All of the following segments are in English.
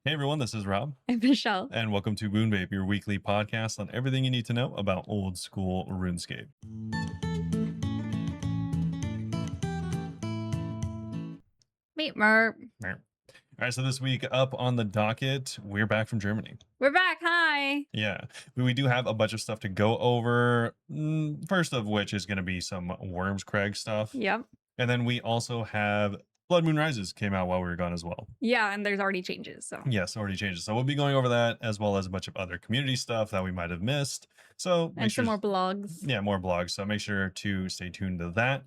Hey everyone, this is Rob, And Michelle. and welcome to Bunebape, your weekly podcast on everything you need to know about old school RuneScape. Meet Merp. All right, so this week up on the docket, we're back from Germany. We're back. Hi. Yeah, we do have a bunch of stuff to go over. First of which is going to be some Wyrmscraig stuff. Yep. And then we also have Blood Moon Rises came out while we were gone as well. Yeah, and there's already changes. So Yes, already changes. So we'll be going over that as well as a bunch of other community stuff that we might have missed. So and some more blogs. Yeah, more blogs. So make sure to stay tuned to that.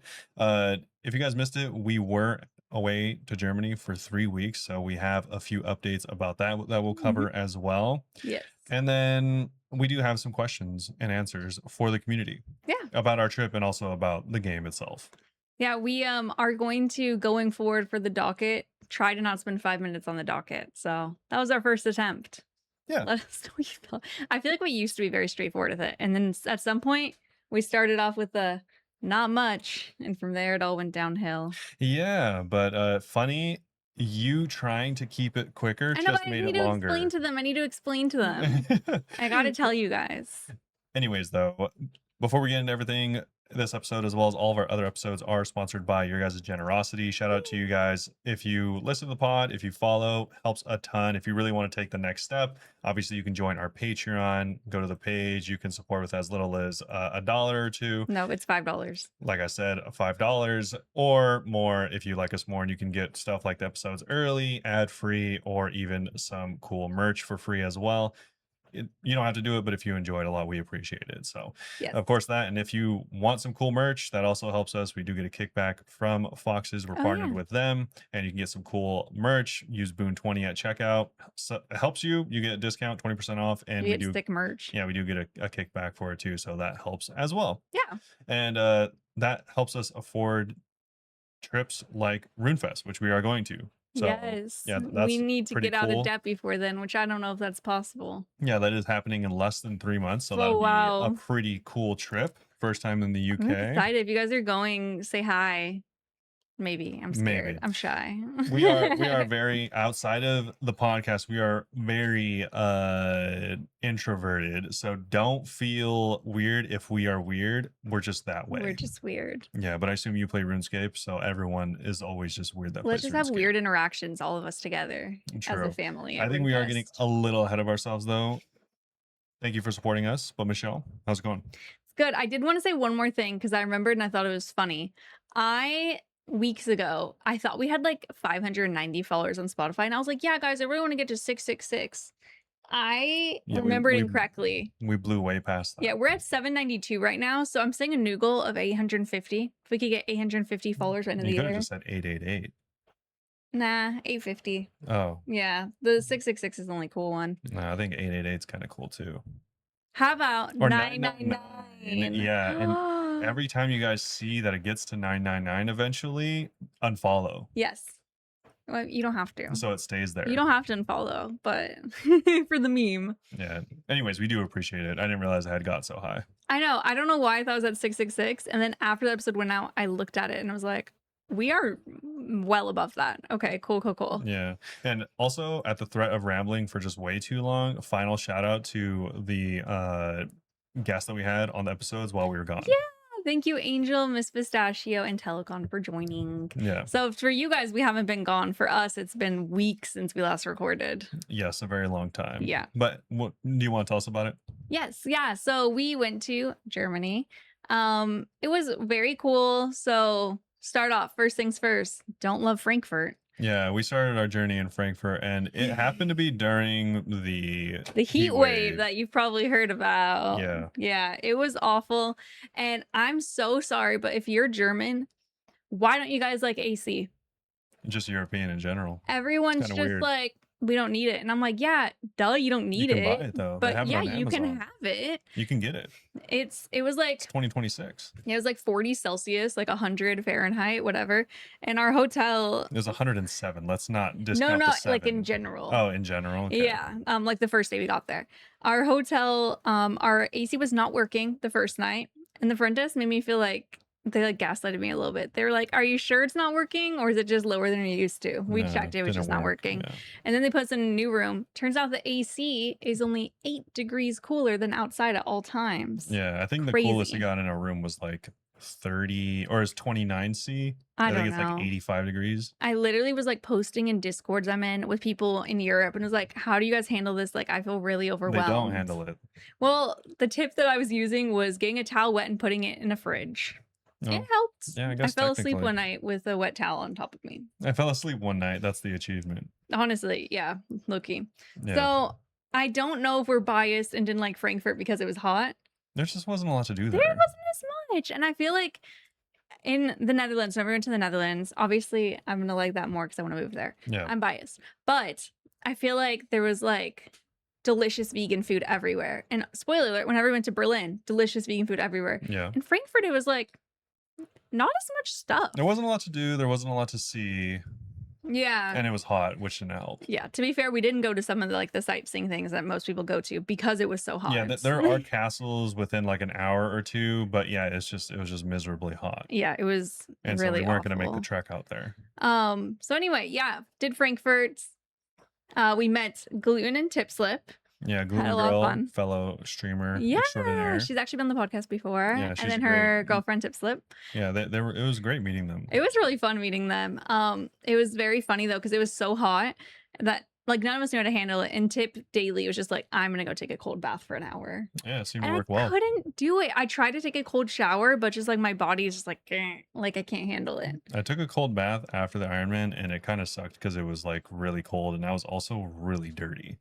If you guys missed it, we were away to Germany for 3 weeks. So we have a few updates about that we'll cover as well. Yes. And then we do have some questions and answers for the community. Yeah. About our trip and also about the game itself. Yeah, we are going to, going forward for the docket, try to not spend 5 minutes on the docket. So that was our first attempt. Yeah. Let us know what you thought. I feel like we used to be very straightforward with it. And then at some point, we started off with the not much. And from there, it all went downhill. Yeah, but funny, you trying to keep it quicker just made it longer. I need to explain to them. I got to tell you guys. Anyways, though, before we get into everything, this episode, as well as all of our other episodes, are sponsored by your guys' generosity. Shout out to you guys. If you listen to the pod, if you follow, helps a ton. If you really want to take the next step, obviously you can join our Patreon, go to the page. You can support with as little as $1 or $2. No, it's $5. Like I said, $5 or more if you like us more, and you can get stuff like the episodes early, ad-free, or even some cool merch for free as well. You don't have to do it, but if you enjoy it a lot, we appreciate it. So yes. Of course that, and if you want some cool merch, that also helps us. We do get a kickback from Foxes. We're partnered with them, and you can get some cool merch. Use Boon20 at checkout. So it helps you get a discount, 20% off, and we do stick merch. Yeah, we do get a kickback for it too, so that helps as well. Yeah. And that helps us afford trips like RuneFest, which we are going to. So, yes. Yeah, we need to get out of debt before then, which I don't know if that's possible. Yeah, that is happening in less than 3 months. So that'll be a pretty cool trip. First time in the UK. I'm excited. If you guys are going, say hi. Maybe. I'm scared. Maybe. I'm shy. we are very, outside of the podcast, we are very introverted. So don't feel weird if we are weird. We're just that way. We're just weird. Yeah, but I assume you play RuneScape, so everyone is always just weird that Let's plays just RuneScape. have weird interactions, all of us together. True. As a family. I think we are getting a little ahead of ourselves though. Thank you for supporting us. But Michelle, how's it going? It's good. I did want to say one more thing because I remembered and I thought it was funny. Weeks ago, I thought we had like 590 followers on Spotify, and I was like, yeah, guys, I really want to get to 666. I remembered incorrectly. We blew way past that. Yeah, we're at 792 right now, so I'm saying a new goal of 850. If we could get 850 followers right into the year. You could have just said 888. Nah, 850. Oh. Yeah, the 666 is the only cool one. Nah, I think 888 is kind of cool too. How about 999? Yeah, and every time you guys see that it gets to 999 eventually, unfollow. Yes. Well, you don't have to. So it stays there. You don't have to unfollow, but for the meme. Yeah. Anyways, we do appreciate it. I didn't realize it had got so high. I know. I don't know why I thought it was at 666. And then after the episode went out, I looked at it and I was like, we are well above that. Okay, cool. Yeah. And also, at the threat of rambling for just way too long, a final shout out to the guests that we had on the episodes while we were gone. Yeah. Thank you, Angel, Miss Pistachio, and Telecon for joining. Yeah. So for you guys, we haven't been gone. For us, it's been weeks since we last recorded. Yes, a very long time. Yeah. But what do you want to tell us about it? Yes. Yeah. So we went to Germany. It was very cool. So start off, first things first, don't love Frankfurt. Yeah, we started our journey in Frankfurt, and it happened to be during the heat wave that you've probably heard about. Yeah, it was awful. And I'm so sorry, but if you're German, why don't you guys like AC? Just European in general. Everyone's just weird. Like, we don't need it. And I'm like, yeah, duh, you don't need it. You can buy it though. But yeah, you can have it. You can get it. It was like 2026. Yeah, it was like 40 Celsius, like 100 Fahrenheit, whatever. And our hotel, it was 107. Let's not discount No, the 7. like in general. Oh, in general. Okay. Yeah. Like the first day we got there. Our hotel, our AC was not working the first night. And the front desk made me feel like they like gaslighted me a little bit. They were like, "Are you sure it's not working, or is it just lower than you're used to?" We No, checked, it was didn't just not work. working. Yeah. And then they put us in a new room. Turns out the AC is only 8 degrees cooler than outside at all times. Yeah, I think the coolest it Crazy. got in a room was like 30 or is 29°C. I I think don't it's like know. 85 degrees. I literally was like posting in Discords I'm in with people in Europe and was like, "How do you guys handle this? Like, I feel really They don't overwhelmed." handle it. Well, the tip that I was using was getting a towel wet and putting it in a fridge. It No. helped. Yeah, I I guess fell asleep technically. one night with a wet towel on top of me. I fell asleep one night. That's the achievement. Honestly, yeah, low-key. Yeah. So, I don't know if we're biased and didn't like Frankfurt because it was hot. There just wasn't a lot to do There there. wasn't as much, and I feel like in the Netherlands, whenever I went to the Netherlands, obviously, I'm gonna like that more because I wanna move there. Yeah. I'm biased. But I feel like there was, like, delicious vegan food everywhere, and spoiler alert, whenever we went to Berlin, delicious vegan food everywhere. Yeah. In Frankfurt, it was, like, not as much stuff. There wasn't a lot to do. There wasn't a lot to see. Yeah. And it was hot, which didn't help. Yeah, to be fair, we didn't go to some of the, like, the sightseeing things that most people go to because it was so hot. Yeah, there are castles within like an hour or two, but yeah, it was just miserably hot. Yeah, it was And so really we weren't going to make the awful. trek out there. So anyway, yeah, did Frankfurt. We met Gluten and Tipslip. Yeah, Had Gluten a lot of Girl, fun. fellow streamer Yeah, extraordinaire. she's actually been on the podcast before. Yeah, and she's then great. her girlfriend Tipslip. Yeah, they were. It was great meeting them. It was really fun meeting them. It was very funny though because it was so hot that like none of us knew how to handle it. And Tip daily was just like, "I'm gonna go take a cold bath for an hour." Yeah, it seemed to And work I well. couldn't do it. I tried to take a cold shower, but just like my body is just like, like I can't handle it. I took a cold bath after the Ironman, and it kind of sucked because it was like really cold, and I was also really dirty.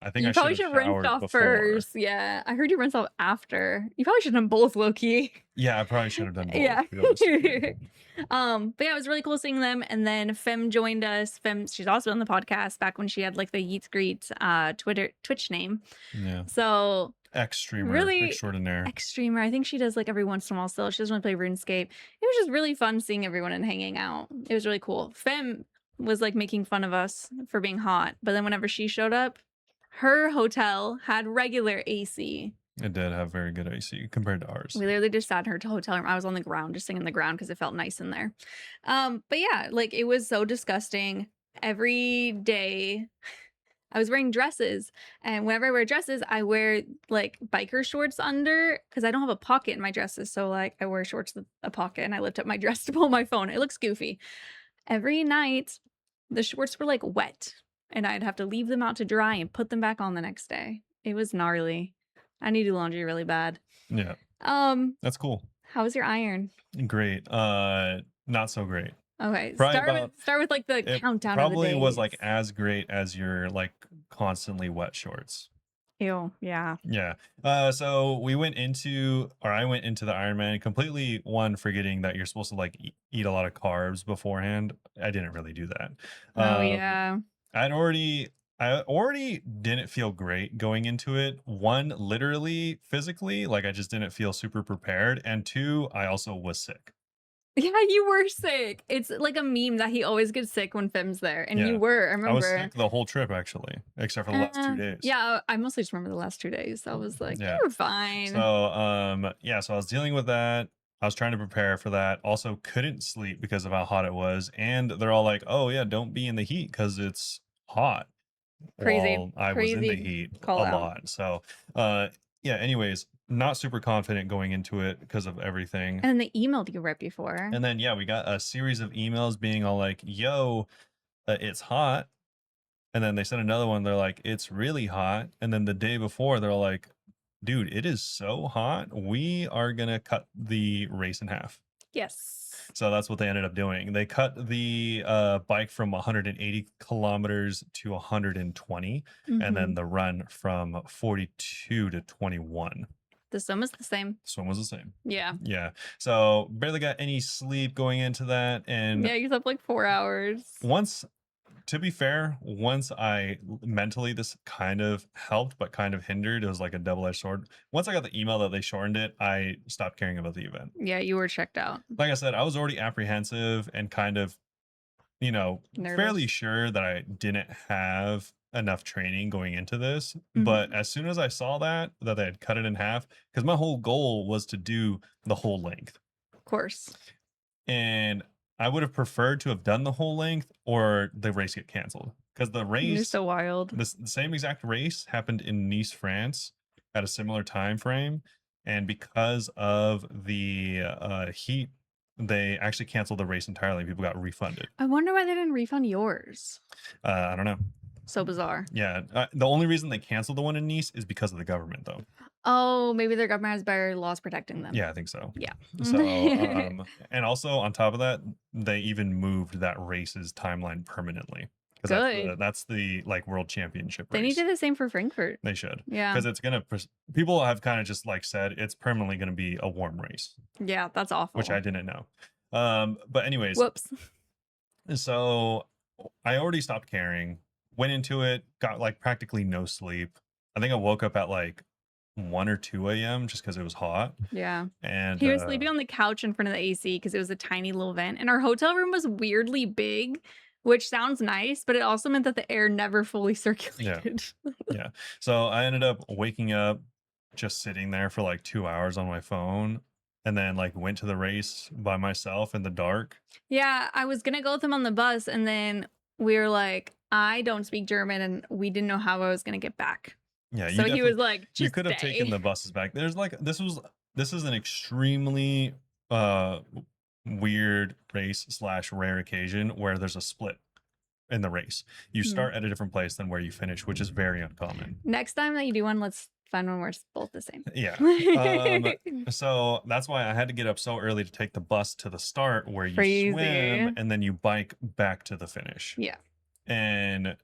I think You I probably should should have rinse showered off before. first. Yeah, I heard you rinse off after. You probably should have done both, Loki. Yeah, I probably should have done both. Yeah. to be honest with you. But yeah, it was really cool seeing them. And then Fem joined us. Fem, she's also on the podcast back when she had like the Yeats Greet Twitch name. Yeah, So ex-streamer really extraordinaire. ex-streamer. I think she does like every once in a while still. She doesn't really play RuneScape. It was just really fun seeing everyone and hanging out. It was really cool. Fem was like making fun of us for being hot. But then whenever she showed up, her hotel had regular AC. It did have very good AC compared to ours. We literally just sat in her hotel room. I was on the ground, just sitting on the ground because it felt nice in there. But yeah, like it was so disgusting. Every day I was wearing dresses, and whenever I wear dresses, I wear like biker shorts under because I don't have a pocket in my dresses. So like I wear shorts with a pocket and I lift up my dress to pull my phone. It looks goofy. Every night, the shorts were like wet, and I'd have to leave them out to dry and put them back on the next day. It was gnarly. I need to do laundry really bad. Yeah, that's cool. How was your iron? Great. Not so great. Okay, Probably start with like the It countdown of the probably was days. like as great as your like constantly wet shorts. Ew, yeah. Yeah. So I went into the Ironman completely forgetting that you're supposed to like eat a lot of carbs beforehand. I didn't really do that. Oh yeah. I already didn't feel great going into it. One, literally physically, like I just didn't feel super prepared. And two, I also was sick. Yeah, you were sick. It's like a meme that he always gets sick when Fem's there. And Yeah. you were, I remember. I was sick the whole trip actually, except for the last 2 days. Yeah, I mostly just remember the last 2 days. I was like, Yeah. you're fine. So yeah, so I was dealing with that. I was trying to prepare for that. Also couldn't sleep because of how hot it was. And they're all like, "Oh yeah, don't be in the heat because it's hot." Crazy, Well, I was in the crazy heat a call out. lot. So yeah, anyways, not super confident going into it because of everything. And then they emailed you right before. And then yeah, we got a series of emails being all like, "Yo, it's hot." And then they sent another one. They're like, "It's really hot." And then the day before, they're like, "Dude, it is so hot. We are gonna cut the race in half." Yes. So that's what they ended up doing. They cut the bike from 180 kilometers to 120, and then Mhm. the run from 42 to 21. The swim was the same. Swim was the same. Yeah. Yeah. So barely got any sleep going into that. And Yeah, you slept like 4 hours. to be fair, once I mentally this kind of helped but kind of hindered. It was like a double-edged sword. Once I got the email that they shortened it, I stopped caring about the event. Yeah, you were checked out. Like I said, I was already apprehensive and kind of, Nervous. fairly sure that I didn't have enough training going into this. But Mhm. as soon as I saw that they had cut it in half, because my whole goal was to do the whole length. Of course. And I would have preferred to have done the whole length or the race get canceled, because the You're race, so wild. the same exact race happened in Nice, France, at a similar time frame, and because of the heat, they actually canceled the race entirely. People got refunded. I wonder why they didn't refund yours. I don't know. So bizarre. Yeah, the only reason they canceled the one in Nice is because of the government, though. Oh, maybe their government has better laws protecting them. Yeah, I think so. Yeah. So, and also on top of that, they even moved that race's timeline permanently, because Good. that's the like world championship They need race. to do the same for Frankfurt. They should, Yeah. because it's gonna. People have kind of just like said it's permanently going to be a warm race, Yeah, that's awful. which I didn't know. But anyways, Whoops. so I already stopped caring. Went into it, got like practically no sleep. I think I woke up at like 1 or 2 a.m. just because it was hot. Yeah. And He was sleeping on the couch in front of the AC because it was a tiny little vent. And our hotel room was weirdly big, which sounds nice, but it also meant that the air never fully circulated. Yeah. So I ended up waking up, just sitting there for like 2 hours on my phone, and then like went to the race by myself in the dark. Yeah, I was gonna go with him on the bus, and then we were like, I don't speak German, and we didn't know how I was gonna get back. Yeah. So he was like, You just could have taken stay. the buses back. There's like, this is an extremely weird race / rare occasion where there's a split in the race. You Mhm. start at a different place than where you finish, which is very uncommon. Next time that you do one, let's find one where it's both the same. Yeah. So that's why I had to get up so early to take the bus to the start where you swim Crazy. and then you bike back to the finish. Yeah. And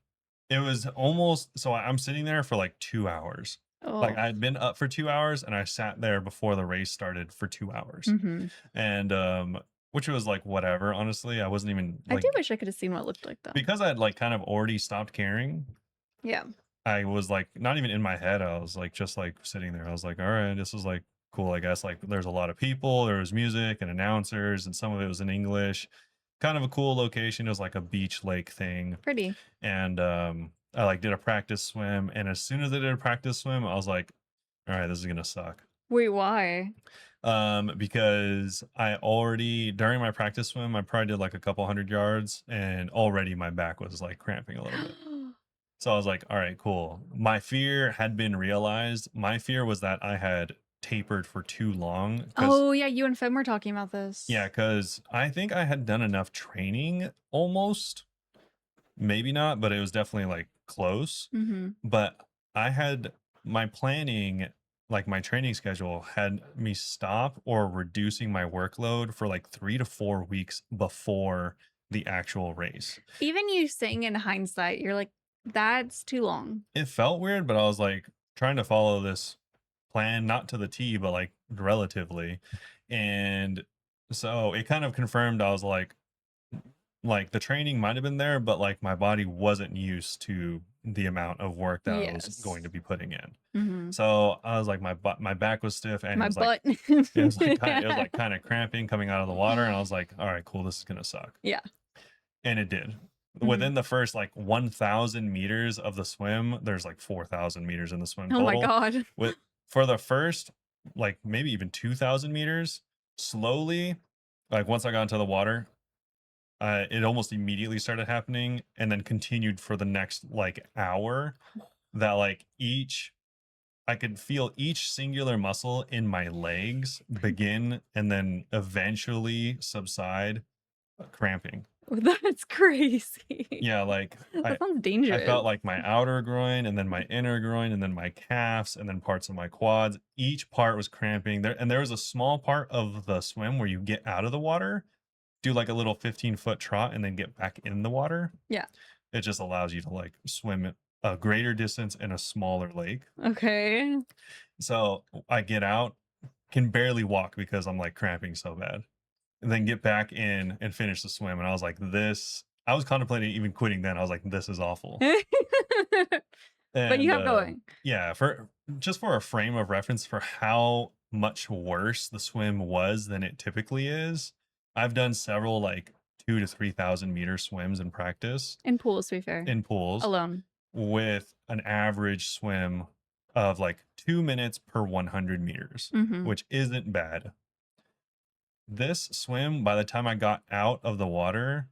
it was almost, so I'm sitting there for like 2 hours. Like Oh. I'd been up for 2 hours and I sat there before the race started for 2 hours. hmm And which was like whatever, honestly. I wasn't even I like, do wish I could have seen what it looked like though. because I'd like kind of already stopped caring. Yeah. I was like not even in my head. I was like just like sitting there. I was like, all right, this is like cool, I guess. Like there's a lot of people, there was music and announcers, and some of it was in English. Kind of a cool location. It was like a beach lake thing. Pretty. And I like did a practice swim. And as soon as I did a practice swim, I was like, all right, this is gonna suck. Wait, why? Because I already during my practice swim, I probably did like a couple 100 yards, and already my back was like cramping a little bit. So I was like, all right, cool. My fear had been realized. My fear was that I had tapered for too long. Oh yeah, you and Fem were talking about this. Yeah, because I think I had done enough training almost. Maybe not, but it was definitely like close. Mm-hmm. But I had my planning, like my training schedule, had me stop or reducing my workload for like 3 to 4 weeks before the actual race. Even you saying in hindsight, you're like, that's too long. It felt weird, but I was like trying to follow this plan, not to the T, but like relatively. And so it kind of confirmed, I was like the training might have been there, but like my body wasn't used to the amount of work that I was going to be putting in. Mm-hmm. So I was like, my back was stiff, and My it was butt. like it was like kind of cramping coming out of the water, and I was like, all right, cool, this is gonna suck. Yeah. And it did. Mhm. Within the first like 1,000 meters of the swim, there's like 4,000 meters in the swim Oh my total. god. For the first like maybe even 2,000 meters, slowly, like once I got into the water, it almost immediately started happening, and then continued for the next like hour. That like I could feel each singular muscle in my legs begin and then eventually subside, cramping. That's crazy. Yeah, like That sounds dangerous. I felt like my outer groin, and then my inner groin, and then my calves, and then parts of my quads. Each part was cramping there, and there was a small part of the swim where you get out of the water, do like a little 15-foot trot, and then get back in the water. Yeah. It just allows you to like swim a greater distance in a smaller lake. Okay. So I get out, can barely walk because I'm like cramping so bad, and then get back in and finish the swim. And I was like, I was contemplating even quitting then. I was like, this is awful. But you kept going. Yeah, for a frame of reference for how much worse the swim was than it typically is, I've done several like 2 to 3,000 meter swims in practice In pools, to be fair. in pools Alone. with an average swim of like 2 minutes per 100 meters, Mhm. which isn't bad. This swim, by the time I got out of the water,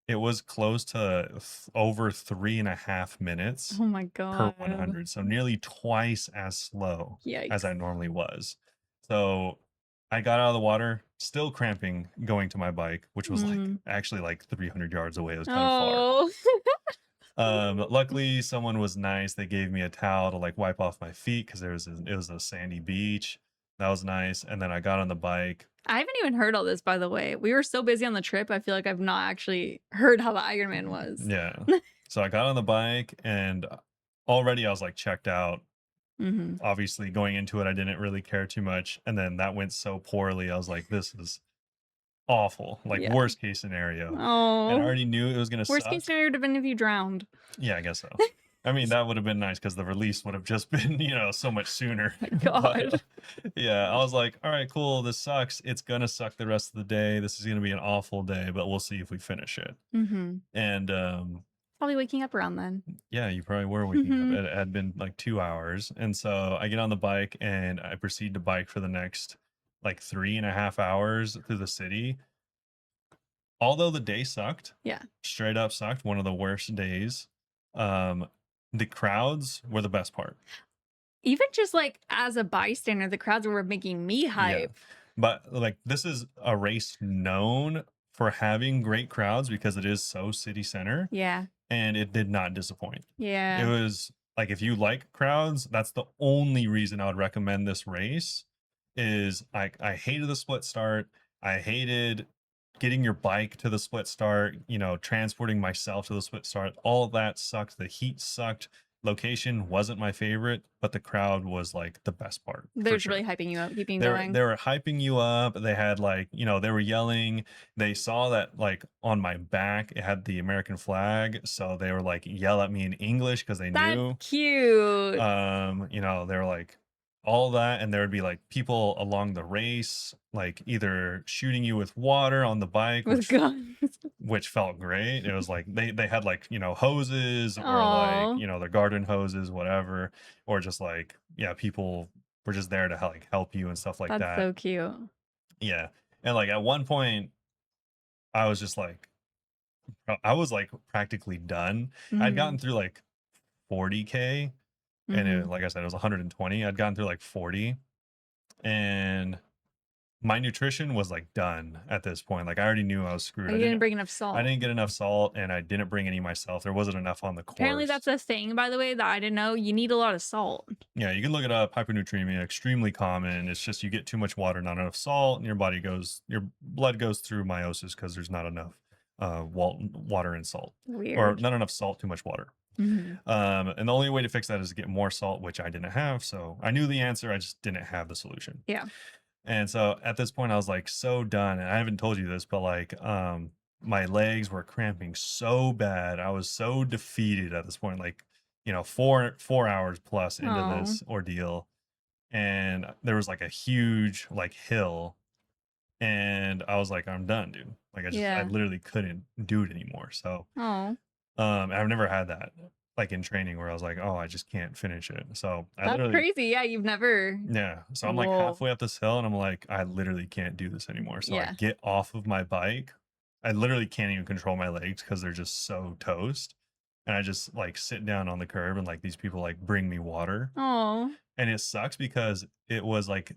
it was close to over 3.5 minutes Oh my per god. 100. So nearly twice as slow as I Yikes. normally was. So I got out of the water, still cramping going to my bike, which was like Mm. actually like 300 yards away. It was kind of far. Oh. Luckily someone was nice. They gave me a towel to like wipe off my feet because it was a sandy beach. That was nice. And then I got on the bike. I haven't even heard all this, by the way. We were so busy on the trip, I feel like I've not actually heard how the Ironman was. Yeah. So I got on the bike and already I was like checked out. Mhm. Obviously going into it, I didn't really care too much. And then that went so poorly. I was like, this is awful, like Yeah. worst case scenario. And I Oh. already knew it was going to Worst case suck. scenario would have been if you drowned. Yeah, I guess so. I mean, that would have been nice because the release would have just been, so much sooner. My But god. yeah, I was like, all right, cool. This sucks. It's going to suck the rest of the day. This is going to be an awful day, but we'll see if we finish it. Mhm. And Probably waking up around then. yeah, you probably were waking up. It had been like 2 hours. And so I get on the bike and I proceed to bike for the next like 3.5 hours through the city. Although the day sucked, Yeah. straight up sucked, one of the worst days. Um, the crowds were the best part. Even just, like, as a bystander, the crowds were making me Yeah. hype. But like this is a race known for having great crowds because it is so city center, Yeah. and it did not disappoint. It Yeah. was like if you like crowds, that's the only reason I would recommend this race. Is I hated the split start. I hated getting your bike to the split start, transporting myself to the split start. All of that sucked. The heat sucked. Location wasn't my favorite, but the crowd was like the best part They're for just really sure. hyping you up, keeping you They going. were hyping you up. They had like, they were yelling. They saw that like on my back it had the American flag, so they were like yell at me in English because they That's knew. cute. They were like all that, and there would be like people along the race, like either shooting you with water on the bike, With guns. which felt great. It was like they had like, hoses or like, Oh, their garden hoses, whatever, or just like, yeah, people were just there to like help you and stuff like that's that. so cute. Yeah. And like at one point I was just like I was like practically done. I'd Mhm. gotten through like 40K, and Mhm. like I said, it was 120. I'd gotten through like 40, and my nutrition was like done at this point. Like I already knew I was Oh, screwed. you didn't bring enough I salt. didn't get enough salt, and I didn't bring any myself. There wasn't enough on the Apparently course. that's a thing, by the way, that I didn't know. You need a lot of salt. Yeah, you can look it up. Hypernatremia, extremely common. It's just you get too much water, not enough salt, and your blood goes through meiosis because there's not enough water and salt, or Weird. not enough salt, too much water. Mhm. And the only way to fix that is to get more salt, which I didn't have. So I knew the answer, I just didn't have the solution. Yeah. And so at this point, I was like so done. And I haven't told you this, but like, my legs were cramping so bad. I was so defeated at this point, like, 4 hours plus into Oh, this ordeal. And there was like a huge like hill. And I was like, I'm done, dude. Like I yeah. literally couldn't do it anymore. So, Oh, I've never had that like in training where I was like, oh, I just can't finish it. So I that's literally, crazy. Yeah, you've never. yeah. So I'm like Whoa. halfway up this hill and I'm like, I literally can't do this anymore. So I Yeah. get off of my bike. I literally can't even control my legs because they're just so toast. And I just like sit down on the curb and like these people like bring me water. Oh, And it sucks because it was like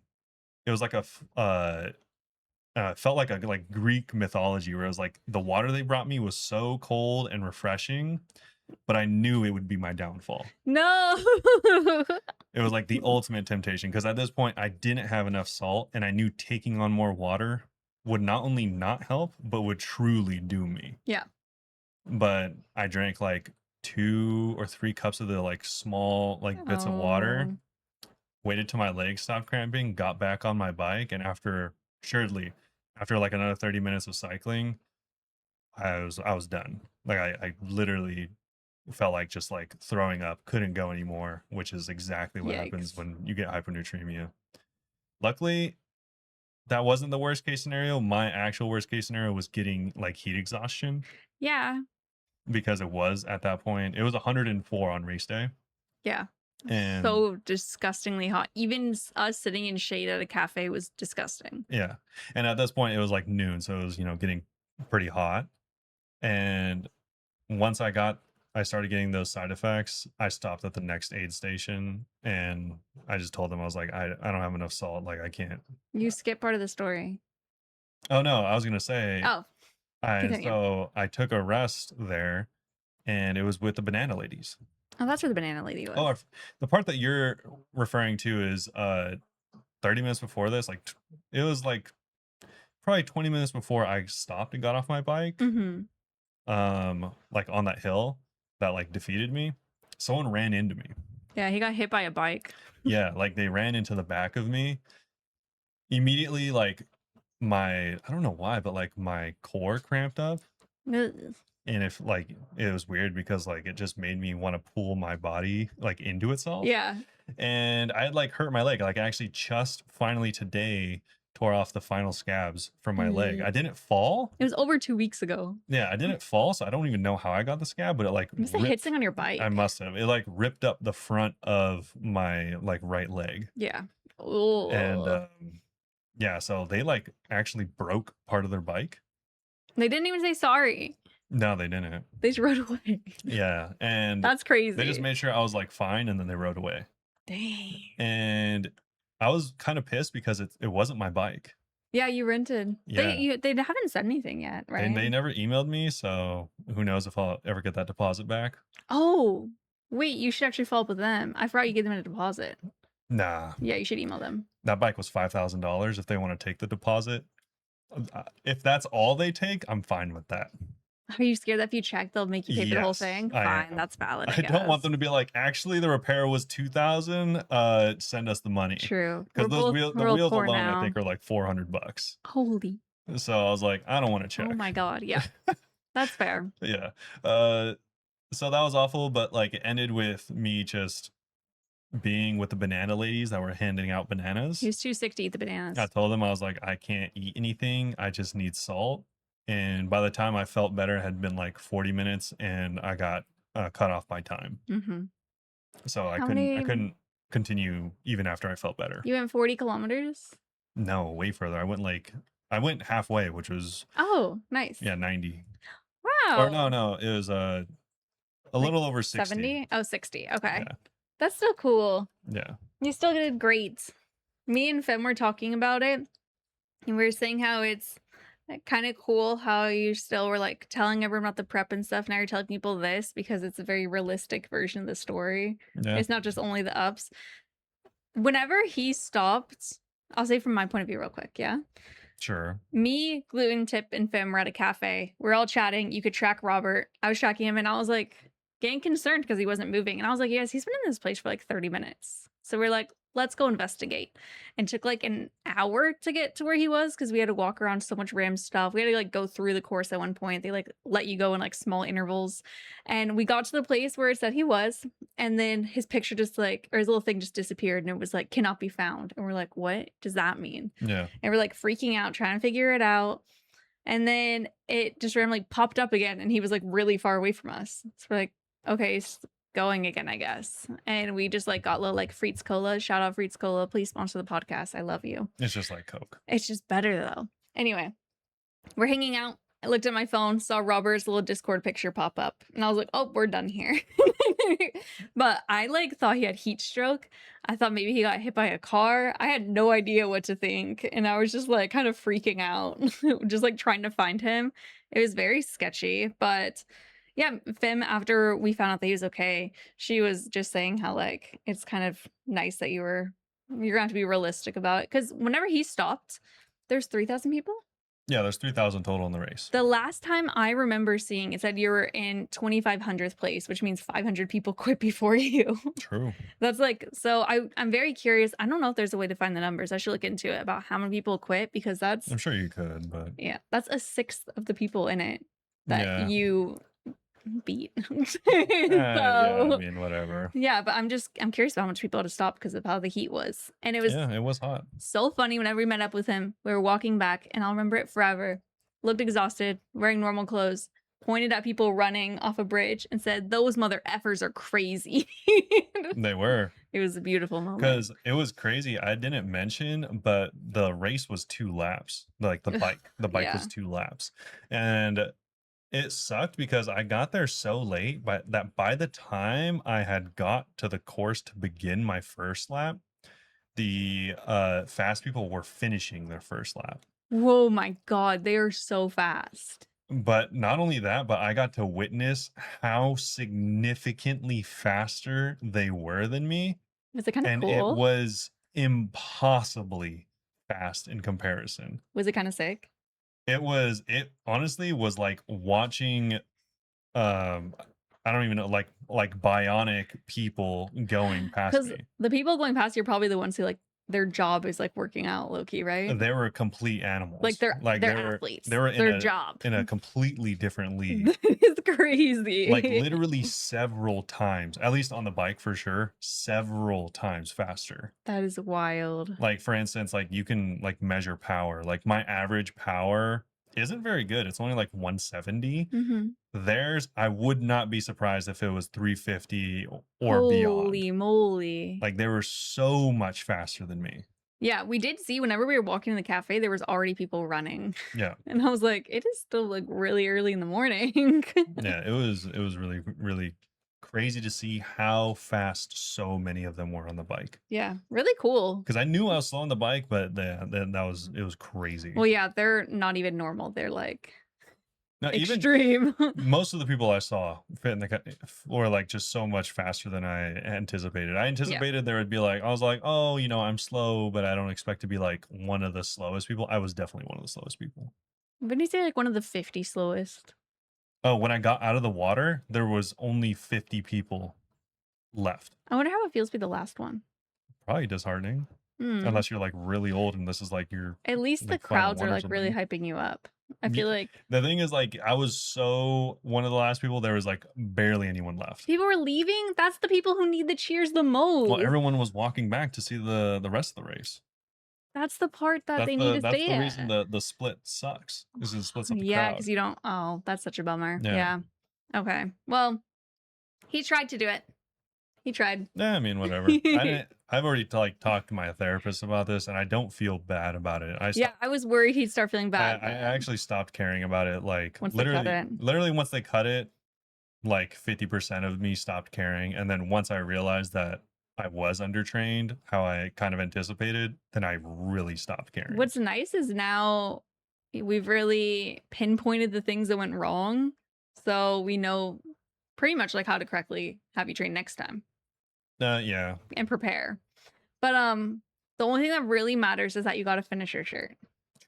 felt like a like Greek mythology where it was like the water they brought me was so cold and refreshing, but I knew it would be my downfall. no. It was like the ultimate temptation because at this point I didn't have enough salt, and I knew taking on more water would not only not help, but would truly do me. Yeah. But I drank like 2 or 3 cups of the like small like bits of water, Oh, waited till my legs stopped cramping, got back on my bike, and after like another 30 minutes of cycling, I was done. Like I literally felt like just like throwing up, couldn't go anymore, which is exactly what happens yikes. when you get hypernatremia. Luckily, that wasn't the worst case scenario. My actual worst case scenario was getting like heat exhaustion Yeah. because it was at that point. It was 104 on race day. Yeah. And So disgustingly hot. Even us sitting in shade at a cafe was disgusting. yeah. And at this point it was like noon, so it was, getting pretty hot. And once I started getting those side effects, I stopped at the next aid station and I just told them, I was like, I don't have enough salt. Like I can't. You skipped part of the story. Oh no, I was gonna say Oh, continue. I took a rest there and it was with the banana ladies. Oh, that's where the banana lady was. Oh, the part that you're referring to is 30 minutes before this, like it was like probably 20 minutes before I stopped and got off my bike. Mm-hmm. Like on that hill that like defeated me, someone ran into me. Yeah, he got hit by a bike. Yeah, like they ran into the back of me immediately. Like I don't know why, but like my core cramped up. Ugh. And if like it was weird because like it just made me want to pull my body like into itself. Yeah. And I had like hurt my leg. Like I actually just finally today tore off the final scabs from my leg. I didn't fall. It was over 2 weeks ago. Yeah, I didn't fall, so I don't even know how I got the scab, but it like You must have hit something on your bike. I must have. It like ripped up the front of my like right leg. Yeah. Oh. And yeah, so they like actually broke part of their bike. They didn't even say sorry. No, they didn't. They just rode away. Yeah, and That's crazy. they just made sure I was like fine, and then they rode away. Dang. And I was kind of pissed because it wasn't my bike. Yeah, you rented. Yeah. They haven't said anything yet, right? And they never emailed me, so who knows if I'll ever get that deposit back. Oh, wait, you should actually follow up with them. I forgot you gave them a deposit. Nah. Yeah, you should email them. That bike was $5,000 if they want to take the deposit. If that's all they take, I'm fine with that. Are you scared that if you check, they'll make you pay for the whole Yes, thing? I Fine, am. that's valid. I don't want them to be like, actually, the repair was $2,000. Send us the money. True. Because the wheels alone, now. I think, are like $400. Holy. So I was like, I don't want to check. Oh my god. Yeah, that's fair. Yeah. So that was awful, but like it ended with me just being with the banana ladies that were handing out bananas. He was too sick to eat the bananas. I told them, I was like, I can't eat anything. I just need salt. And by the time I felt better, it had been like 40 minutes, and I got cut off by time. Mm-hmm. So I couldn't continue even after I felt better. You went 40 kilometers? No, way further. I went halfway, which was nice. Yeah, 90. Wow. Or no, it was a little over 60. 70? Oh, 60. Okay. Yeah. That's still cool. Yeah. You still did great. Me and Fem were talking about it, and we were saying how it's kind of cool how you still were like telling everyone about the prep and stuff. Now you're telling people this because it's a very realistic version of the story. Yeah. It's not just only the ups. Whenever he stopped, I'll say from my point of view real quick, yeah? Sure. Me, Gluten, Tip, and Fem were at a cafe. We're all chatting. You could track Robert. I was tracking him, and I was like getting concerned because he wasn't moving. And I was like, yes, he's been in this place for like 30 minutes. So we're like, let's go investigate. And took like an hour to get to where he was because we had to walk around so much RAM stuff. We had to like go through the course at one point. They like let you go in like small intervals. And we got to the place where it said he was. And then his picture just like, or his little thing just disappeared, and it was like, cannot be found. And we're like, what does that mean? Yeah. And we're like freaking out, trying to figure it out. And then it just randomly popped up again, and he was like really far away from us. So we're like, okay, going again, I guess. And we just like got little like Frites Cola. Shout out Frites Cola. Please sponsor the podcast. I love you. It's just like Coke. It's just better though. Anyway, we're hanging out. I looked at my phone, saw Robert's little Discord picture pop up, and I was like, oh, we're done here. But I like thought he had heat stroke. I thought maybe he got hit by a car. I had no idea what to think. And I was just like kind of freaking out, just like trying to find him. It was very sketchy, but yeah, Fim, after we found out that he was okay, she was just saying how like it's kind of nice that you're gonna have to be realistic about it. Because whenever he stopped, there's 3,000 people. Yeah, there's 3,000 total in the race. The last time I remember seeing it said you were in 2,500th place, which means 500 people quit before you. True. That's like, so I'm very curious. I don't know if there's a way to find the numbers. I should look into it about how many people quit, because that's, I'm sure you could, but yeah, that's a sixth of the people in it that you beat. yeah, I mean, whatever. Yeah, but I'm curious about how much people had to stop because of how the heat was. And it was hot. So funny. Whenever we met up with him, we were walking back, and I'll remember it forever. Looked exhausted, wearing normal clothes. pointed at people running off a bridge and said, "Those mother effers are crazy." They were. It was a beautiful moment. Because it was crazy. I didn't mention, but the race was 2 laps. Like the Ugh, bike. The bike was yeah. 2 laps. And it sucked because I got there so late, but that by the time I had got to the course to begin my first lap, the fast people were finishing their first lap. Whoa, my God, they are so fast. But not only that, but I got to witness how significantly faster they were than me, Was it kind of and it cool? was impossibly fast in comparison. Was it kind of sick? It honestly was like watching I don't even know, like bionic people going past Because me. the people going past you are probably the ones who like their job is like working out low key, right? They were complete Like animals. they're Like they're athletes. they were Their job. in a completely different league. That is Like crazy. literally several times, at least on the bike for sure, several times faster. That is wild. Like for instance, like you can like measure power. Like my average power isn't very good. It's only like 170. Hmm. Theirs, I would not be surprised if it was 350 or beyond. Holy moly. Like they were so much faster than me. Yeah, we did see whenever we were walking in the cafe, there was already people running. Yeah. And I was like, it is still like really early in the morning. Yeah, it was really really crazy to see how fast so many of them were on the bike. Yeah, really cool. Because I knew I was slow on the bike, but that was it was crazy. Well, yeah, they're not even normal. They're like No, even extreme. most of the people I saw fit in the were like just so much faster than I anticipated. I Yeah. anticipated there would be like I was like, oh, you know, I'm slow, but I don't expect to be like one of the slowest people. I was definitely one of the slowest people. Wouldn't you say like one of the 50 slowest? Oh, when I got out of the water, there was only 50 people left. I wonder how it feels to be the last one. Probably disheartening, Hmm. unless you're like really old and this is like your At least the like final crowds are one or like really something. hyping you up. I Ye- feel like The thing is, like, I was so one of the last people. There was like barely anyone left. people were leaving. That's the people who need the cheers the most. Well, everyone was walking back to see the rest of the race. That's the part that they need to That's stay the reason at. the split sucks. Is it splits up the Yeah, crowd. because you don't. Oh, that's such a bummer. Yeah. Yeah. Okay. Well, he tried to do it. He tried. Yeah, I mean, whatever. I didn't. I've already like talked to my therapist about this, and I don't feel bad about it. Yeah, I was worried he'd start feeling bad. I actually stopped caring about it. Like Once they cut literally it. once they cut it, like 50% of me stopped caring. And then once I realized that I was undertrained, how I kind of anticipated, then I really stopped caring. What's nice is now we've really pinpointed the things that went wrong. So we know pretty much like how to correctly have you train next time Yeah, and prepare. But the only thing that really matters is that you got to finish your shirt.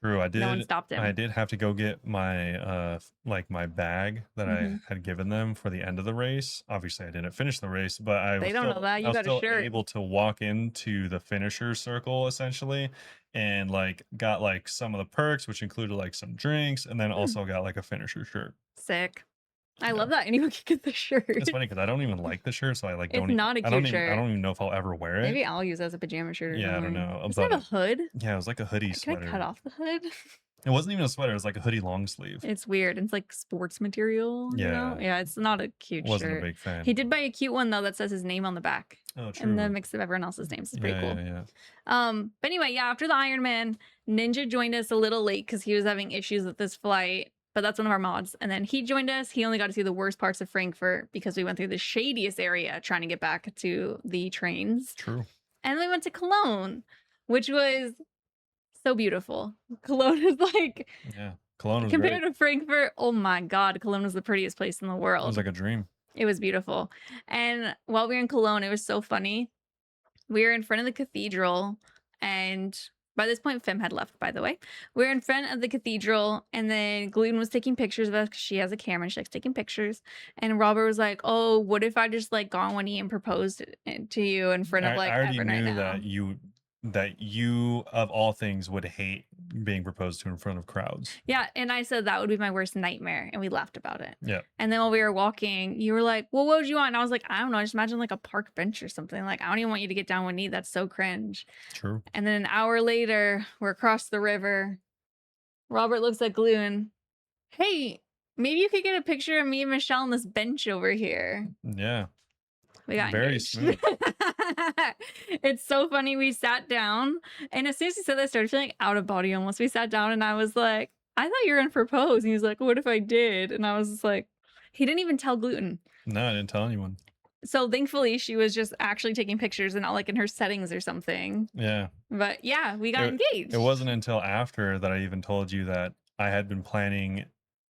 true. No one stopped him. I did have to go get my like my bag that I had given them for the end of the race. Obviously, I didn't finish the race, but I They was don't know still, that. You I was got a still shirt. able to walk into the finisher circle essentially, and like got like some of the perks, which included like some drinks, and then also got like a finisher shirt. Sick. I Yeah. love that anyone can get the shirt. It's funny because I don't even like the shirt, so I like It's don't. not a I don't cute even. I shirt. don't even know if I'll ever wear it. Maybe I'll use it as a pajama shirt or Yeah, I something. don't know. Does it have a hood? Yeah, it was like a hoodie Can sweater. I cut off the hood? It wasn't even a sweater. It was like a hoodie long sleeve. It's weird. It's like sports material. You know? Yeah. Yeah, it's not a cute Wasn't shirt. a big fan. He did buy a cute one though that says his name on the back. Oh, true. And the mix of everyone else's names is pretty cool. Yeah. But anyway, yeah, after the Ironman, Ninja joined us a little late because he was having issues with this flight. But that's one of our mods. And then he joined us. He only got to see the worst parts of Frankfurt because we went through the shadiest area trying to get back to the trains. True. And then we went to Cologne, which was so beautiful. Cologne is like, Yeah. Cologne was compared great. to Frankfurt, oh my God, Cologne was the prettiest place in the It world. was like a dream. It was beautiful. And while we were in Cologne, it was so funny. We were in front of the cathedral, and by this point, Fem had left, by the way. We were in front of the cathedral, and then Gloon was taking pictures of us because she has a camera and she likes taking pictures. And Robert was like, "Oh, what if I just like got on one knee and proposed to you in front of like I already everyone knew right now?" that you of all things would hate being proposed to in front of crowds. Yeah, and I said that would be my worst nightmare, and we laughed about it. Yeah. And then while we were walking, you were like, "Well, what would you want?" And I was like, "I don't know. Just imagine like a park bench or something. Like, I don't even want you to get down one knee. That's so cringe." True. And then an hour later, we're across the river. Robert looks at Gloon. "Hey, Maybe you could get a picture of me and Michelle on this bench over here. Yeah. We got Very engaged. smooth. It's so funny. We sat down, and as soon as he said that, I started feeling out of body almost. We sat down, and I was like, I thought you were going to propose. And he was like, what if I did? And I was just like, he didn't even tell Gluten. No, I didn't tell anyone. So thankfully, she was just actually taking pictures and not like in her settings or something. Yeah. But yeah, we got engaged. It wasn't until after that I even told you that I had been planning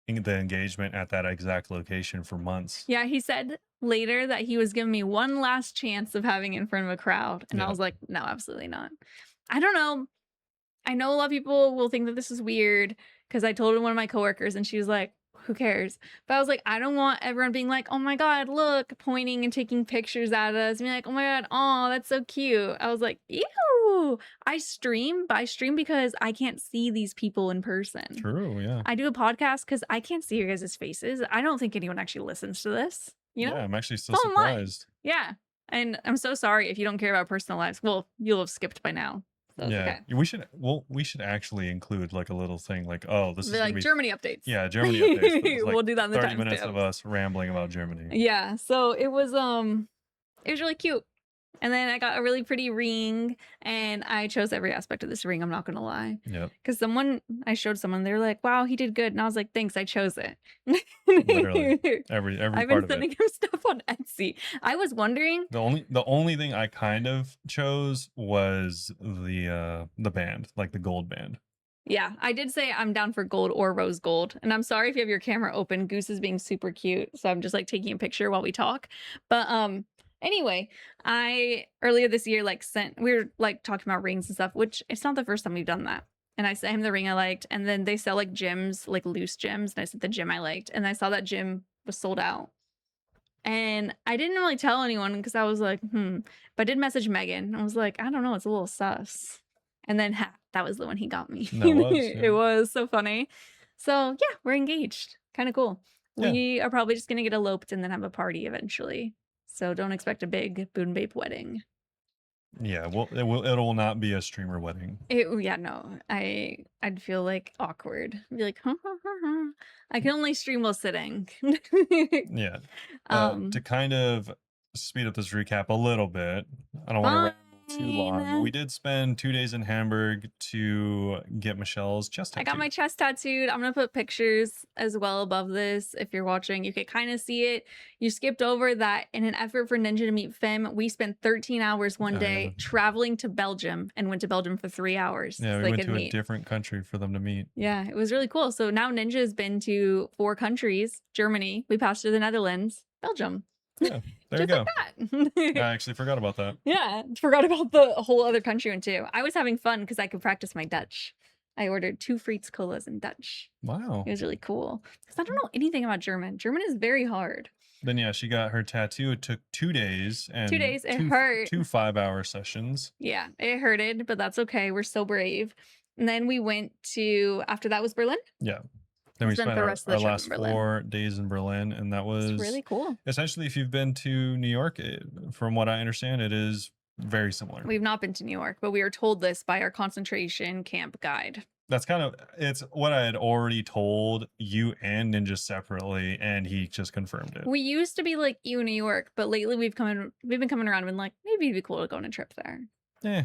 the engagement at that exact location for months. Yeah, he said later that he was giving me one last chance of having it in front of a crowd. And I was like, no, absolutely not. I don't know. I know a lot of people will think that this is weird because I told one of my coworkers and she was like, who cares? But I was like, I don't want everyone being like, oh my God, look, pointing and taking pictures at us. And be like, oh my God, oh, that's so cute. I was like, ew. I stream, but I stream because I can't see these people in person. True, yeah. I do a podcast because I can't see your guys' faces. I don't think anyone actually listens to this. You know? Yeah, I'm actually still Phone line. surprised. Yeah. And I'm so sorry if you don't care about personal lives. Well, you'll have skipped by now. So it's Yeah, okay. we should actually include like a little thing like, oh, this is Be gonna like be Germany updates. yeah, Germany updates. But it's like We'll do that in the 30 minutes of timestamps. us rambling about Germany. Yeah. So it was really cute. And then I got a really pretty ring, and I chose every aspect of this ring. I'm not gonna lie. Yep. Because I showed someone, they're like, "Wow, he did good," and I was like, "Thanks, I chose it." Literally every I've part been of sending it. him stuff on Etsy. I was wondering. The only thing I kind of chose was the band, like the gold band. Yeah, I did say I'm down for gold or rose gold. And I'm sorry if you have your camera open. Goose is being super cute. So I'm just like taking a picture while we talk. But anyway, I earlier this year we were like talking about rings and stuff, which it's not the first time we've done that. And I sent him the ring I liked, and then they sell like gems, like loose gems, and I sent the gem I liked, and I saw that gem was sold out. And I didn't really tell anyone because I was like, but I did message Megan. I was like, I don't know, it's a little sus. And then that was the one he got me. That was, It yeah. was so funny. So yeah, we're engaged. Kind of cool. Yeah. We are probably just gonna get eloped and then have a party eventually. So don't expect a big Bunebape wedding. Yeah, well, it will not be a streamer wedding. No. I'd feel like awkward. I'd be like, I can only stream while sitting. Yeah. To kind of speed up this recap a little bit, I don't want to ramble too long. But we did spend 2 days in Hamburg to get Michelle's chest tattooed. I got my chest tattooed. I'm gonna put pictures as well above this. If you're watching, you can kind of see it. You skipped over that in an effort for Ninja to meet Fem. We spent 13 hours one day traveling to Belgium and went to Belgium for 3 hours. Yeah, we went to a different country for them to meet. Yeah, it was really cool. So now Ninja has been to 4 countries: Germany, we passed through the Netherlands, Belgium. Yeah, there you go. Like that. I actually forgot about that. Yeah, forgot about the whole other country one too. I was having fun because I could practice my Dutch. I ordered 2 Friets colas in Dutch. Wow. It was really cool. Because I don't know anything about German. German is very hard. Then yeah, she got her tattoo. It took 2 days and 2 days. It hurt. 2 5-hour sessions. Yeah, it hurted, but that's okay. We're so brave. And then we went to, after that was Berlin. Yeah. Then we spent our last 4 days in Berlin, and that was really cool. Essentially, if you've been to New York, from what I understand, it is very similar. We've not been to New York, but we were told this by our concentration camp guide. That's it's what I had already told you and Ninja separately, and he just confirmed it. We used to be like you in New York, but lately we've been coming around and been like, maybe it'd be cool to go on a trip there. Yeah.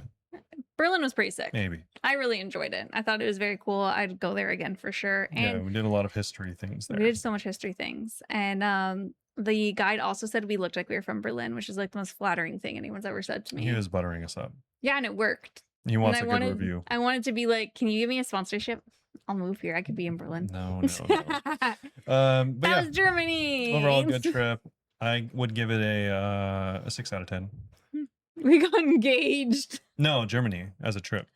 Berlin was pretty sick. Maybe. I really enjoyed it. I thought it was very cool. I'd go there again for sure. And yeah, we did a lot of history things there. We did so much history things. And the guide also said we looked like we were from Berlin, which is like the most flattering thing anyone's ever said to me. He was buttering us up. Yeah, and it worked. He wants a good review. I wanted to be like, can you give me a sponsorship? I'll move here. I could be in Berlin. No. But that was Germany. Overall, good trip. I would give it a 6 out of 10. We got engaged. No, Germany as a trip.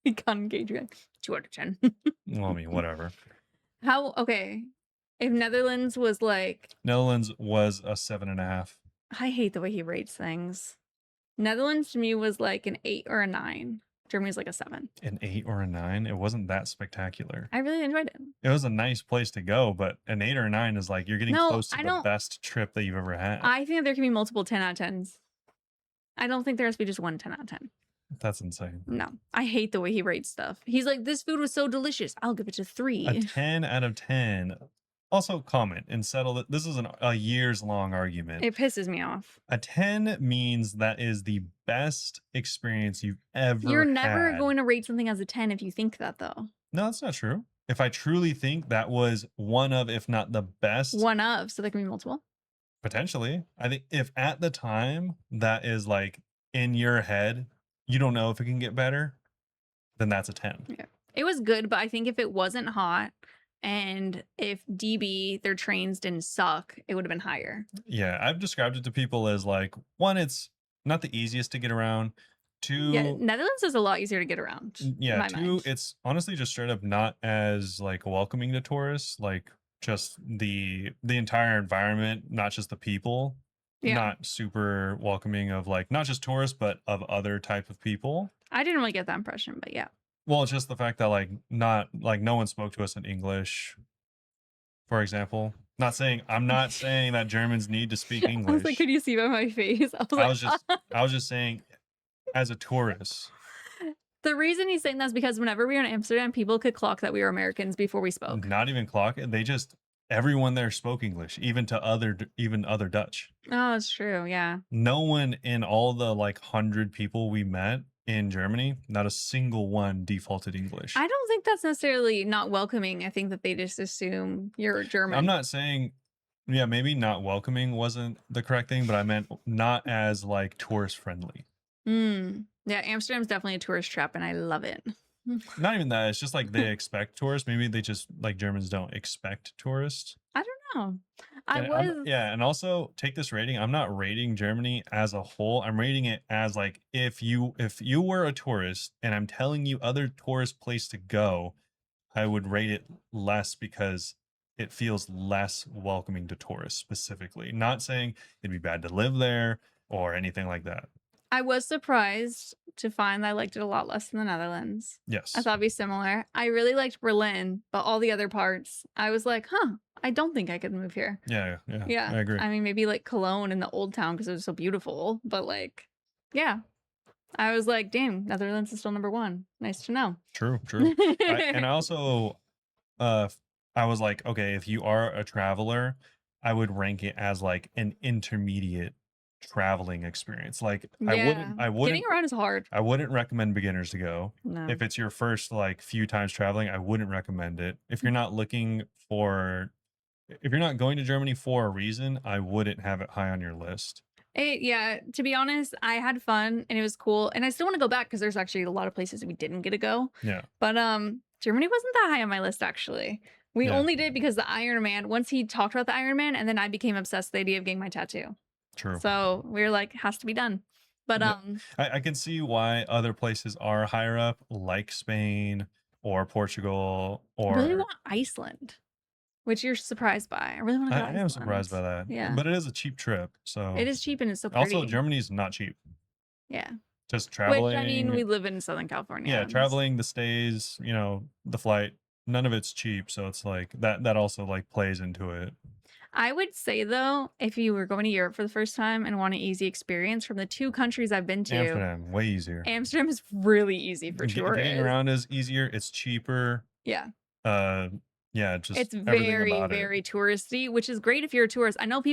We got engaged. 2 out of 10. Well, I mean, whatever. Okay. If Netherlands was like... Netherlands was a 7.5. I hate the way he rates things. Netherlands to me was like an 8 or a 9. Germany's like a 7. An 8 or a 9? It wasn't that spectacular. I really enjoyed it. It was a nice place to go, but an 8 or a 9 is like you're getting close to the best trip that you've ever had. I think there can be multiple 10 out of 10s. I don't think there has to be just one 10 out of 10. That's insane. No, I hate the way he rates stuff. He's like, this food was so delicious. I'll give it a 3. A 10 out of 10. Also comment and settle that this is a years long argument. It pisses me off. A 10 means that is the best experience you've You're ever never had. going to rate something as a 10 if you think that, though. No, that's not true. If I truly think that was one of, if not the best, One of, so there can be multiple. potentially, I think if at the time that is like in your head, you don't know if it can get better, then that's a 10. Yeah. It was good, but I think if it wasn't hot and if DB, their trains didn't suck, it would have been higher. Yeah, I've described it to people as like, one, it's not the easiest to get around. Yeah, Two, Netherlands is a lot easier to get around. In yeah, my two, mind. it's honestly just straight up not as like welcoming to tourists, like just the entire environment, not just the people, Yeah. not super welcoming of like not just tourists, but of other type of people. I didn't really get that impression, but yeah. Well, it's just the fact that like not like no one spoke to us in English, for example. I'm not saying that Germans need to speak I was like, English. could you see by my face? I was just saying as a tourist. The reason he's saying that is because whenever we were in Amsterdam, people could clock that we were Americans before we spoke. Not even clock it. They just everyone there spoke English, even to even other Dutch. Oh, it's true. Yeah. No one in all the like 100 people we met in Germany, not a single one defaulted English. I don't think that's necessarily not welcoming. I think that they just assume you're German. I'm not saying, yeah, maybe not welcoming wasn't the correct thing, but I meant not as like tourist friendly. Yeah, Amsterdam's definitely a tourist trap, and I love it. Not even that. It's just like they expect tourists. Maybe they just like Germans don't expect tourists. I don't know. Yeah, and also take this rating. I'm not rating Germany as a whole. I'm rating it as like if you were a tourist and I'm telling you other tourist place to go, I would rate it less because it feels less welcoming to tourists specifically. Not saying it'd be bad to live there or anything like that. I was surprised to find that I liked it a lot less than the Netherlands. Yes. I thought it'd be similar. I really liked Berlin, but all the other parts, I was like, huh, I don't think I could move here. Yeah. Yeah. I agree. I mean, maybe like Cologne in the old town because it was so beautiful, but like, yeah. I was like, damn, Netherlands is still number one. Nice to know. True. And I also, I was like, okay, if you are a traveler, I would rank it as like an intermediate traveling experience. Like Yeah. I wouldn't Getting around is hard. I wouldn't recommend beginners to go. No. If it's your first like few times traveling, I wouldn't recommend it. If you're not if you're not going to Germany for a reason, I wouldn't have it high on your list. Yeah, to be honest, I had fun and it was cool. And I still want to go back because there's actually a lot of places we didn't get to go. Yeah. But Germany wasn't that high on my list actually. We Yeah. only did because the Iron Man, once he talked about the Iron Man, and then I became obsessed with the idea of getting my tattoo. True. So we were like, has to be done. But Yeah. I can see why other places are higher up, like Spain or Portugal I or really want Iceland, which you're surprised by. I really want to go. I am surprised by that. Yeah. But it is a cheap trip. So It is cheap and it's so pretty. also Germany's not cheap. Yeah. Just traveling. Which I mean, we live in Southern California. Yeah, traveling, the stays, the flight, none of it's cheap. So it's like that also like plays into it. I would say though, if you were going to Europe for the first time and want an easy experience from the 2 countries I've been to, Amsterdam, way easier. Amsterdam is really easy for tourists. Getting around is easier. It's cheaper. Yeah. Yeah, just It's everything very, about it. very touristy, which is great if you're a tourist. I know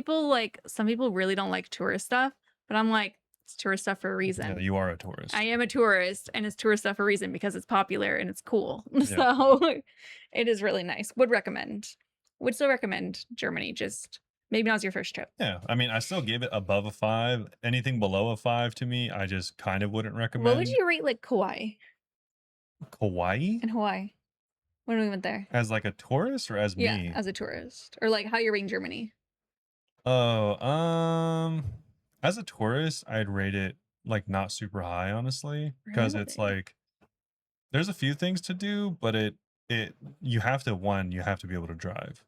some people really don't like tourist stuff, but I'm like, it's tourist stuff for a reason. Yeah, you are a tourist. I am a tourist and it's tourist stuff for a reason because it's popular and it's cool. Yeah. So it is really nice. Would still recommend Germany. Just maybe not as your first trip. Yeah, I mean, I still give it above a 5. Anything below a 5 to me, I just kind of wouldn't recommend. What would you rate like Kauai? Hawaii? In Hawaii. When we went there. As like a tourist or as Yeah, me? as a tourist. Or like how you're rating Germany. Oh, as a tourist, I'd rate it like not super high, honestly, because it's Really? like there's a few things to do, but you have to be able to drive.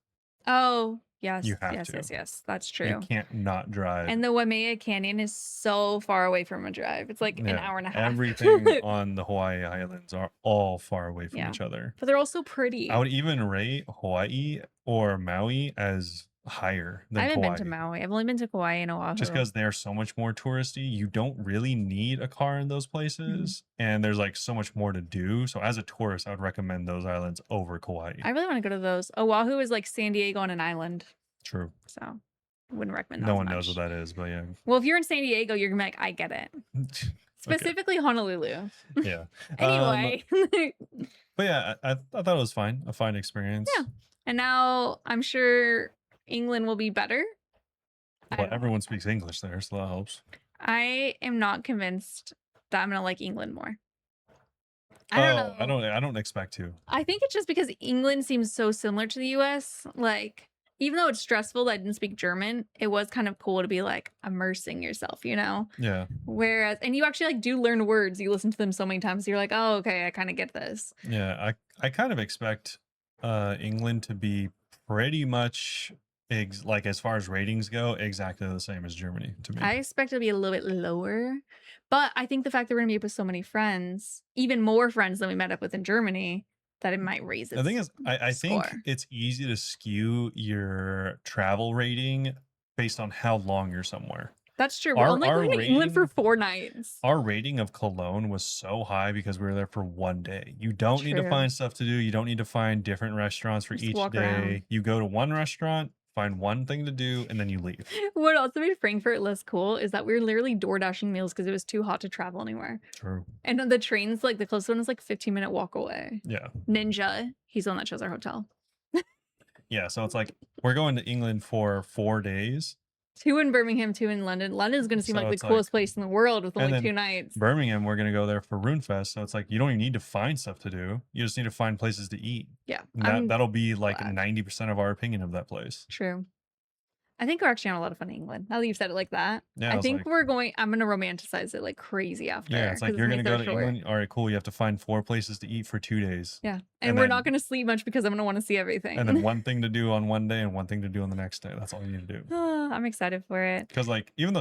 Oh, yes. You have yes, to. yes. That's true. You can't not drive. And the Waimea Canyon is so far away from a drive. It's like an hour and a half. Everything on the Hawaii Islands are all far away from Yeah. each other. But they're also pretty. I would even rate Hawaii or Maui as higher I than haven't been to Kauai. Maui. I've only been to Kauai and Just Oahu. because they're so much more touristy, you don't really need a car in those Mhm. places, and there's, like, so much more to do, so as a tourist, I would recommend those islands over Kauai. I really want to go to those. Oahu is like San Diego on an island, True. so I wouldn't recommend that No as one knows what much. that is, but yeah. Well, if you're in San Diego, you're gonna be like, I get it. Okay, Specifically Honolulu. yeah. Um, Anyway, but yeah, I thought it was fine, a fine experience. yeah. And now I'm sure England will be better. I Well, don't know. everyone speaks English there, so that helps. I am not convinced that I'm gonna like England more. I don't Oh, know. I don't expect to. I think it's just because England seems so similar to the US. Like, even though it's stressful that I didn't speak German, it was kind of cool to be like immersing yourself, you know? Yeah, Whereas, and you actually like do learn words. You listen to them so many times, you're like, oh, okay, I kind of get this. yeah, I kind of expect, England to be pretty much like, as far as ratings go, exactly the same as Germany to me. I expect it to be a little bit lower, but I think the fact that we're gonna be up with so many friends, even more friends than we met up with in Germany, that it might raise The thing its is, I think score. it's easy to skew your travel rating based on how long you're somewhere. That's true. We're Our only our going to England for rating 4 nights. our rating of Cologne was so high because we were there for 1 day. You don't need to True. find stuff to do. You don't need to find different restaurants for Just each walk around. day. You go to one restaurant, find one thing to do, and then you leave. What also made Frankfurt less cool is that we were literally door dashing meals because it was too hot to travel anywhere. True. And then the trains, like the closest one is like 15-minute walk away. Yeah. Ninja, he's the one that chose our hotel. Yeah. So it's like we're going to England for 4 days. 2 in Birmingham, 2 in London. London's gonna seem So like the it's coolest like, place in the world with and only then 2 nights. Birmingham, we're gonna go there for Runefest. So it's like you don't even need to find stuff to do. You just need to find places to eat. Yeah, And I'm that'll be like glad. 90% of our opinion of that place. True. I think we're actually on a lot of fun in England. Now that you've said it like that, Yeah, I it's think like, I'm gonna romanticize it like crazy after yeah, it's like because you're it's gonna gonna go be to so short. England. All right, cool. You have to find 4 places to eat for 2 days. Yeah, and And we're not then gonna sleep much because I'm gonna want to see and then everything. one thing to do on one day and one thing to do on the next day. That's all you need to do. I'm excited for it. Because like even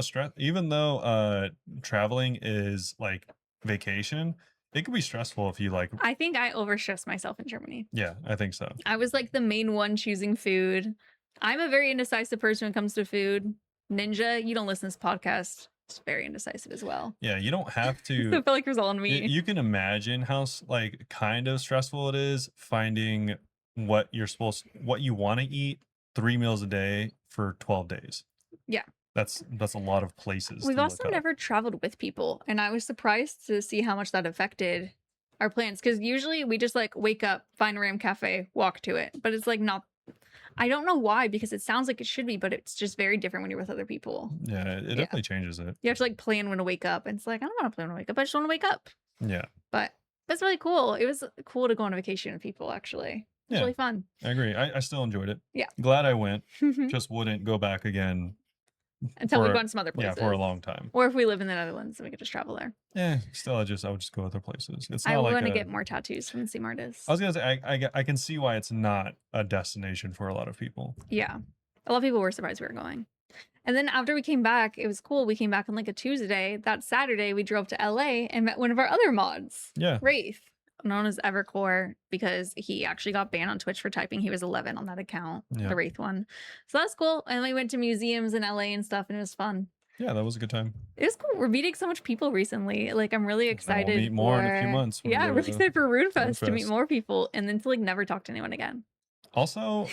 though traveling is like vacation, it can be stressful if you like, I think I overstressed myself in Germany. yeah, I think so. I was like the main one choosing food. I'm a very indecisive person when it comes to food. Ninja, you don't listen to this podcast. It's very indecisive as well. Yeah, you don't have So I to. feel like it was all on me. You can imagine how like kind of stressful it is finding what you want to eat 3 meals a day for 12 days. Yeah. That's a lot of places We've to also look up. never traveled with people, and I was surprised to see how much that affected our plans. Because usually we just like wake up, find a random cafe, walk to it. But it's like not. I don't know why, because it sounds like it should be, but it's just very different when you're with other people. Yeah, it Yeah. definitely changes it. You have to like plan when to wake up, and it's like I don't want to plan when to wake up. I just want to wake up. Yeah. But that's really cool. It was cool to go on a vacation with people. Actually, it was Yeah. really fun. I agree. I still enjoyed it. Yeah. Glad I went. Just wouldn't go back again Until we've for gone to some other yeah, places. for a long time. Or if we live in the Netherlands, then we could just travel there. Yeah, still I would just go other places. It's I not like want to a, get more tattoos from the same artists. I was gonna say I can see why it's not a destination for a lot of people. Yeah. A lot of people were surprised we were going. And then after we came back, it was cool. We came back on like a Tuesday. That Saturday, we drove to LA and met one of our other mods, Yeah. Wraith, known as Evercore, because he actually got banned on Twitch for typing he was 11 on that account, Yeah. the Wraith one. So that's cool. And we went to museums in LA and stuff, and it was fun. Yeah, that was a good time. It was cool. We're meeting so much people recently. Like, I'm really And then excited. we'll meet more in a few months when we Yeah, go I'm to really excited for Runefest to meet Runefest. more people and then to like never talk to anyone again. Also,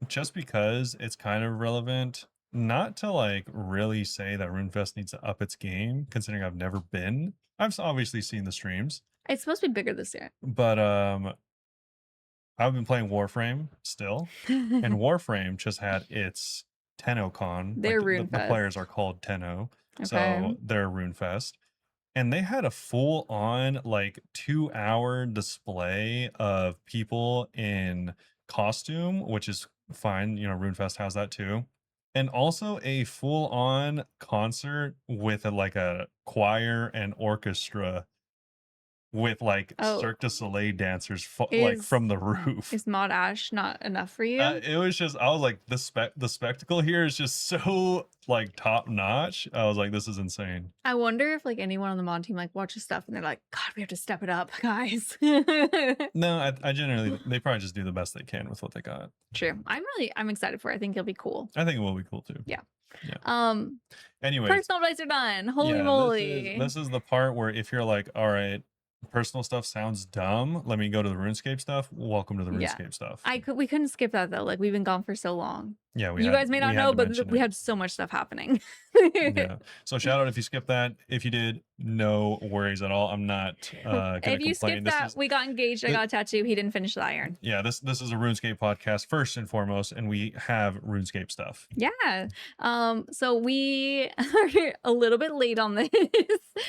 just because it's kind of relevant, not to like really say that RuneFest needs to up its game, considering I've never been. I've obviously seen the streams, It's supposed to be bigger this year. but I've been playing Warframe still, and Warframe just had its TennoCon. Their Like the RuneFest. players are called Tenno, Okay. so they're RuneFest. And they had a full on like 2 hour display of people in costume, which is fine. You know, RuneFest has that too. And also a full on concert with like a choir and orchestra with like Oh, Cirque du Soleil dancers like is from the roof. is Mod Ash not enough for you? It was just, I was like, the spectacle here is just so like top notch. I was like, this is insane. I wonder if like anyone on the mod team like watches stuff and they're like, God, we have to step it up, guys. No, I generally, they probably just do the best they can with what they got. True. I'm excited for it. I think it'll be cool. I think it will be cool too. Yeah. Yeah. Anyways, Personal advice are done. Holy yeah, moly. this is the part where if you're like, all right, personal stuff sounds dumb, let me go to the RuneScape stuff. Welcome to the Yeah. RuneScape stuff. We couldn't skip that though. Like we've been gone for so long. Yeah, You guys may not know, but we had. had so much stuff happening. Yeah. So shout out if you skipped that. If you did, no worries at all. I'm not gonna If you complain. skipped that, we got engaged. I got a tattoo. He didn't finish the iron. Yeah, this is a RuneScape podcast first and foremost, and we have RuneScape stuff. Yeah. So we are a little bit late on this.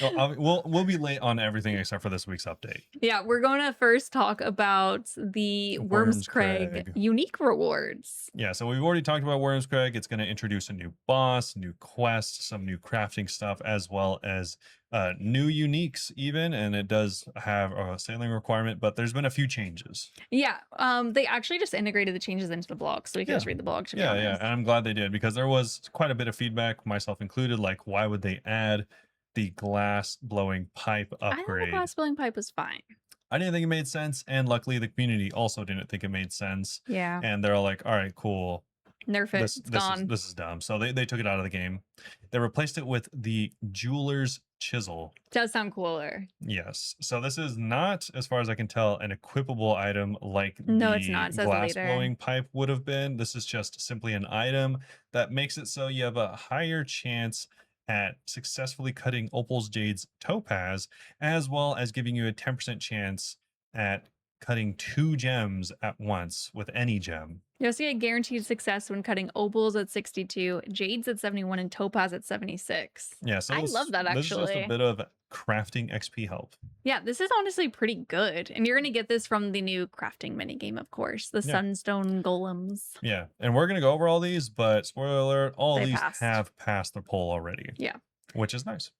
We'll be late on everything except for this week's update. Yeah, we're going to first talk about the Wyrmscraig Wyrmscraig. unique rewards. Yeah, so we've already talked about Wyrmscraig. It's going to introduce a new boss, new quest, some new crafting stuff, as well as new uniques even, and it does have a sailing requirement, but there's been a few changes. Yeah, they actually just integrated the changes into the blog, so we can just read the blog. Yeah, and I'm glad they did, because there was quite a bit of feedback, myself included, like why would they add the glass blowing pipe I thought upgrade? the glass blowing pipe was fine. I didn't think it made sense, and luckily the community also didn't think it made sense. Yeah. And they're all like, all right, cool. Nerf it. It's gone. This is dumb. So they took it out of the game. They replaced it with the jeweler's chisel. Does sound cooler. Yes. So this is not, as far as I can tell, an equipable item like No, the it's not. It says it glass later. blowing pipe would have been. This is just simply an item that makes it so you have a higher chance at successfully cutting opals, jades, topaz, as well as giving you a 10% chance at cutting 2 gems at once with any gem. You also get guaranteed success when cutting opals at 62, jades at 71, and topaz at 76. Yeah, so I love that, This is just actually. a bit of crafting XP help. Yeah, this is honestly pretty good. And you're going to get this from the new crafting minigame, of course, the Sunstone Golems. Yeah, and we're going to go over all these, but spoiler alert, all They these passed. have passed the poll already. Yeah. Which is nice.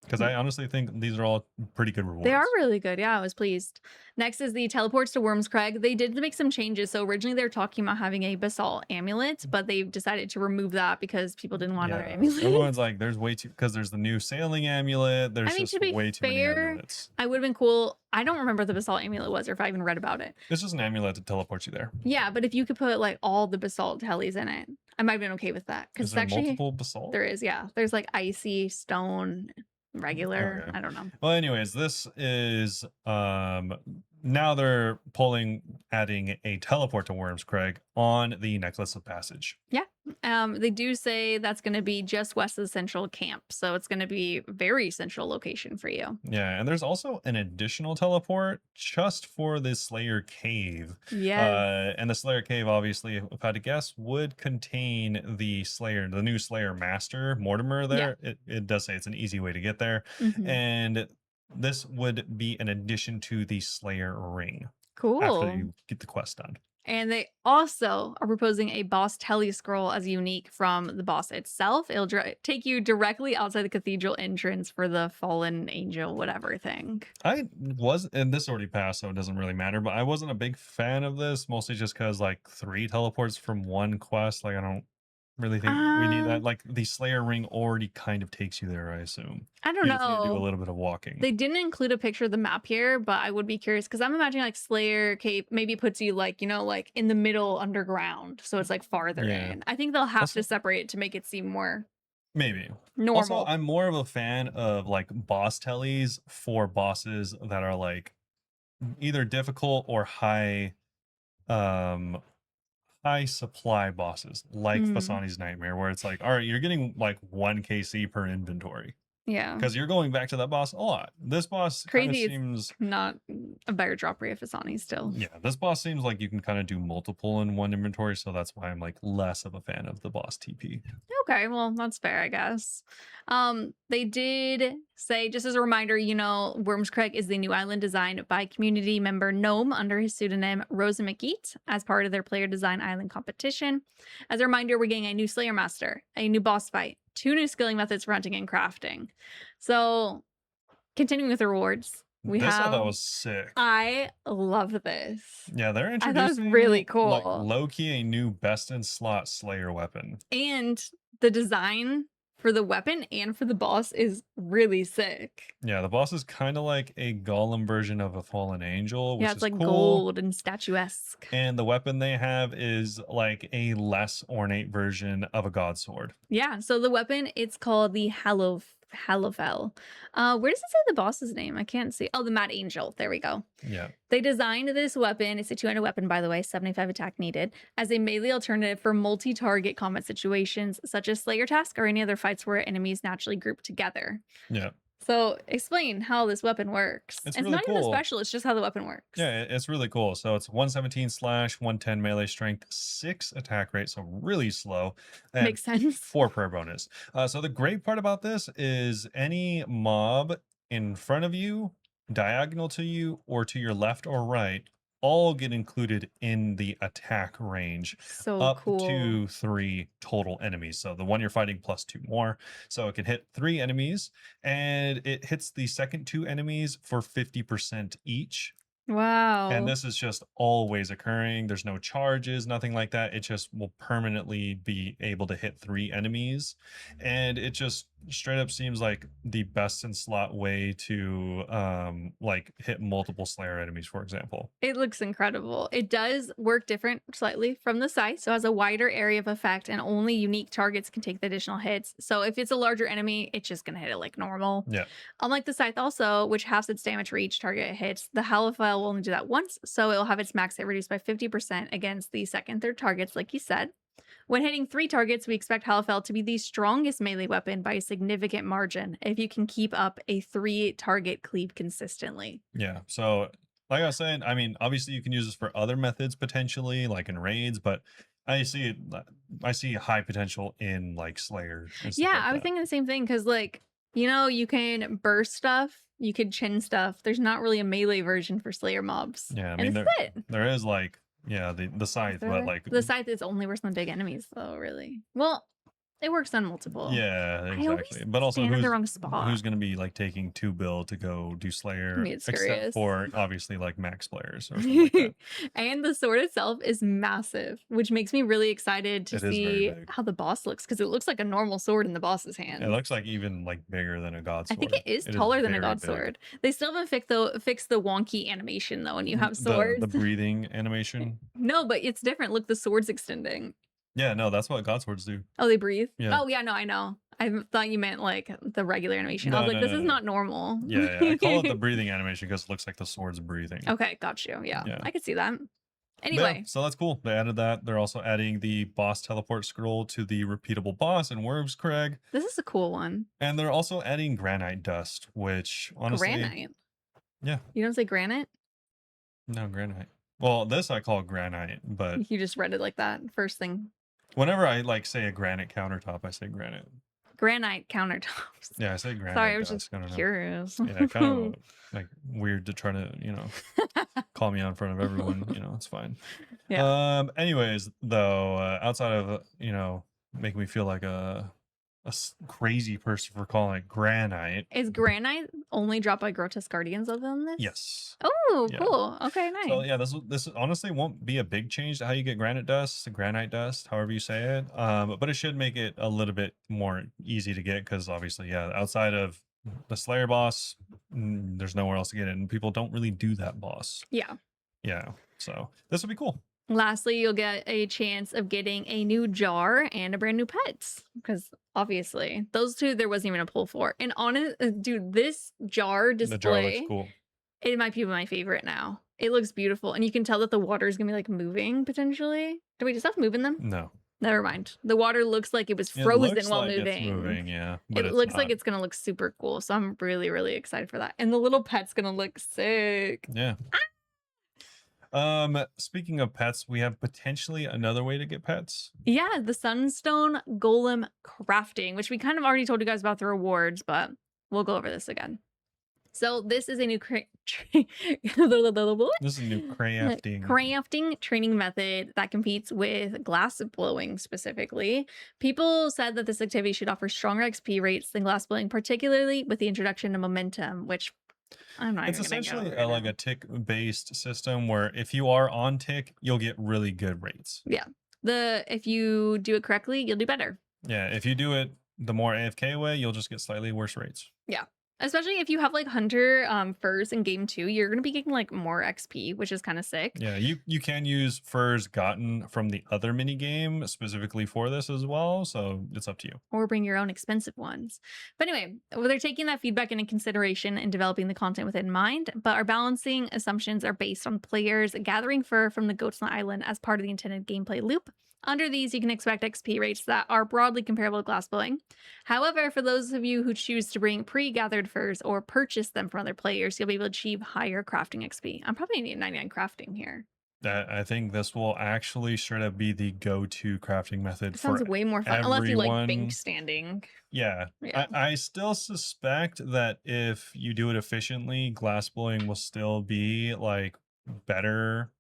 Because I honestly think these are all pretty good rewards. They are really good. Yeah, I was pleased. Next is the teleports to Wyrmscraig. They did make some changes. So originally they were talking about having a basalt amulet, but they've decided to remove that because people didn't want another amulet. Everyone's like, there's way too, because there's the new sailing amulet. There's just to be way too many fair, amulets. I would have been cool. I don't remember what the basalt amulet was or if I even read about it. It's just an amulet that teleports you there. Yeah, but if you could put like all the basalt hellies in it, I might have been okay with that. Because Is there actually multiple basalt? there is, yeah. There's like icy, stone, regular. Okay. I don't know. Well, anyways, this is now they're adding a teleport to Wyrmscraig on the Necklace of Passage. They do say that's going to be just west of the central camp, so it's going to be a very central location for you. Yeah, and there's also an additional teleport just for the Slayer Cave. Yeah. And the Slayer Cave, obviously, if I had to guess, would contain the new Slayer Master, Mortimer there. It does say it's an easy way to get there. And this would be an addition to the Slayer Ring. Cool. After you get the quest done. And they also are proposing a boss tele scroll as unique from the boss itself. It'll take you directly outside the cathedral entrance for the fallen angel, whatever thing. And this already passed, so it doesn't really matter, but I wasn't a big fan of this, mostly just because like 3 teleports from one quest, like I don't really think we need that. Like the Slayer Ring already kind of takes you there, I assume. I don't You just need to do a know. little bit of walking. They didn't include a picture of the map here, but I would be curious because I'm imagining like Slayer Cave maybe puts you like, like in the middle underground. So it's like farther in. I think they'll have to separate it to make it seem more maybe normal. Also, I'm more of a fan of like boss tellies for bosses that are like either difficult or high supply bosses, like Fasani's Nightmare, where it's like, all right, you're getting like 1 KC per inventory. Yeah. Because you're going back to that boss a lot. This boss Crazy seems not a better drop rate of Fasani still. Yeah, this boss seems like you can kind of do multiple in one inventory, so that's why I'm like less of a fan of the boss TP. Okay, well, that's fair, I guess. They did say, just as a reminder, Wyrmscraig is the new island designed by community member Gnome under his pseudonym Rosa McGeet as part of their player design island competition. As a reminder, we're getting a new Slayer Master, a new boss fight, 2 new skilling methods for hunting and crafting. So, continuing with the rewards, We This I thought have was sick. I love this. Yeah, they're I thought it was really introducing like cool. low key a new best in slot Slayer weapon. And the design for the weapon and for the boss is really sick. Yeah, the boss is kind of like a golem version of a fallen angel, Yeah, which it's is like cool. gold and statuesque. And the weapon they have is like a less ornate version of a god sword. Yeah, so the weapon, it's called the Hallowfell. Where does it say the boss's name? I can't see. Oh, the Mad Angel. There we go. Yeah. They designed this weapon, it's a 200 weapon, by the way, 75 attack needed, as a melee alternative for multi-target combat situations, such as Slayer Task or any other fights where enemies naturally group together. Yeah. So explain how this weapon works. It's It's really not even a cool. special, it's just how the weapon works. Yeah, it's really cool. So it's 117 slash, 110 melee strength, 6 attack rate, so really slow, and Makes sense. 4 prayer bonus. So the great part about this is any mob in front of you, diagonal to you, or to your left or right, all get included in the attack range So up cool. to 3 total enemies. So the one you're fighting plus 2 more. So it can hit 3 enemies, and it hits the second 2 enemies for 50% each. Wow. And this is just always occurring. There's no charges, nothing like that. It just will permanently be able to hit 3 enemies. And it just straight up seems like the best in slot way to like hit multiple Slayer enemies, for example. It looks incredible. It does work different slightly from the scythe, so it has a wider area of effect and only unique targets can take the additional hits. So if it's a larger enemy, it's just gonna hit it like normal. Yeah. Unlike the scythe also, which halves its damage for each target it hits, the Hallowfell will only do that once, so it'll have its max hit reduced by 50% against the second, third targets, like you said. When hitting 3 targets, we expect Hallowfell to be the strongest melee weapon by a significant margin if you can keep up a 3 target cleave consistently. Yeah. So like I was saying, I mean, obviously you can use this for other methods potentially, like in raids, but I see high potential in like Slayer and stuff Yeah, like I was that. thinking the same thing because, like, you know, you can burst stuff, you could chin stuff. There's not really a melee version for Slayer mobs. Yeah, I And mean this is it. there is like the scythe, but like The scythe is only worse than big enemies, though, really. Well, it works on multiple. yeah, I always exactly. But also stand in the wrong spot. who's gonna be like taking 2 bill to go do Slayer, I mean, it's except curious. for obviously like max players or something like that. And the sword itself is massive, which makes me really excited to It is very see big. how the boss looks because it looks like a normal sword in the boss's hand. It looks like even like bigger than a god I sword. think it is taller than a very god big. sword. They still haven't fixed the wonky animation though when you have swords. The breathing animation. No, but it's different. Look, the sword's extending. Yeah, no, that's what god swords do. Oh, they breathe? Yeah. Oh, yeah, no, I know. I thought you meant like the regular animation. I No, was like, no, this no, is no. not normal. Yeah, I call it the breathing animation because it looks like the sword's breathing. Okay, got you. Yeah, Yeah. I could see that. But yeah, Anyway, so that's cool. They added that. They're also adding the boss teleport scroll to the repeatable boss in Wyrmscraig. this is a cool one. And they're also adding granite dust, which honestly, Granite. yeah, You don't say granite? no granite. Well, this I call granite, but You just read it like that. First thing. whenever I like say a granite countertop, I say granite. Granite countertops. Yeah, I say granite. Sorry, I was dust. just I don't know. curious. Yeah, kind of like weird to try to call me out in front of everyone. It's fine. Yeah. Anyways, though, outside of making me feel like a crazy person for calling it granite. Is granite only dropped by grotesque guardians other than this? Yes. Oh, Yeah. cool. Okay, nice. So yeah, this honestly won't be a big change to how you get granite dust, however you say it. But it should make it a little bit more easy to get because obviously, yeah, outside of the Slayer boss, there's nowhere else to get it, and people don't really do that boss. Yeah. Yeah. So this would be cool. Lastly, you'll get a chance of getting a new jar and a brand new pet because obviously those two there wasn't even a pull for. And honest, dude, this jar The jar looks display, cool. it might be my favorite now. It looks beautiful, and you can tell that the water is gonna be like moving potentially. Do we just have moving them? No. Never mind. The water looks like it was It frozen looks while like moving. It's moving, yeah. But It it's looks like not. it's gonna look super cool. So I'm really, really excited for that. And the little pet's gonna look sick. Yeah. Speaking of pets, we have potentially another way to get pets. Yeah, the Sunstone Golem crafting, which we kind of already told you guys about the rewards, but we'll go over this again. So this is a new This is a new crafting. crafting training method that competes with glass blowing specifically. People said that this activity should offer stronger XP rates than glass blowing, particularly with the introduction of momentum, which I'm not It's even gonna go essentially right like now. a tick-based system where if you are on tick, you'll get really good rates. Yeah. If you do it correctly, you'll do better. Yeah, if you do it the more AFK way, you'll just get slightly worse rates. Yeah. Especially if you have like hunter furs in game 2, you're gonna be getting like more XP, which is kind of sick. Yeah, you can use furs gotten from the other mini game specifically for this as well, so it's up to you. Or bring your own expensive ones. But anyway, well, they're taking that feedback into consideration and developing the content with it in mind, but our balancing assumptions are based on players gathering fur from the goats on the island as part of the intended gameplay loop. Under these, you can expect XP rates that are broadly comparable to glass blowing. However, for those of you who choose to bring pre-gathered furs or purchase them from other players, you'll be able to achieve higher crafting XP. I'm probably gonna need 99 crafting here. I think this will actually straight up be the go-to crafting method It sounds for way more fun, unless you like bank everyone. standing. Yeah, Yeah. I still suspect that if you do it efficiently, glass blowing will still be like better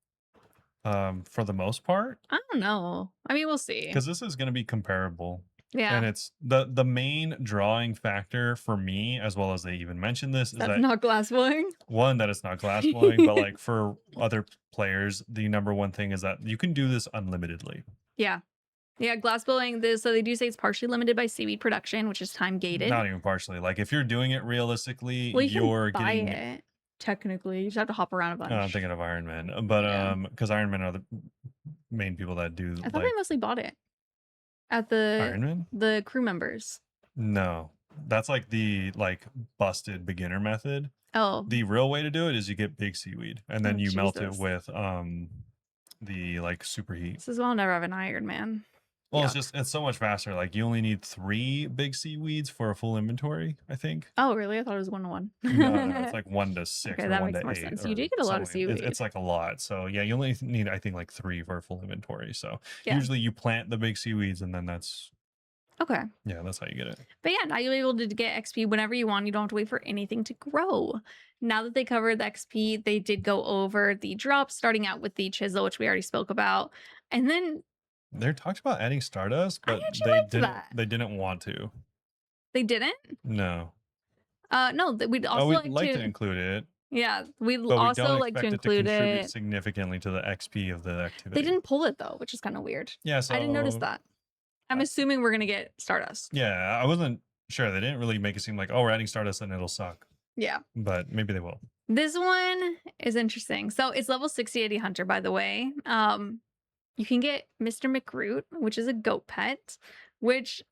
for the most part, I don't know. I mean, we'll see. because this is going to be comparable. Yeah. And it's the main drawing factor for me, as well as they even mentioned this, is That's that not glass blowing. one, that it's not glass blowing, but like for other players, the number one thing is that you can do this unlimitedly. Yeah. Yeah, glass blowing, this so they do say it's partially limited by seaweed production, which is time gated. Not even partially. Like if you're doing it realistically, Well, you you're can buy getting. it. Technically, you just have to hop around a bunch. I'm thinking of Iron Man, but Yeah. because Iron Man are the main people that do I thought like I mostly bought it at Iron Man. the crew members. No, that's like the busted beginner method. Oh, The real way to do it is you get big seaweed and then Oh, you melt it Jesus. with the like superheat. this is why I'll never have an Iron Man. Well, Yuck. it's so much faster. Like you only need 3 big seaweeds for a full inventory, I think. Oh, really? I thought it was 1-1. No, it's like 1 to 6 Okay, or that 1 makes to more 8 sense. or You do get a lot of something. seaweed. It's like a lot. So yeah, you only need I think like 3 for a full inventory. So Yeah. usually you plant the big seaweeds and then that's Okay. that's how you get it. But yeah, now you'll be able to get XP whenever you want. You don't have to wait for anything to grow. Now that they covered the XP, they did go over the drops, starting out with the chisel, which we already spoke about. And then They talked about adding Stardust, I but actually liked that. they didn't want to. They didn't? No. No, we'd also we'd like like to to, include it, yeah, we'd but we also don't like to expect it to include contribute it. significantly to the XP of the They activity. didn't pull it though, which is kind of weird. Yeah, so I didn't notice that. I'm assuming we're gonna get Stardust. Yeah, I wasn't sure. They didn't really make it seem like, oh, we're adding Stardust and it'll suck. Yeah. But maybe they will. This one is interesting. So it's level 60 Hunter, by the way. You can get Mr. McRoot, which is a goat pet, which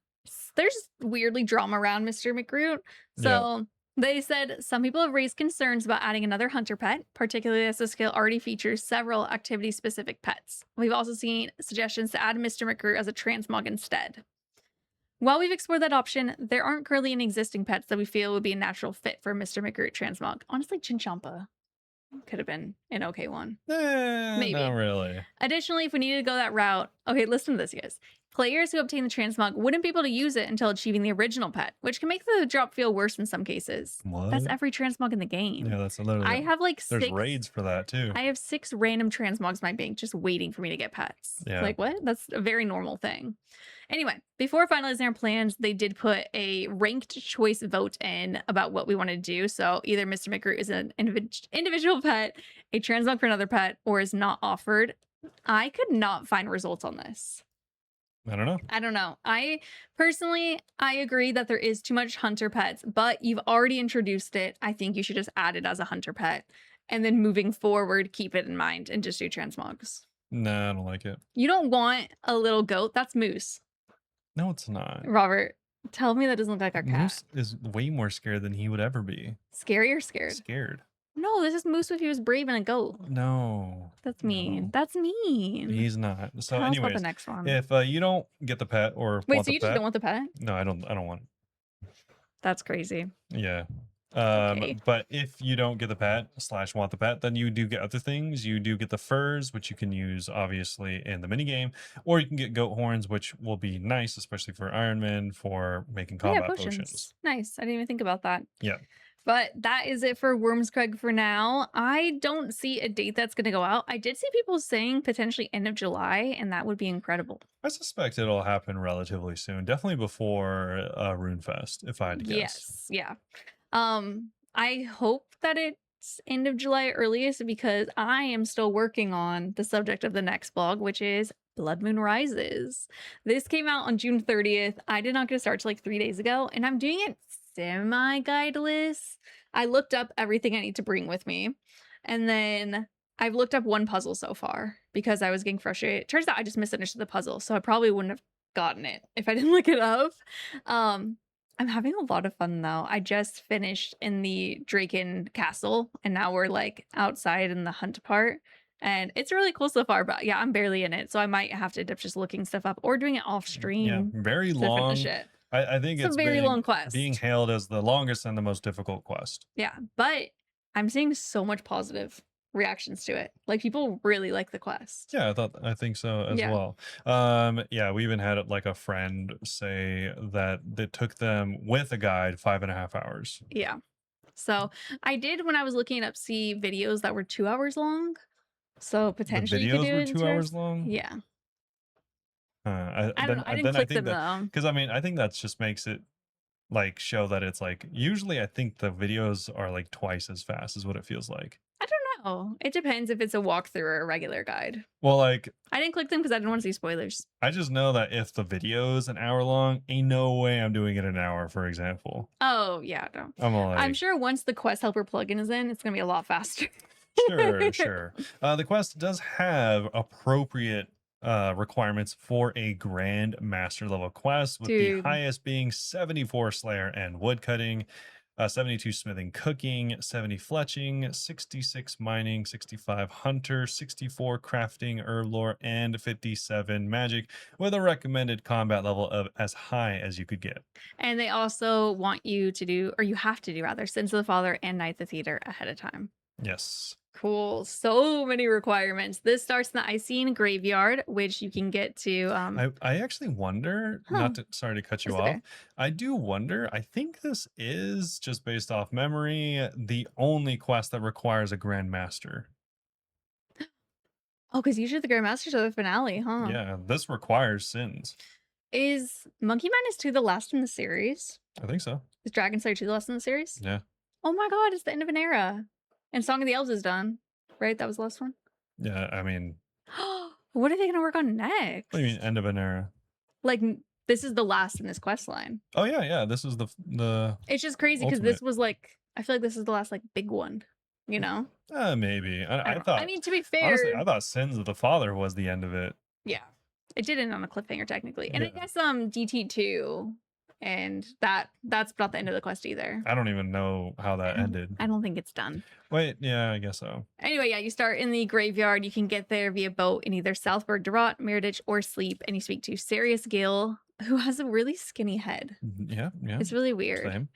there's weirdly drama around Mr. McRoot. So they said some people have raised concerns about adding another hunter pet, particularly as the skill already features several activity-specific pets. We've also seen suggestions to add Mr. McRoot as a transmog instead. While we've explored that option, there aren't currently any existing pets that we feel would be a natural fit for Mr. McRoot transmog. Honestly, Chinchampa could have been an okay one. Maybe. Not really. Additionally, if we needed to go that route, okay, listen to this, you guys. Players who obtain the transmog wouldn't be able to use it until achieving the original pet, which can make the drop feel worse in some cases. What? That's every transmog in the game. Yeah, that's literally. I have like There's 6. raids for that too. I have 6 random transmogs in my bank just waiting for me to get pets. Yeah. Like what? That's a very normal thing. Anyway, before finalizing our plans, they did put a ranked choice vote in about what we want to do. So either Mr. McRoot is an individual pet, a transmog for another pet, or is not offered. I could not find results on this. I don't know. I don't know. I personally, I agree that there is too much hunter pets, but you've already introduced it. I think you should just add it as a hunter pet. And then moving forward, keep it in mind and just do transmogs. No, I don't like it. You don't want a little goat. That's Moose. No, it's not. Robert, tell me that doesn't look like our cat. Moose is way more scared than he would ever be. Scary or scared? Scared. No, this is Moose if he was brave and a goat. No. That's mean. No. That's mean. He's not. So Tell us about anyways, the next one. if you don't get the pet or Wait, want so the you just pet, don't want the pet? no, I don't want it. That's crazy. Yeah. Okay. But if you don't get the pet / want the pet, then you do get other things. You do get the furs, which you can use obviously in the mini game, or you can get goat horns, which will be nice, especially for Iron Man for making Oh, yeah, combat potions. Nice. I didn't even think about that. Yeah. But that is it for Wyrmscraig for now. I don't see a date that's going to go out. I did see people saying potentially end of July, and that would be incredible. I suspect it'll happen relatively soon, definitely before RuneFest, if I had to guess. Yes, yeah. I hope that it's end of July earliest because I am still working on the subject of the next blog, which is Blood Moon Rises. This came out on June 30th. I did not get to start till like 3 days ago, and I'm doing it semi-guideless. I looked up everything I need to bring with me, and then I've looked up one puzzle so far because I was getting frustrated. Turns out I just misunderstood the puzzle, so I probably wouldn't have gotten it if I didn't look it up. Um, I'm having a lot of fun though. I just finished in the Draken Castle, and now we're like outside in the hunt part. And it's really cool so far, but yeah, I'm barely in it. So I might have to end up just looking stuff up or doing it off Yeah, stream very to finish long. it. I think It's a it's very long being quest. hailed as the longest and the most difficult quest. Yeah, but I'm seeing so much positive reactions to it. Like people really like the quest. Yeah, I think so as Yeah. well. Yeah, we even had like a friend say that it took them with a guide 5.5 hours. Yeah. So I did when I was looking up see videos that were 2 hours long. So The potentially you could videos do were it in 2 hours 2 hours. long. Yeah. I don't know. I didn't Then I click think them that, though. because I mean I think that just makes it like show that it's like usually I think the videos are like twice as fast is what it feels like. I don't know. It depends if it's a walkthrough or a regular guide. Well, like I didn't click them because I didn't want to see spoilers. I just know that if the video is an hour long, ain't no way I'm doing it an hour, for example. Oh yeah, no. I'm I'm like, sure once the quest helper plugin is in, it's gonna be a lot faster. sure, sure. The quest does have appropriate requirements for a grand master level quest, with the Dude. highest being 74 slayer and woodcutting, 72 smithing cooking, 70 fletching, 66 mining, 65 hunter, 64 crafting herb lore, and 57 magic, with a recommended combat level of as high as you could get. And they also want you to do, or you have to do rather, Sins of the Father and Night of the Theater ahead of time. Yes. Cool. So many requirements. This starts in the Icene Graveyard, which you can get to. I actually wonder, Huh, not to, sorry to cut you that's off. okay. I do wonder, I think this is just based off memory, the only quest that requires a grand master. Oh, because usually the Grandmasters are the finale, huh? Yeah, this requires sins. Is Monkey Madness 2 the last in the series? I think so. Is Dragon Slayer 2 the last in the series? Yeah. Oh my god, it's the end of an era. And Song of the Elves is done. Right? That was the last one. Yeah, I mean, What are they gonna work on next? what do you mean end of an era? Like this is the last in this quest line. Oh yeah, yeah. This is the It's just crazy because ultimate. this was like I feel like this is the last like big one, you know? Maybe. I I don't I thought, mean to be fair, honestly, I thought Sins of the Father was the end of it. yeah. It did end on a cliffhanger technically. And I Yeah. guess DT2 and that's not the end of the quest either. I don't even know how that ended. I don't think it's done. Wait, yeah, I guess so. Anyway, yeah, you start in the graveyard. You can get there via boat in either Southburg, Durrott, Meredith, or Sleep, and you speak to Sarius Gill, who has a really skinny head. Yeah, yeah. It's really weird. Same.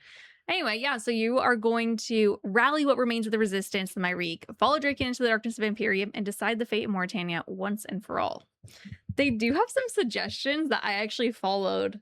Anyway, yeah, so you are going to rally what remains of the resistance, the Myrique, follow Draken into the darkness of Vampyrium, and decide the fate of Mauritania once and for all. They do have some suggestions that I actually followed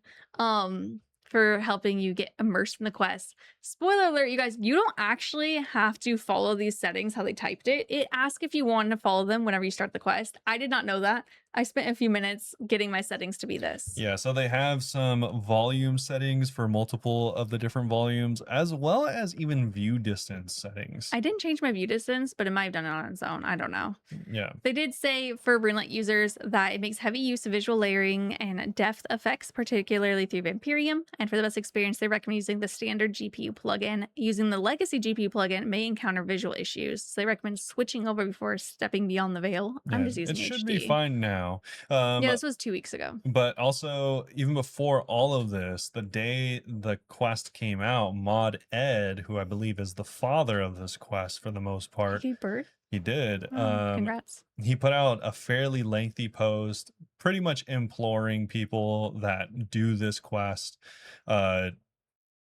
for helping you get immersed in the quest. Spoiler alert, you guys, you don't actually have to follow these settings how they typed it. It asks if you want to follow them whenever you start the quest. I did not know that. I spent a few minutes getting my settings to be this. Yeah, so they have some volume settings for multiple of the different volumes, as well as even view distance settings. I didn't change my view distance, but it might have done it on its own. I don't know. Yeah. They did say for RuneLite users that it makes heavy use of visual layering and depth effects, particularly through Vampyrium. And for the best experience, they recommend using the standard GPU plugin. Using the legacy GPU plugin may encounter visual issues. So they recommend switching over before stepping beyond the veil. I'm Yeah, just using it should HD. be fine now. Yeah, this was 2 weeks ago. But also, even before all of this, the day the quest came out, Mod Ed, who I believe is the father of this quest for the most He part, gave birth. he did. Congrats. He put out a fairly lengthy post, pretty much imploring people that do this quest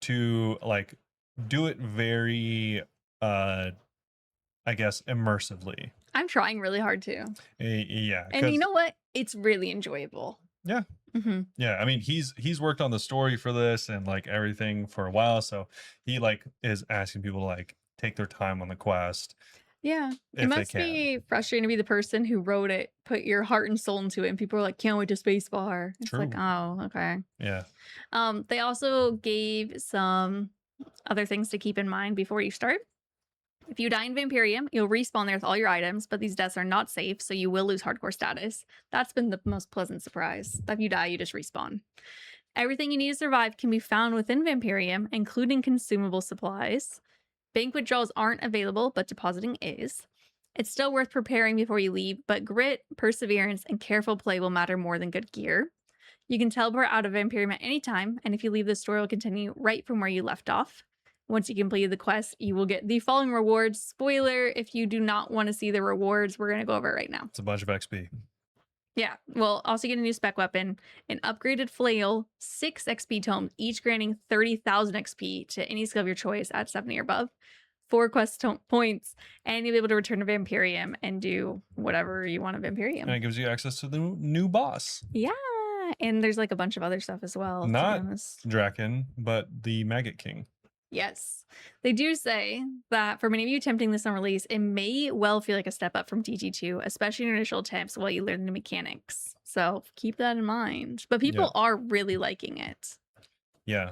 to like do it very, I guess, immersively. I'm trying really hard too. Yeah, And you know what? It's really enjoyable. yeah. Mm-hmm. Yeah, I mean he's worked on the story for this and like everything for a while, so he like is asking people to like take their time on the quest Yeah. It if they must can. be frustrating to be the person who wrote it, put your heart and soul into it, and people are like, can't wait to spacebar. It's like, True. oh, okay. Yeah. They also gave some Other things to keep in mind before you start. If you die in Vampyrium, you'll respawn there with all your items, but these deaths are not safe, so you will lose hardcore status. That's been the most pleasant surprise. If you die, you just respawn. Everything you need to survive can be found within Vampyrium, including consumable supplies. Bank withdrawals aren't available, but depositing is. It's still worth preparing before you leave, but grit, perseverance, and careful play will matter more than good gear. You can teleport out of Vampyrium at any time, and if you leave, the story will continue right from where you left off. Once you completed the quest, you will get the following rewards. Spoiler, if you do not want to see the rewards, we're going to go over it right now. It's a bunch of XP. Yeah, we'll also get a new spec weapon, an upgraded flail, 6 XP tomes, each granting 30,000 XP to any skill of your choice at 70 or above, 4 quest points, and you'll be able to return to Vampyrium and do whatever you want of Vampyrium. And it gives you access to the new boss. Yeah, and there's like a bunch of other stuff as well. Not Draken, but the Maggot King. Yes. They do say that for many of you attempting this on release, it may well feel like a step up from TT2, especially in your initial attempts while you learn the mechanics. So keep that in mind. But people are really liking it. Yeah,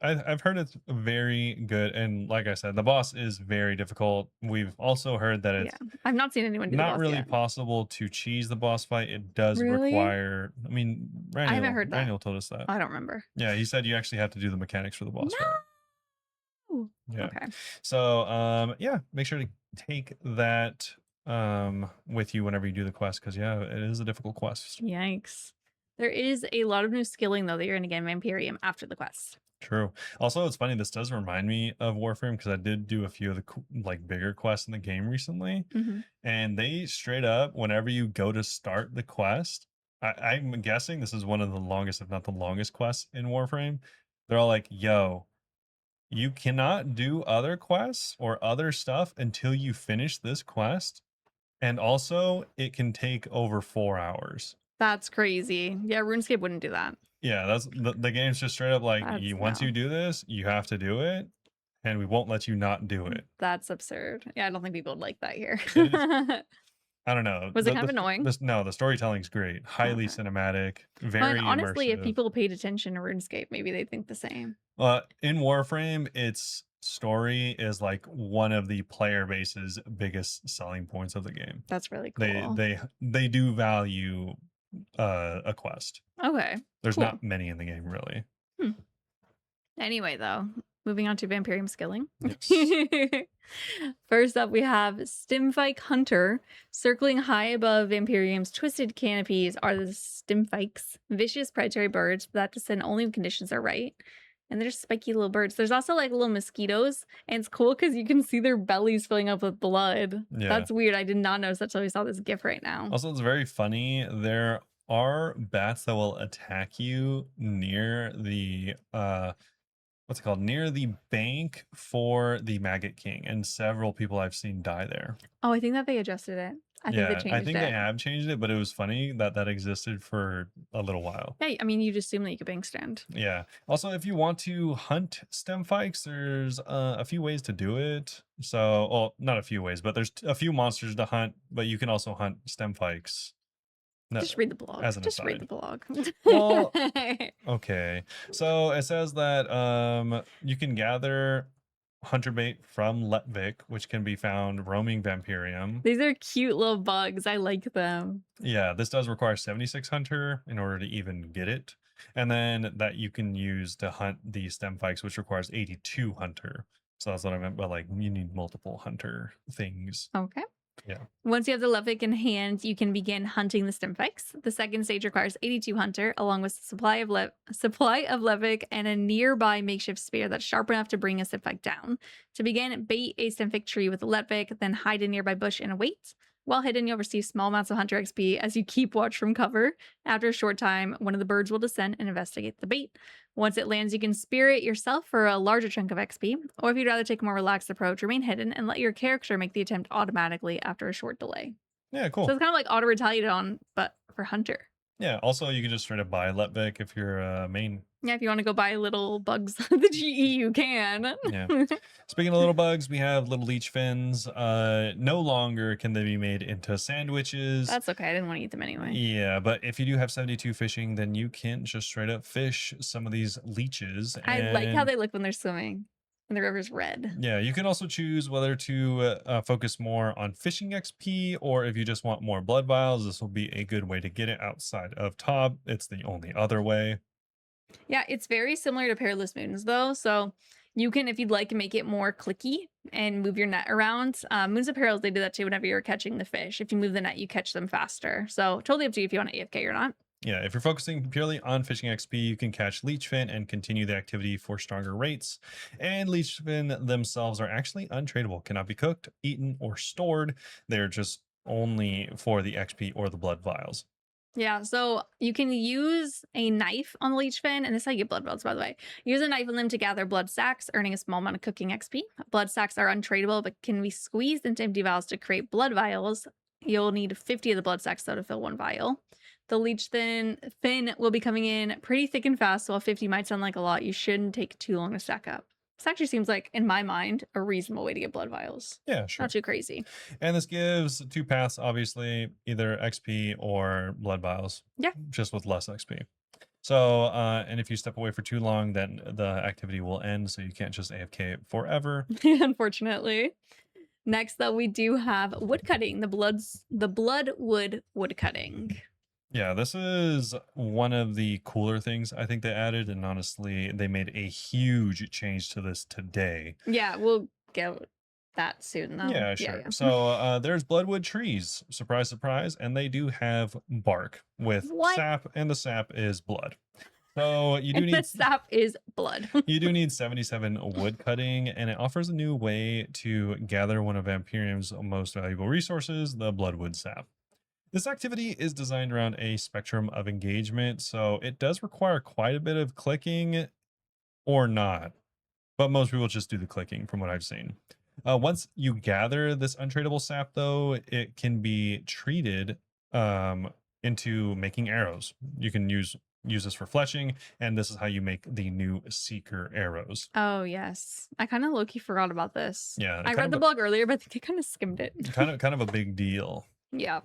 I've heard it's very good. And like I said, the boss is very difficult. We've also heard that it's I've not seen anyone do not the boss really yet. possible to cheese the boss fight. It does Really? require, I mean, I haven't heard that. Raniel told us that. I don't remember. Yeah, he said you actually have to do the mechanics for the boss fight. Yeah. Okay. So yeah, make sure to take that with you whenever you do the quest, because yeah, it is a difficult quest. Yikes. There is a lot of new skilling though that you're gonna get in Vampyrium after the quest. True. Also, it's funny, this does remind me of Warframe because I did do a few of the like bigger quests in the game recently, and they straight up, whenever you go to start the quest, I'm guessing this is one of the longest, if not the longest quests in Warframe. They're all like, yo, you cannot do other quests or other stuff until you finish this quest. And also, it can take over 4 hours. That's crazy. Yeah, RuneScape wouldn't do that. Yeah, that's the game's just straight up like, once no. you do this, you have to do it, and we won't let you not do it. That's absurd. Yeah, I don't think people would like that here. I don't know. Was it kind of annoying? No, the storytelling's great. Highly cinematic, very honestly, immersive. if people paid attention to RuneScape, maybe they'd think the same. In Warframe, its story is like one of the player base's biggest selling points of the game. That's really cool. They do value a quest. Okay. There's not many in the game, really. Anyway, though, moving on to Vampyrium skilling. Yes. First up, we have Stimfike Hunter. Circling high above Vampyrium's twisted canopies are the Stimfikes, vicious predatory birds that descend only when conditions are right. And they're just spiky little birds. There's also like little mosquitoes, and it's cool because you can see their bellies filling up with blood. Yeah. That's weird. I did not notice that until we saw this GIF right now. Also, it's very funny. There are bats that will attack you near the what's it called? Near the bank for the Maggot King, and several people I've seen die there. Oh, I think that they adjusted it. I think they changed it. I think they have changed it, but it was funny that that existed for a little while. Yeah, I mean, you'd assume that you could bank stand. Yeah. Also, if you want to hunt Stimfikes, there's a few ways to do it. So, well, not a few ways, but there's a few monsters to hunt, but you can also hunt Stimfikes. No, just read the blog. Just read the blog. Well, okay. So it says that you can gather hunter bait from Letvik, which can be found roaming Vampyrium. These are cute little bugs. I like them. Yeah, this does require 76 hunter in order to even get it. And then that you can use to hunt the Stimfikes, which requires 82 hunter. So that's what I meant by like, you need multiple hunter things. Okay. Yeah. Once you have the Letvik in hand, you can begin hunting the Stimfikes. The second stage requires 82 hunter, along with a supply of Letvik and a nearby makeshift spear that's sharp enough to bring a Stimfike down. To begin, bait a Stimfik tree with a Letvik, then hide a nearby bush and wait. While hidden, you'll receive small amounts of hunter XP as you keep watch from cover. After a short time, one of the birds will descend and investigate the bait. Once it lands, you can spear it yourself for a larger chunk of XP, or if you'd rather take a more relaxed approach, remain hidden and let your character make the attempt automatically after a short delay. Yeah, cool. So it's kind of like auto-retaliate on, but for hunter. Yeah, also you can just try to buy Letvik if you're a main. Yeah, if you want to go buy little bugs the GE, you can. Yeah. Speaking of little bugs, we have little leech fins. No longer can they be made into sandwiches. That's okay. I didn't want to eat them anyway. Yeah, but if you do have 72 fishing, then you can just straight up fish some of these leeches. I like how they look when they're swimming. and the river's red. Yeah, you can also choose whether to focus more on fishing XP, or if you just want more blood vials, this will be a good way to get it outside of Tob. It's the only other way. Yeah, it's very similar to Perilous Moons though. So you can, if you'd like, make it more clicky and move your net around. Moons of Perils, they do that too whenever you're catching the fish. If you move the net, you catch them faster. So totally up to you if you want to AFK or not. Yeah, if you're focusing purely on fishing XP, you can catch leechfin and continue the activity for stronger rates. And leechfin themselves are actually untradeable, cannot be cooked, eaten, or stored. They're just only for the XP or the blood vials. Yeah, so you can use a knife on the leech fin, and this is how you get blood belts, by the way. Use a knife on them to gather blood sacks, earning a small amount of cooking XP. Blood sacks are untradeable, but can be squeezed into empty vials to create blood vials. You'll need 50 of the blood sacks, though, to fill one vial. The leech fin will be coming in pretty thick and fast, so while 50 might sound like a lot, you shouldn't take too long to stack up. This actually seems like, in my mind, a reasonable way to get blood vials. Yeah, sure. Not too crazy. And this gives two paths, obviously, either XP or blood vials. Yeah. Just with less XP. So, and if you step away for too long, then the activity will end. So you can't just AFK it forever. Unfortunately. Next, though, we do have woodcutting, the bloodwood woodcutting. Yeah, this is one of the cooler things I think they added. And honestly, they made a huge change to this today. Yeah, we'll get that soon, though. Yeah, sure. So there's bloodwood trees, surprise, surprise, and they do have bark with What? sap, and the sap is blood. So you do And the need sap is blood. you do need 77 wood cutting, and it offers a new way to gather one of Vampyrium's most valuable resources, the bloodwood sap. This activity is designed around a spectrum of engagement, so it does require quite a bit of clicking or not, but most people just do the clicking from what I've seen. Once you gather this untradeable sap, though, it can be treated into making arrows. You can use this for fletching, and this is how you make the new seeker arrows. Oh, yes. I kind of low-key forgot about this. Yeah, I read the blog earlier, but I think I kind of skimmed it. kind of a big deal. Yeah.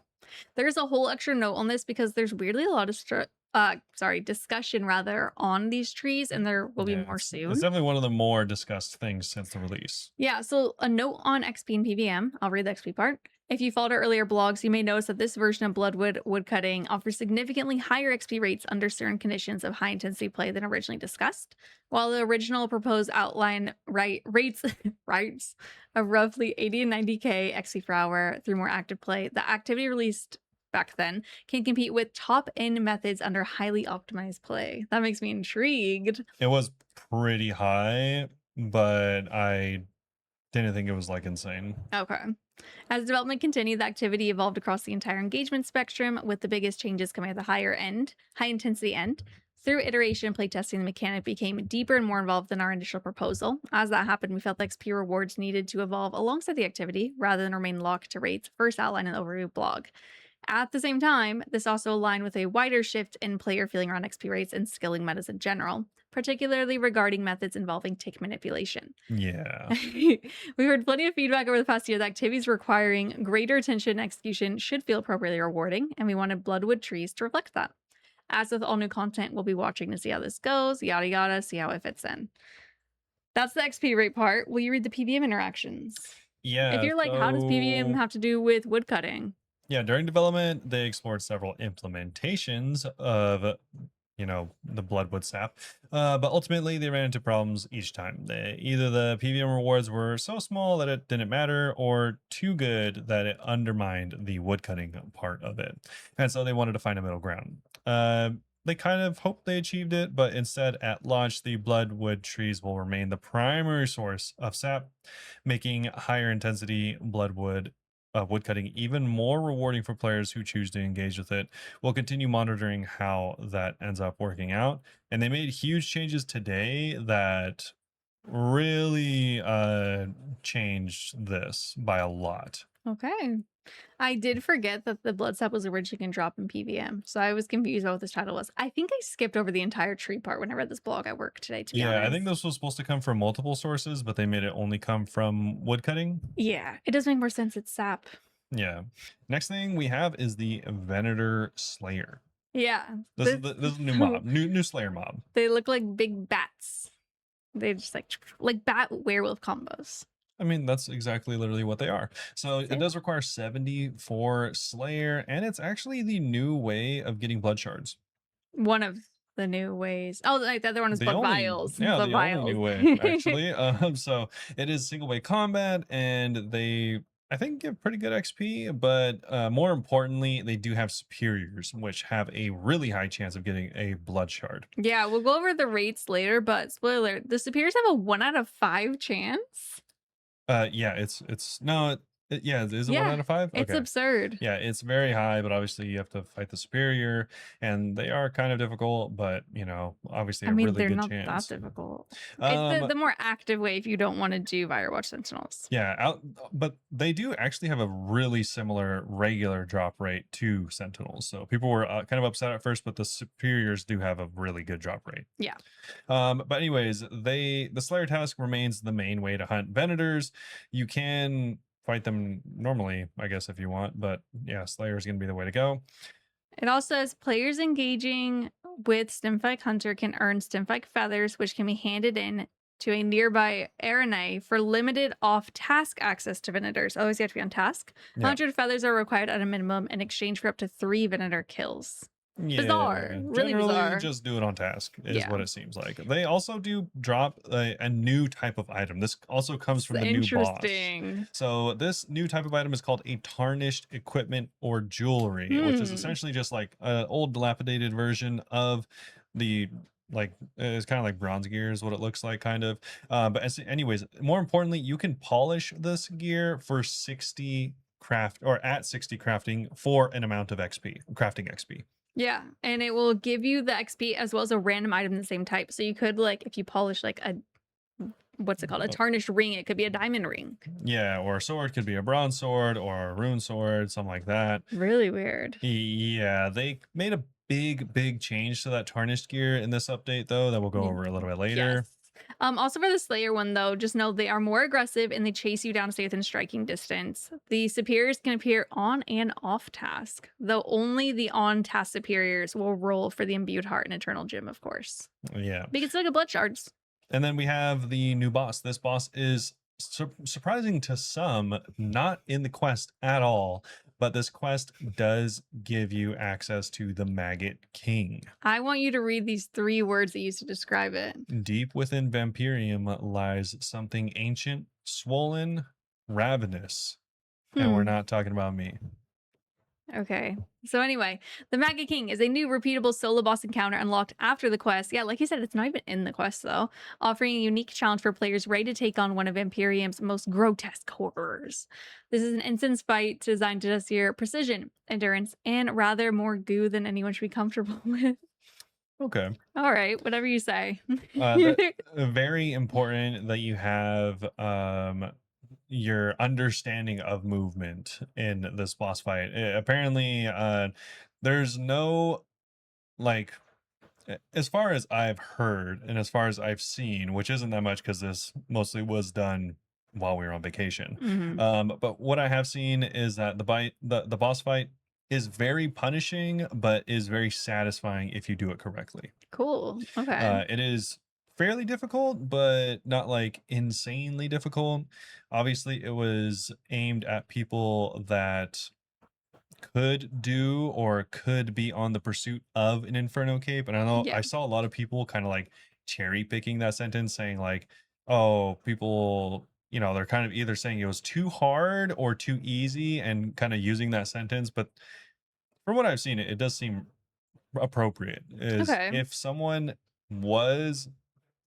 There's a whole extra note on this because there's weirdly a lot of discussion rather on these trees, and there will be more soon. It's definitely one of the more discussed things since the release. Yeah, so a note on XP and PVM. I'll read the XP part. If you followed our earlier blogs, you may notice that this version of Bloodwood woodcutting offers significantly higher XP rates under certain conditions of high intensity play than originally discussed. While the original proposed outline rates of roughly 80 and 90k XP per hour through more active play, the activity released back then can compete with top end methods under highly optimized play. That makes me intrigued. It was pretty high, but I didn't think it was like insane. Okay. As development continued, the activity evolved across the entire engagement spectrum, with the biggest changes coming at the high intensity end. Through iteration and playtesting, the mechanic became deeper and more involved than our initial proposal. As that happened, we felt the XP rewards needed to evolve alongside the activity rather than remain locked to rates first outlined in the overview blog. At the same time, this also aligned with a wider shift in player feeling around XP rates and skilling metas in general, particularly regarding methods involving tick manipulation. Yeah. We heard plenty of feedback over the past year that activities requiring greater attention and execution should feel appropriately rewarding, and we wanted Bloodwood trees to reflect that. As with all new content, we'll be watching to see how this goes, yada yada, see how it fits in. That's the XP rate part. Will you read the PVM interactions? Yeah. If you're like, how does PVM have to do with woodcutting? Yeah, during development, they explored several implementations of, the bloodwood sap, but ultimately they ran into problems each time. Either the PVM rewards were so small that it didn't matter, or too good that it undermined the woodcutting part of it. And so they wanted to find a middle ground. They kind of hoped they achieved it, but instead at launch, the bloodwood trees will remain the primary source of sap, making higher intensity bloodwood woodcutting even more rewarding for players who choose to engage with it. We'll continue monitoring how that ends up working out. And they made huge changes today that really changed this by a lot. Okay. I did forget that the blood sap was originally going to drop in PVM, so I was confused about what this title was. I think I skipped over the entire tree part when I read this blog at work today, to be honest. I think this was supposed to come from multiple sources, but they made it only come from woodcutting. Yeah, it does make more sense. It's sap. Yeah. Next thing we have is the Venator Slayer. Yeah. This is a new mob, new Slayer mob. They look like big bats. They just like bat werewolf combos. I mean, that's exactly literally what they are. So it Yeah. does require 70 for Slayer, and it's actually the new way of getting blood shards. One of the new ways. Oh, like the other one is The blood only, vials. yeah, Blood the only vials. new way actually. So it is single way combat, and they, I think, give pretty good XP, but more importantly, they do have superiors, which have a really high chance of getting a blood shard. Yeah, we'll go over the rates later, but spoiler, the superiors have a 1 out of 5 chance. Yeah, it's no, yeah, is it one Yeah, out of five? it's Okay. absurd. Yeah, it's very high, but obviously you have to fight the superior, and they are kind of difficult, but obviously I a mean, really they're good not that chance. difficult. It's Um, the more active way if you don't want to do Firewatch Sentinels. yeah, but they do actually have a really similar regular drop rate to Sentinels. So people were kind of upset at first, but the superiors do have a really good drop rate. Yeah. But anyways, the Slayer task remains the main way to hunt Venators. You can fight them normally, I guess, if you want, but yeah, Slayer is going to be the way to go. It also says players engaging with Stimfike Hunter can earn Stimfike feathers, which can be handed in to a nearby arena for limited off-task access to Venators. Always you have to be on task. Yeah. 100 feathers are required at a minimum in exchange for up to 3 Venator kills. Yeah, Bizarre. Really generally bizarre. just do it on task is Yeah. what it seems like. They also do drop a new type of item. This also comes from the new boss. Interesting. So this new type of item is called a tarnished equipment or jewelry, which is essentially just like an old dilapidated version of the, like, it's kind of like bronze gear is what it looks like, kind of. Anyways, more importantly, you can polish this gear for 60 craft, or at 60 crafting, for an amount of crafting XP. Yeah, and it will give you the XP as well as a random item the same type. So you could, like, if you polish like a what's it called? A tarnished ring, it could be a diamond ring. Yeah, or a sword could be a bronze sword or a rune sword, something like that. Really weird. Yeah, they made a big change to that tarnished gear in this update, though, that we'll go over a little bit later. Yes. Also for the Slayer one though, just know they are more aggressive and they chase you down to stay within striking distance. The superiors can appear on and off task, though only the on task superiors will roll for the imbued heart and eternal gem, of course. Yeah. Because it's like a blood shards. And then we have the new boss. This boss is surprising to some, not in the quest at all, but this quest does give you access to the Maggot King. I want you to read these 3 words that used to describe it. Deep within Vampyrium lies something ancient, swollen, ravenous. And we're not talking about me. Okay. So anyway, the Maggot King is a new repeatable solo boss encounter unlocked after the quest. Yeah, like you said, it's not even in the quest though, offering a unique challenge for players ready to take on one of Vampyrium's most grotesque horrors. This is an instance fight designed to test your precision, endurance, and rather more goo than anyone should be comfortable with. Okay. All right, whatever you say. Very important that you have your understanding of movement in this boss fight. Apparently, there's no, like, as far as I've heard and as far as I've seen, which isn't that much because this mostly was done while we were on vacation. But what I have seen is that the boss fight is very punishing, but is very satisfying if you do it correctly. Cool. Okay. It is fairly difficult, but not like insanely difficult. Obviously, it was aimed at people that could do or could be on the pursuit of an Inferno cape. And I know Yeah. I saw a lot of people kind of like cherry picking that sentence, saying like, oh, people, they're kind of either saying it was too hard or too easy and kind of using that sentence. But from what I've seen, it does seem appropriate. Is Okay. if someone was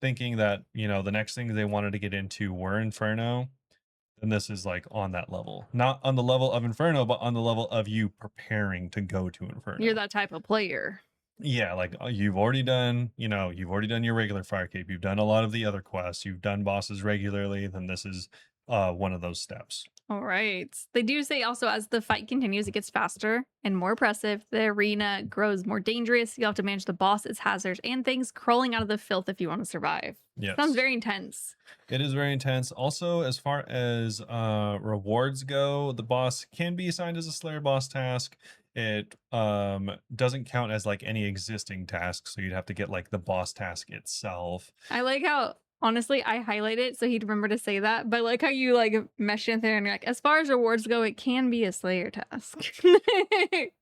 thinking that, the next thing they wanted to get into were Inferno, then this is like on that level. Not on the level of Inferno, but on the level of you preparing to go to Inferno. You're that type of player. Yeah, like you've already done your regular fire cape. You've done a lot of the other quests. You've done bosses regularly. Then this is one of those steps. All right. They do say also as the fight continues, it gets faster and more oppressive. The arena grows more dangerous. You have to manage the boss, its hazards, and things crawling out of the filth if you want to survive. Yes. Sounds very intense. It is very intense. Also, as far as rewards go, the boss can be assigned as a Slayer boss task. It doesn't count as like any existing tasks, so you'd have to get like the boss task itself. I like how Honestly, I highlight it so he'd remember to say that, but like how you like mesh it there and you're like, as far as rewards go, it can be a Slayer task.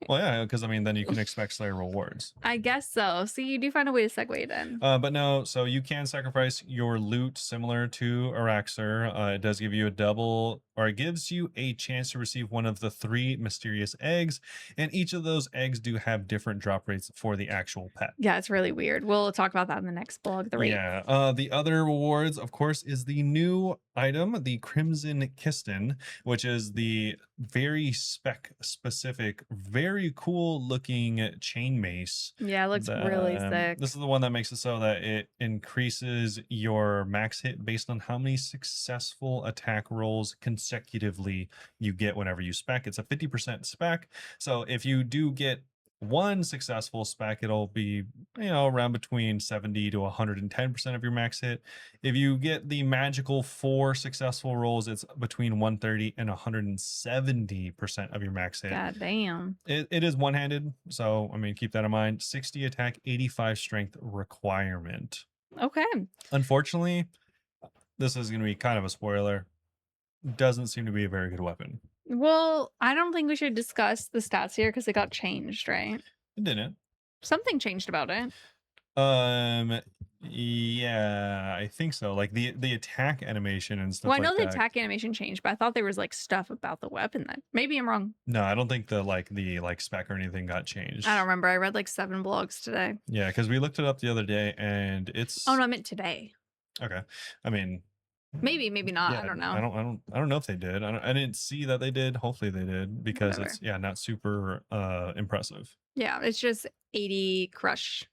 Well, yeah, because I mean, then you can expect Slayer rewards. I guess so. See, you do find a way to segue it in. But no, so you can sacrifice your loot similar to Araxer. It does give you a double, or it gives you a chance to receive one of the 3 mysterious eggs, and each of those eggs do have different drop rates for the actual pet. Yeah, it's really weird. We'll talk about that in the next blog, the rate. Yeah. The other rewards, of course, is the new item, the Crimson Kiston, which is the very specific, very cool looking chain mace. Yeah, it looks really sick. This is the one that makes it so that it increases your max hit based on how many successful attack rolls consecutively you get whenever you spec. It's a 50% spec. So if you do get one successful spec, it'll be, around between 70 to 110% of your max hit. If you get the magical 4 successful rolls, it's between 130 and 170% of your max hit. God damn. It is one-handed, so I mean, keep that in mind. 60 attack, 85 strength requirement. Okay. Unfortunately, this is going to be kind of a spoiler. Doesn't seem to be a very good weapon. Well, I don't think we should discuss the stats here because it got changed, right? It didn't. Something changed about it. Yeah, I think so. Like the attack animation and stuff Well, I like know the that. attack animation changed, but I thought there was like stuff about the weapon that maybe I'm wrong. No, I don't think the spec or anything got changed. I don't remember. I read like 7 blogs today. Yeah, because we looked it up the other day and it's Oh no, I meant today. okay. I mean, maybe not. yeah, I don't know. I don't know if they did. I didn't see that they did. Hopefully they did, because Whatever. it's not super impressive. Yeah, it's just 80 crush.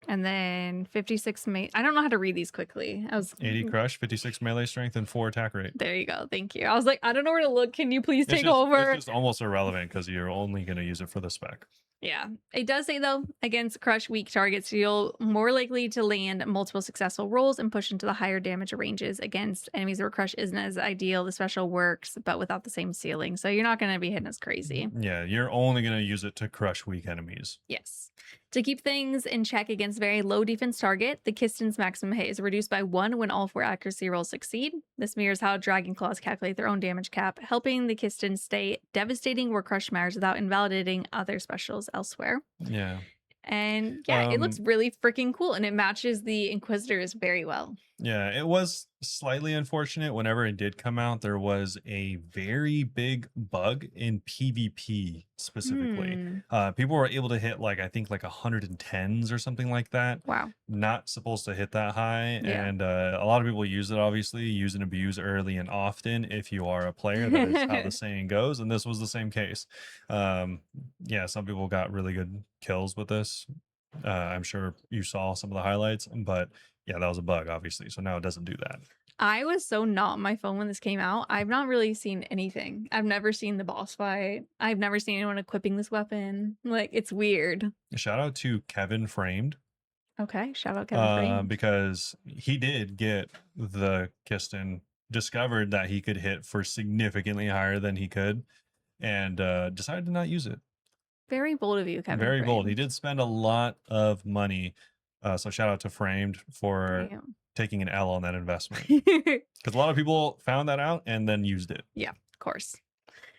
And then 56 I don't know how to read these quickly. I was 80 crush, 56 melee strength, and 4 attack rate. There you go. Thank you. I was like, I don't know where to look. Can you please take It's over? just almost irrelevant because you're only going to use it for the spec. Yeah. It does say, though, against crush weak targets, you'll more likely to land multiple successful rolls and push into the higher damage ranges against enemies where crush isn't as ideal. The special works, but without the same ceiling. So you're not going to be hitting as crazy. Yeah, you're only going to use it to crush weak enemies. Yes. To keep things in check against very low defense target, the Kiston's maximum hit is reduced by 1 when all 4 accuracy rolls succeed. This mirrors how Dragon Claws calculate their own damage cap, helping the Kiston stay devastating where crush matters without invalidating other specials elsewhere. Yeah. And yeah, it looks really freaking cool, and it matches the Inquisitors very well. Yeah, it was slightly unfortunate. Whenever it did come out, there was a very big bug in PvP specifically. People were able to hit I think 110s or something like that. Wow. Not supposed to hit that high. Yeah. And a lot of people use it, obviously, use and abuse early and often if you are a player. That is how the saying goes. And this was the same case. Yeah, some people got really good kills with this. I'm sure you saw some of the highlights, but yeah, that was a bug, obviously. So now it doesn't do that. I was so not on my phone when this came out. I've not really seen anything. I've never seen the boss fight. I've never seen anyone equipping this weapon. Like, it's weird. Shout out to Kevin Framed. Okay, shout out Kevin Framed. Because he did get the Kiston, discovered that he could hit for significantly higher than he could, and decided to not use it. Very bold of you, Kevin. Very Framed. bold. He did spend a lot of money. So shout out to Framed for taking an L on that investment. Because a lot of people found that out and then used it. Yeah, of course.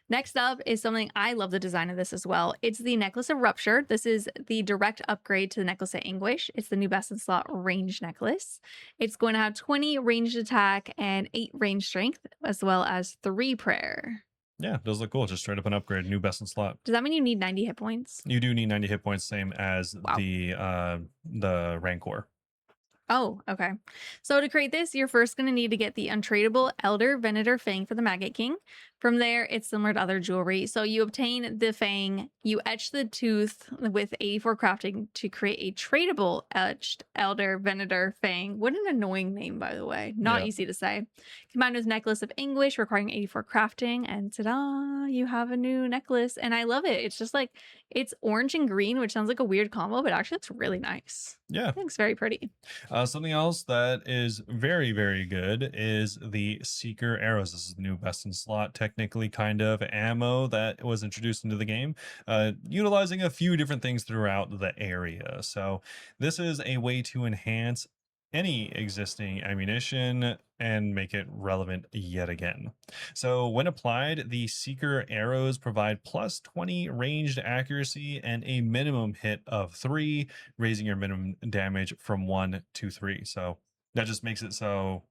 Next up is something I love the design of this as well. It's the Necklace of Rupture. This is the direct upgrade to the Necklace of Anguish. It's the new best in slot range necklace. It's going to have 20 ranged attack and 8 range strength, as well as 3 prayer. Yeah, does look cool. Just straight up an upgrade, new best in slot. Does that mean you need 90 hit points? You do need 90 hit points, same as the Rancor. Oh, okay. So to create this, you're first going to need to get the untradeable Elder Venator Fang for the Maggot King. From there, it's similar to other jewelry. So you obtain the Fang, you etch the tooth with 84 crafting to create a tradable etched Elder Venator Fang. What an annoying name, by the way. Not easy to say. Combined with Necklace of Anguish, requiring 84 crafting, and ta-da, you have a new necklace. And I love it. It's just like, it's orange and green, which sounds like a weird combo, but actually it's really nice. Yeah. It looks very pretty. Something else that is very, very good is the Seeker arrows. This is the new best in slot, technically kind of ammo that was introduced into the game, utilizing a few different things throughout the area. So this is a way to enhance any existing ammunition and make it relevant yet again. So, when applied, the Seeker arrows provide plus 20 ranged accuracy and a minimum hit of 3, raising your minimum damage from 1 to 3. So, that just makes it so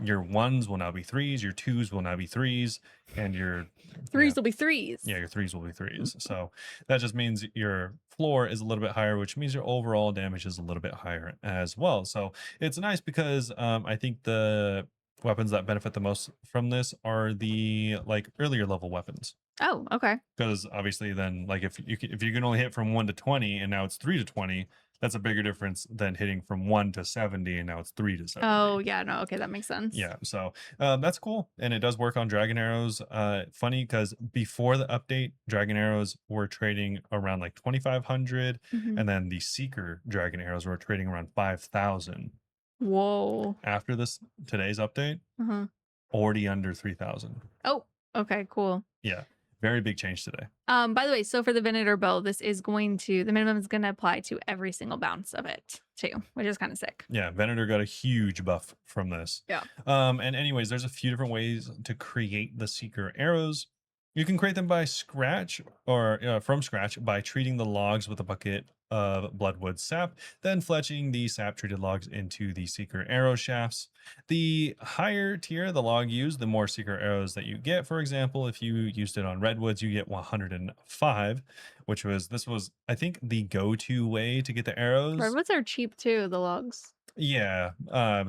your ones will now be threes, your twos will now be threes, and your Threes will be threes. yeah, your threes will be threes. So that just means your floor is a little bit higher, which means your overall damage is a little bit higher as well. So it's nice because I think the weapons that benefit the most from this are the like earlier level weapons. Oh, okay. Because obviously, then like if you can only hit from 1 to 20 and now it's 3 to 20, that's a bigger difference than hitting from 1 to 70 and now it's 3 to 70. Oh, yeah, no, okay, that makes sense. Yeah, so that's cool, and it does work on dragon arrows. Funny because before the update, dragon arrows were trading around like 2,500, Mhm. and then the seeker dragon arrows were trading around 5,000. Whoa. After today's update, Uh-huh. already under 3,000. Oh, okay, cool. Yeah, very big change today. By the way, so for the Venator bow, the minimum is going to apply to every single bounce of it too, which is kind of sick. Yeah, Venator got a huge buff from this. Yeah. And anyways, there's a few different ways to create the seeker arrows. You can create them by scratch or from scratch by treating the logs with a bucket of bloodwood sap, then fletching the sap treated logs into the seeker arrow shafts. The higher tier the log used, the more seeker arrows that you get. For example, if you used it on redwoods, you get 105, this was, I think, the go-to way to get the arrows. Redwoods are cheap too, the logs. Yeah.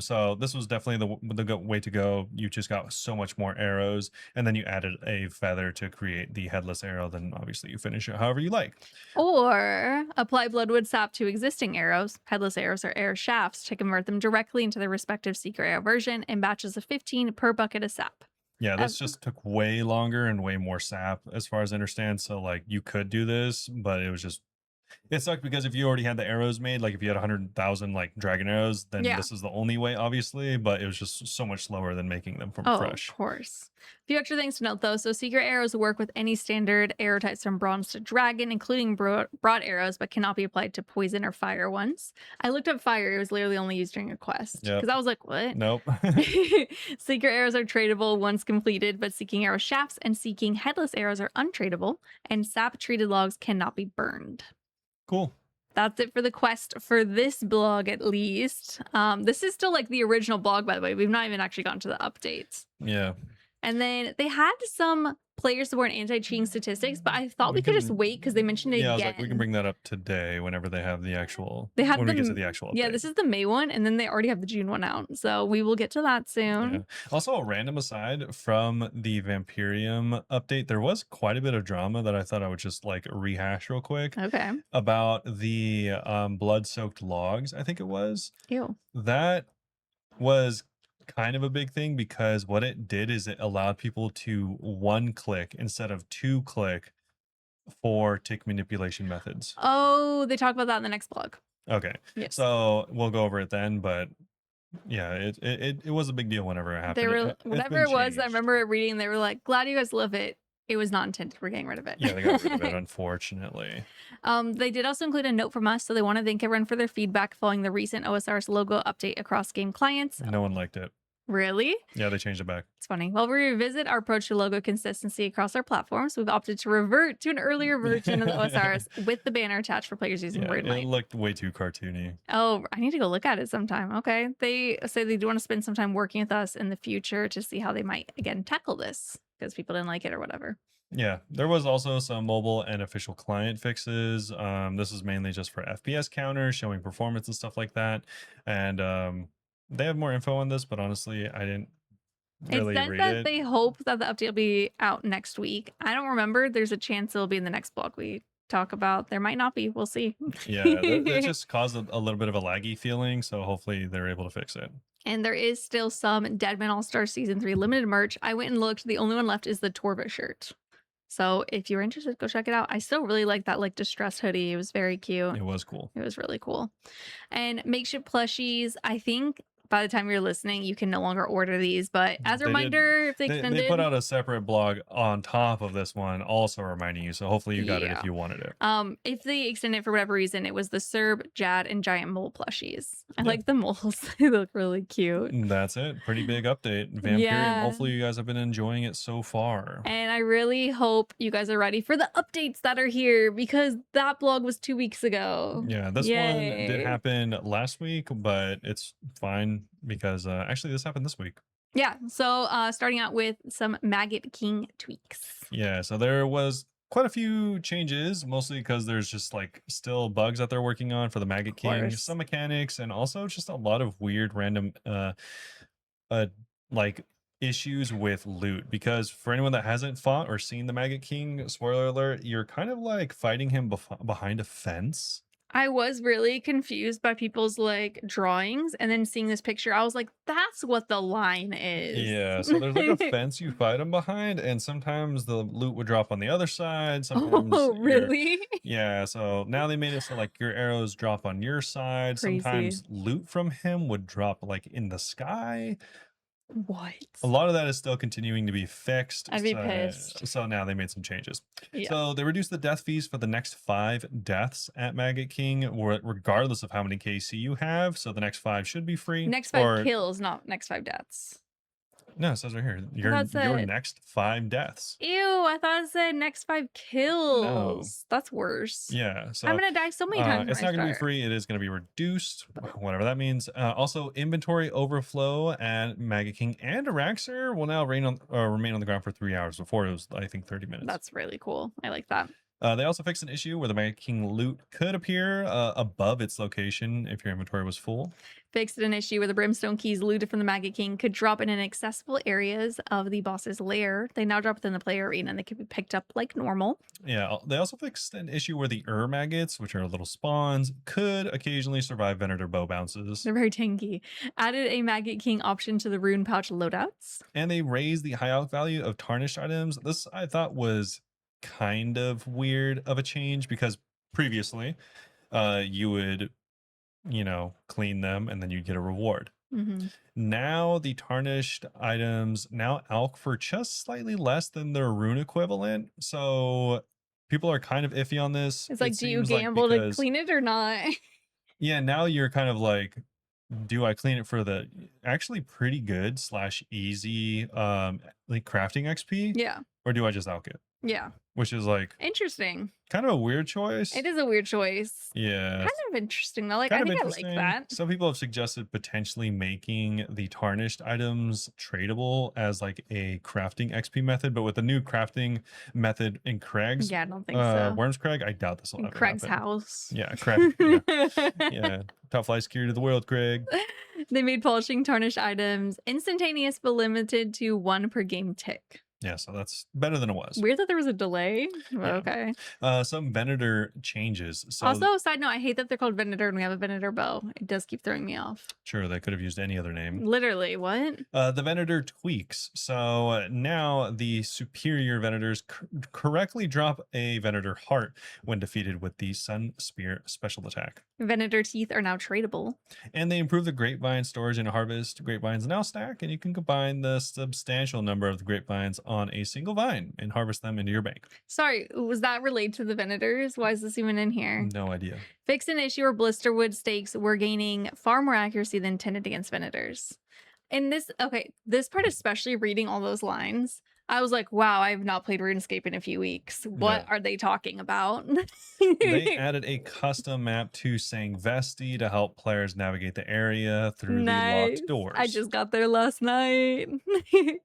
So this was definitely the way to go. You just got so much more arrows, and then you added a feather to create the headless arrow. Then obviously you finish it however you like. Or apply bloodwood sap to existing arrows, headless arrows, or arrow shafts to convert them directly into their respective seeker arrow version in batches of 15 per bucket of sap. Yeah, this just took way longer and way more sap as far as I understand. So like you could do this, but it sucked because if you already had the arrows made, like if you had 100,000 like dragon arrows, then Yeah. this is the only way, obviously, but it was just so much slower than making them from fresh. Of course. A few extra things to note though. So secret arrows work with any standard arrow types from bronze to dragon, including broad arrows, but cannot be applied to poison or fire ones. I looked up fire. It was literally only used during a quest. Because I was like, what? Nope. Secret arrows are tradable once completed, but seeking arrow shafts and seeking headless arrows are untradable, and sap treated logs cannot be burned. Cool. That's it for the quest for this blog, at least. This is still like the original blog, by the way. We've not even actually gotten to the updates. Yeah. And then they had some player support and anti-cheating statistics, but I thought we could just wait because they mentioned it again. Yeah, I was like, we can bring that up today whenever they have the actual. They had when we get to the actual update. Yeah, this is the May one, and then they already have the June one out. So we will get to that soon. Yeah. Also, a random aside from the Vampyrium update, there was quite a bit of drama that I thought I would just like rehash real quick. Okay. About the blood-soaked logs, I think it was. Ew. That was kind of a big thing because what it did is it allowed people to one click instead of two click for tick manipulation methods. Oh, they talk about that in the next blog. Okay. Yes. So we'll go over it then, but yeah, it was a big deal whenever it happened. They were whatever it was. I remember reading. They were like, "Glad you guys love it." It was not intended for getting rid of it. Yeah, they got rid of it, unfortunately. They did also include a note from us, so they want to thank everyone for their feedback following the recent OSRS logo update across game clients. No one liked it. Really? Yeah, they changed it back. It's funny. While we revisit our approach to logo consistency across our platforms, we've opted to revert to an earlier version of the OSRS with the banner attached for players using Wyrmscraig. It looked way too cartoony. Oh, I need to go look at it sometime. Okay. They say they do want to spend some time working with us in the future to see how they might, again, tackle this because people didn't like it or whatever. Yeah, there was also some mobile and official client fixes. This is mainly just for FPS counters, showing performance and stuff like that. And they have more info on this, but honestly, I didn't really read it. It says that they hope that the update will be out next week. I don't remember. There's a chance it'll be in the next blog we talk about. There might not be. We'll see. Yeah, it just caused a little bit of a laggy feeling, so hopefully they're able to fix it. And there is still some Deadman All-Star Season 3 limited merch. I went and looked. The only one left is the Torva shirt. So if you're interested, go check it out. I still really like that like distressed hoodie. It was very cute. It was cool. It was really cool. And makeshift plushies. I think by the time you're listening, you can no longer order these. But as a They did. reminder, if they They extended, put out a separate blog on top of this one, also reminding you. So hopefully you got it if yeah. you wanted it. If they extend it for whatever reason, it was the Serb, Jad, and Giant Mole plushies. I Yeah. like the moles. They look really cute. That's it. Pretty big update. Vampyrium. Yeah. Hopefully you guys have been enjoying it so far. And I really hope you guys are ready for the updates that are here because that blog was 2 weeks ago. Yeah, this one did Yay. happen last week, but it's fine because actually this happened this week. Yeah. So starting out with some Maggot King tweaks. Yeah, so there was quite a few changes, mostly because there's just like still bugs that they're working on for the Maggot King, course. some mechanics, and also just a lot of weird random like issues with loot. Because for anyone that hasn't fought or seen the Maggot King, spoiler alert, you're kind of like fighting him behind a fence. I was really confused by people's like drawings and then seeing this picture, I was like, that's what the line is. Yeah, so there's like a fence you fight him behind, and sometimes the loot would drop on the other side. Sometimes Oh, your- really? Yeah, so now they made it so like your arrows drop on your side. Crazy. Sometimes loot from him would drop like in the sky. What? A lot of that is still continuing to be fixed. I'd be pissed. So now they made some changes. Yeah. So they reduced the death fees for the next 5 deaths at Maggot King, regardless of how many KC you have. So the next 5 should be free. Next 5 kills, not next 5 deaths. No, it says right here. Your said- next 5 deaths. Ew, I thought it said next 5 kills. That's worse. Yeah, so I'm gonna die so many times. it's not going to be free. It is going to be reduced, whatever that means. Also, inventory overflow at Maggot King and Araxer will now remain on the ground for 3 hours. Before it was, I think, 30 minutes. That's really cool. I like that. They also fixed an issue where the Maggot King loot could appear above its location if your inventory was full. Fixed an issue where the brimstone keys looted from the Maggot King could drop in inaccessible areas of the boss's lair. They now drop within the player arena and they can be picked up like normal. Yeah, they also fixed an issue where the maggots, which are little spawns, could occasionally survive Venator bow bounces. They're very tanky. Added a Maggot King option to the rune pouch loadouts. And they raised the high alch value of tarnished items. This I thought was kind of weird of a change because previously you would clean them and then you'd get a reward. Now the tarnished items now alch for just slightly less than their rune equivalent, so people are kind of iffy on this. It's like, do you gamble to clean it or not? Yeah, now you're kind of like, do I clean it for the actually pretty good / easy like crafting XP, Yeah. or do I just alch it? Yeah. Which is like Interesting. kind of a weird choice. It is a weird choice. Yeah. Kind of interesting though. Like Kind I of think I like interesting. that. Some people have suggested potentially making the tarnished items tradable as like a crafting XP method, but with the new crafting method in Craig's, Yeah, I don't think so. Wyrmscraig, I doubt this will In ever Craig's happen. house. Yeah, Craig. Yeah. Top flight security of the world, Craig. They made polishing tarnished items instantaneous but limited to 1 per game tick. Yeah, so that's better than it was. Weird that there was a delay. Yeah. Okay. Some Venator changes. So Also, side note, I hate that they're called Venator and we have a Venator bow. It does keep throwing me off. sure, they could have used any other name. Literally, what? The Venator tweaks. So now the superior Venators correctly drop a Venator heart when defeated with the Sun Spear special attack. Venator teeth are now tradable. And they improve the grapevine storage and harvest. Grapevines now stack, and you can combine the substantial number of the grapevines on a single vine and harvest them into your bank. Sorry, was that related to the Venators? Why is this even in here? No idea. Fix an issue where blisterwood stakes were gaining far more accuracy than intended against Venators. And this part, especially reading all those lines, I was like, wow, I have not played RuneScape in a few weeks. What are they talking about? They added a custom map to Sangvesti to help players navigate the area through the locked doors. I just got there last night.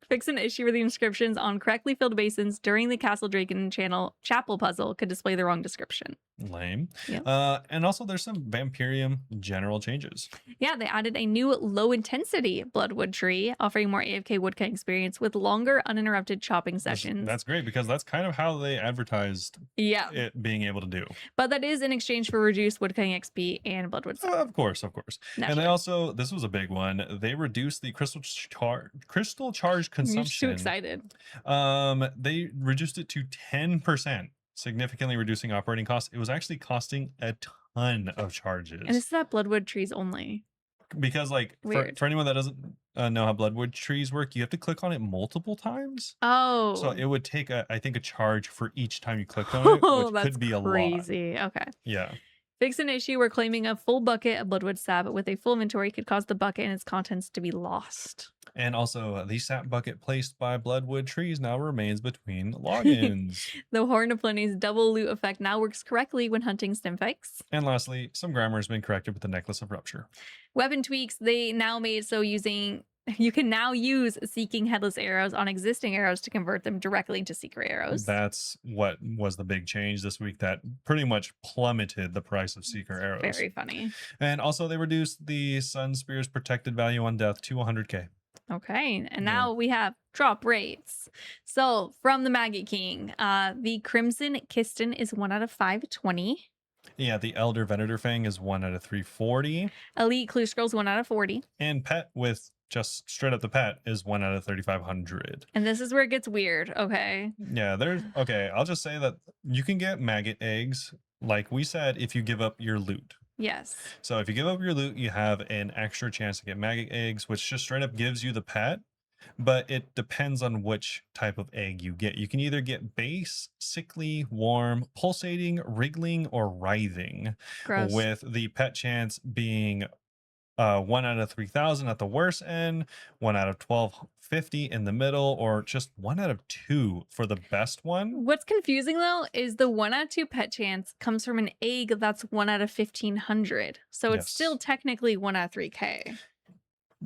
Fix an issue where the inscriptions on correctly filled basins during the Castle Draken Chapel puzzle could display the wrong description. Lame. Yep. And also there's some Vampyrium general changes. Yeah, they added a new low intensity bloodwood tree, offering more AFK woodcutting experience with longer uninterrupted chopping sessions. That's great because that's kind of how they advertised it being able to do. But that is in exchange for reduced woodcutting XP and bloodwood. Of course. Naturally. And they also, this was a big one, they reduced the crystal charge consumption. You're just too excited. They reduced it to 10%, significantly reducing operating costs. It was actually costing a ton of charges. And this is at bloodwood trees only. because like Weird. for anyone that doesn't know how bloodwood trees work, you have to click on it multiple times. So Oh. it would take I think a charge for each time you clicked on it, Oh, which that's could be a lot. crazy. Okay. Yeah. Fix an issue where claiming a full bucket of bloodwood sap with a full inventory could cause the bucket and its contents to be lost. And also, the sap bucket placed by bloodwood trees now remains between logins. The Horn of Plenty's double loot effect now works correctly when hunting stimfikes. And lastly, some grammar has been corrected with the necklace of rupture. Weapon tweaks they now made so you can now use seeking headless arrows on existing arrows to convert them directly into secret arrows. That's what was the big change this week that pretty much plummeted the price of seeker arrows. Very funny. And also, they reduced the Sun Spear's protected value on death to 100k. Okay, and now we have drop rates. So from the Maggot King, the Crimson Kiston is 1 out of 520. Yeah, the Elder Venator Fang is 1 out of 340. Elite Clue Scrolls 1 out of 40. And Pet with just straight up the Pet is 1 out of 3,500. And this is where it gets weird, okay? Yeah, okay, I'll just say that you can get maggot eggs, like we said, if you give up your loot. Yes. So if you give up your loot, you have an extra chance to get maggot eggs, which just straight up gives you the pet, but it depends on which type of egg you get. You can either get base, sickly, warm, pulsating, wriggling, or writhing, Gross. with the pet chance being 1 out of 3,000 at the worst end, 1 out of 1,250 in the middle, or just 1 out of 2 for the best one. What's confusing though is the 1 out of 2 pet chance comes from an egg that's 1 out of 1,500. So it's still Yes. technically 1 out of 3K.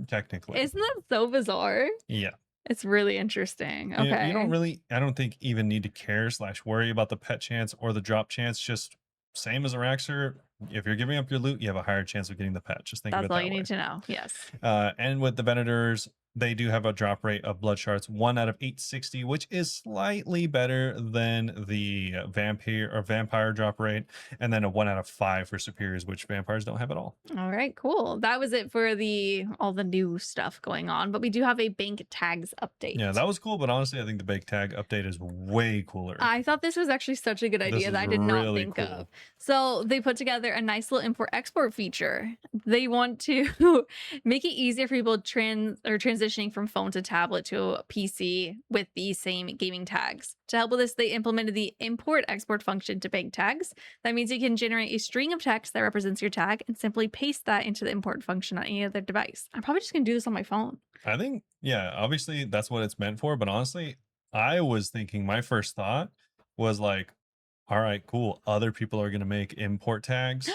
Technically. Isn't that so bizarre? Yeah. It's really interesting. You Okay. don't really, I don't think, even need to care / worry about the pet chance or the drop chance. Just same as a Raxer. If you're giving up your loot, you have a higher chance of getting the pet. Just think of That's it all that you way. need to know. Yes. And with the Venators, they do have a drop rate of blood shards 1 out of 860, which is slightly better than the vampire drop rate, and then a 1 out of 5 for superiors, which vampires don't have at all. All right, cool. That was it for all the new stuff going on, but we do have a bank tags update. Yeah, that was cool, but honestly, I think the bank tag update is way cooler. I thought this was actually such a good idea that I did not think of. So they put together a nice little import export feature. They want to make it easier for people transitioning from phone to tablet to a PC with the same gaming tags. To help with this, they implemented the import export function to bank tags. That means you can generate a string of text that represents your tag and simply paste that into the import function on any other device. I'm probably just gonna do this on my phone. I think, yeah, obviously that's what it's meant for, but honestly, I was thinking, my first thought was like, all right, cool, other people are going to make import tags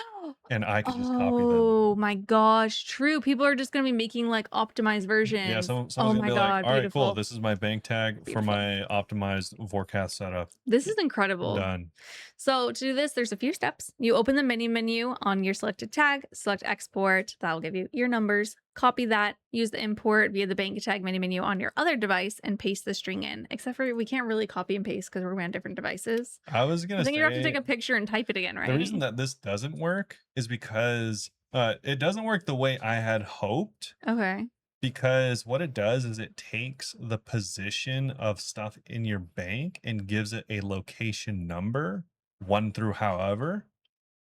and I can just copy them. Oh my gosh, true. People are just going to be making like optimized versions. Yeah, someone's Oh gonna my be God, like, all right, beautiful. cool, this is my bank tag for Beautiful. my optimized Vorkath setup. This is incredible. Done. So to do this, there's a few steps. You open the menu on your selected tag, select export. That will give you your numbers. Copy that, use the import via the bank tag menu on your other device, and paste the string in. Except for we can't really copy and paste because we're on different devices. I was gonna I think say, you have to take a picture and type it again, right? the reason that this doesn't work is because it doesn't work the way I had hoped. Okay. Because what it does is it takes the position of stuff in your bank and gives it a location number, 1 through however.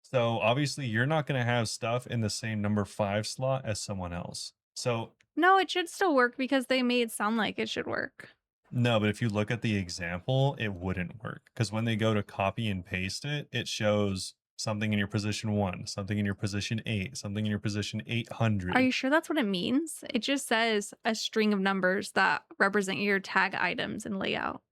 So obviously you're not going to have stuff in the same number 5 slot as someone else. So No, it should still work because they made it sound like it should work. no, but if you look at the example, it wouldn't work. Because when they go to copy and paste it, it shows something in your position 1, something in your position 8, something in your position 800. Are you sure that's what it means? It just says a string of numbers that represent your tag items and layout.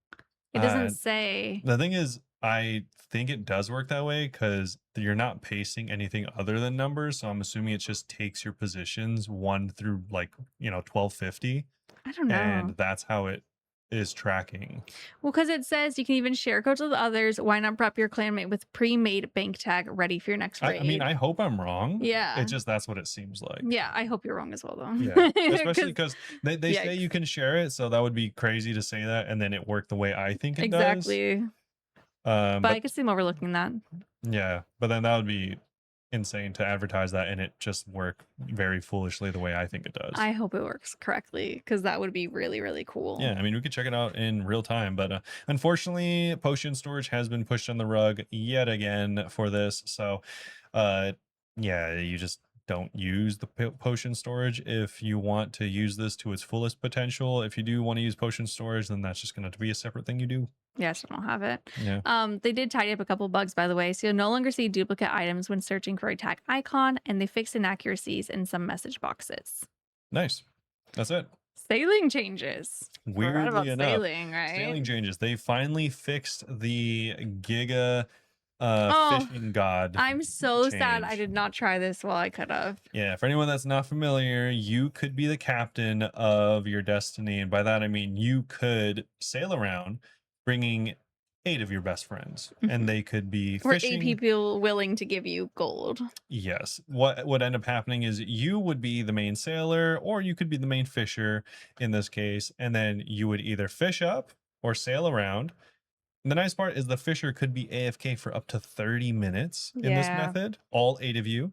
It doesn't say. The thing is, I think it does work that way because you're not pasting anything other than numbers. So I'm assuming it just takes your positions 1 through 1250. I don't know. And that's how it is tracking. Well, because it says you can even share codes with others. Why not prep your clanmate with pre-made bank tag ready for your next raid? I mean, I hope I'm wrong. Yeah. It's just that's what it seems like. Yeah, I hope you're wrong as well, though. Yeah. Especially because they say Yikes. you can share it. So that would be crazy to say that. And then it worked the way I think it Exactly. does. But I could see them overlooking that. Yeah. But then that would be insane to advertise that and it just work very foolishly the way I think it does. I hope it works correctly because that would be really, really cool. Yeah, I mean, we could check it out in real time, but unfortunately, potion storage has been pushed on the rug yet again for this. So, yeah, you just don't use the potion storage if you want to use this to its fullest potential. If you do want to use potion storage, then that's just going to be a separate thing you do. Yes, I don't have it. Yeah. They did tidy up a couple bugs, by the way. So you'll no longer see duplicate items when searching for a tag icon, and they fixed inaccuracies in some message boxes. Nice. That's it. Sailing changes. Forgot about Weirdly enough, sailing, right? sailing changes. They finally fixed the Giga Oh, fishing god. I'm so sad I change. did not try this while I could have. Yeah, for anyone that's not familiar, you could be the captain of your destiny. And by that, I mean you could sail around bringing 8 of your best friends, and they could be Or 8 fishing. people willing to give you gold. Yes. What would end up happening is you would be the main sailor, or you could be the main fisher in this case. And then you would either fish up or sail around. And the nice part is the fisher could be AFK for up to 30 minutes in this Yeah. method, all 8 of you.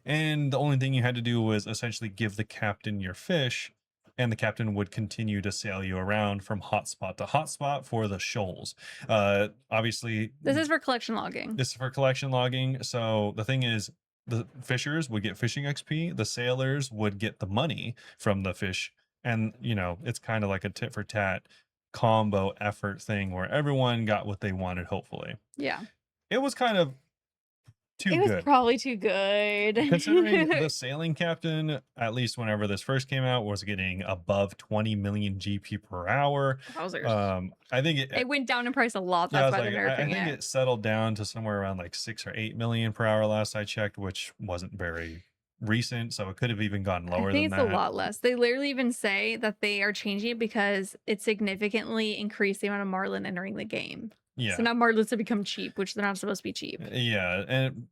And the only thing you had to do was essentially give the captain your fish, and the captain would continue to sail you around from hotspot to hotspot for the shoals. Obviously, This is for collection logging. this is for collection logging. So the thing is, the fishers would get fishing XP, the sailors would get the money from the fish. And, you know, it's kind of like a tit for tat combo effort thing where everyone got what they wanted, hopefully. Yeah. It was kind of too It was good. probably too good. Considering the sailing captain, at least whenever this first came out, was getting above 20 million GP per hour. Wowzers. I think It went down in price a lot. yeah, I That's was why like, they're I nerfing think it. it settled down to somewhere around like 6 or 8 million per hour last I checked, which wasn't very recent, so it could have even gone lower I think than it's that. a lot less. They literally even say that they are changing it because it significantly increased the amount of Marlin entering the game. Yeah. So now Marlins have become cheap, which they're not supposed to be cheap. Yeah, and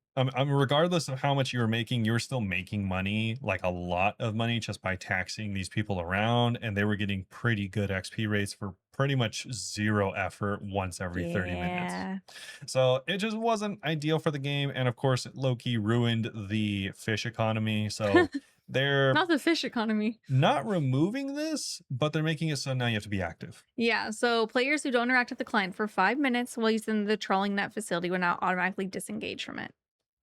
regardless of how much you were making, you were still making money, like a lot of money, just by taxing these people around, and they were getting pretty good XP rates for pretty much 0 effort once every 30 minutes. Yeah. So it just wasn't ideal for the game, and of course, it low-key ruined the fish economy. So they're Not the fish economy. not removing this, but they're making it so now you have to be active. Yeah, so players who don't interact with the client for 5 minutes while using the trawling net facility will now automatically disengage from it,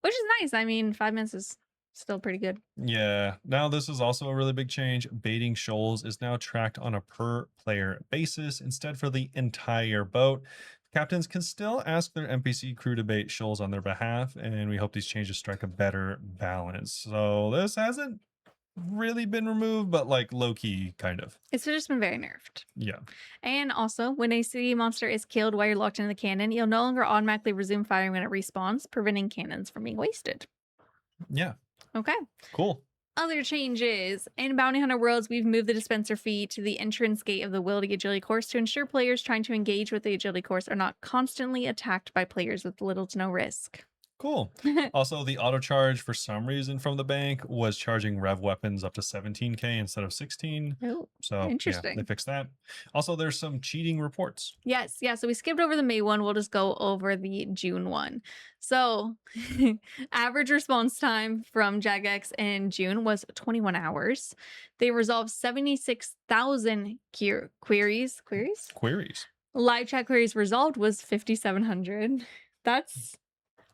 which is nice. I mean, 5 minutes is still pretty good. Yeah. Now this is also a really big change. Baiting shoals is now tracked on a per player basis instead for the entire boat. Captains can still ask their NPC crew to bait shoals on their behalf, and we hope these changes strike a better balance. So this hasn't really been removed, but like low-key kind of. It's just been very nerfed. Yeah. And also, when a sea monster is killed while you're locked into the cannon, you'll no longer automatically resume firing when it respawns, preventing cannons from being wasted. Yeah. Okay. Cool. Other changes. In Bounty Hunter Worlds, we've moved the dispenser fee to the entrance gate of the Wildy Agility course to ensure players trying to engage with the Agility course are not constantly attacked by players with little to no risk. Cool. Also, the auto charge for some reason from the bank was charging rev weapons up to 17k instead of 16. Oh, So yeah, interesting. they fixed that. Also, there's some cheating reports. yes. Yeah. So we skipped over the May one. We'll just go over the June one. So average response time from Jagex in June was 21 hours. They resolved 76,000 queries. Queries. Live chat queries resolved was 5,700. That's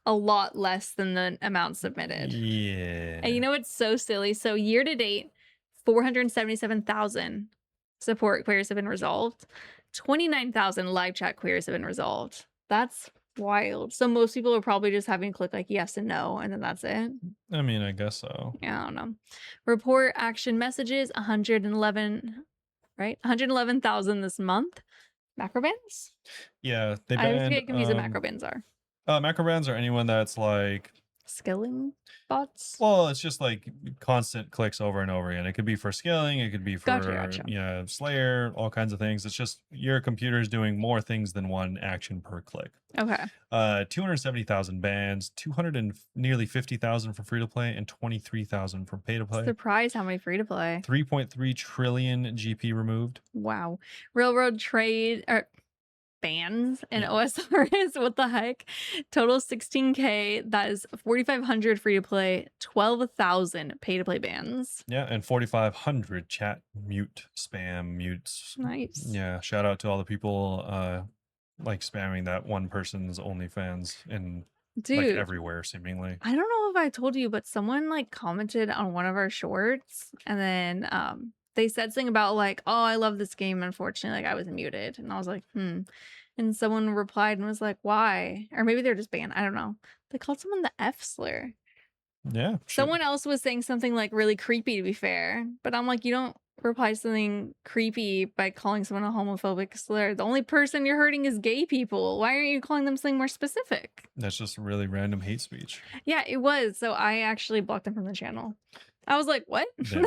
a lot less than the amount submitted. Yeah. And you know what's so silly? So year to date, 477,000 support queries have been resolved. 29,000 live chat queries have been resolved. That's wild. So most people are probably just having to click like yes and no, and then that's it. I mean, I guess so. Yeah, I don't know. Report action messages, 111, right? 111,000 this month. Macro bans? Yeah, they I always banned get confused what macro bans are. macro bans are anyone that's like, Skilling bots? well, it's just like constant clicks over and over again. It could be for scaling, it could be for Gotcha. yeah, Slayer, all kinds of things. It's just your computer is doing more things than one action per click. Okay. 270,000 bans, nearly 50,000 for free to play, and 23,000 for pay to play. Surprise how many free to play. 3.3 trillion GP removed. Wow. Railroad trade or bans and Yeah. OSRS. What the heck? Total 16K. That is 4,500 free to play, 12,000 pay to play bans. Yeah, and 4,500 chat spam mutes. Nice. Yeah, shout out to all the people like spamming that one person's OnlyFans in like Dude, everywhere seemingly. I don't know if I told you, but someone like commented on one of our shorts and then they said something about like, oh, I love this game. Unfortunately, like I was muted. And I was like, hmm. And someone replied and was like, why? Or maybe they're just banned. I don't know. They called someone the F slur. Yeah. Someone else was saying something like really creepy, to be fair. But I'm like, you don't reply to something creepy by calling someone a homophobic slur. The only person you're hurting is gay people. Why aren't you calling them something more specific? That's just really random hate speech. Yeah, it was. So I actually blocked them from the channel. I was like, what? Yeah,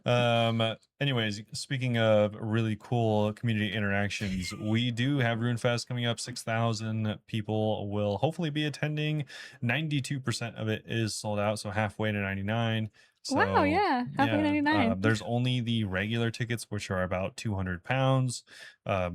GG. Anyways, speaking of really cool community interactions, we do have RuneFest coming up. 6,000 people will hopefully be attending. 92% of it is sold out, so halfway to 99. So, Wow, yeah, halfway 99. there's only the regular tickets, which are about £200.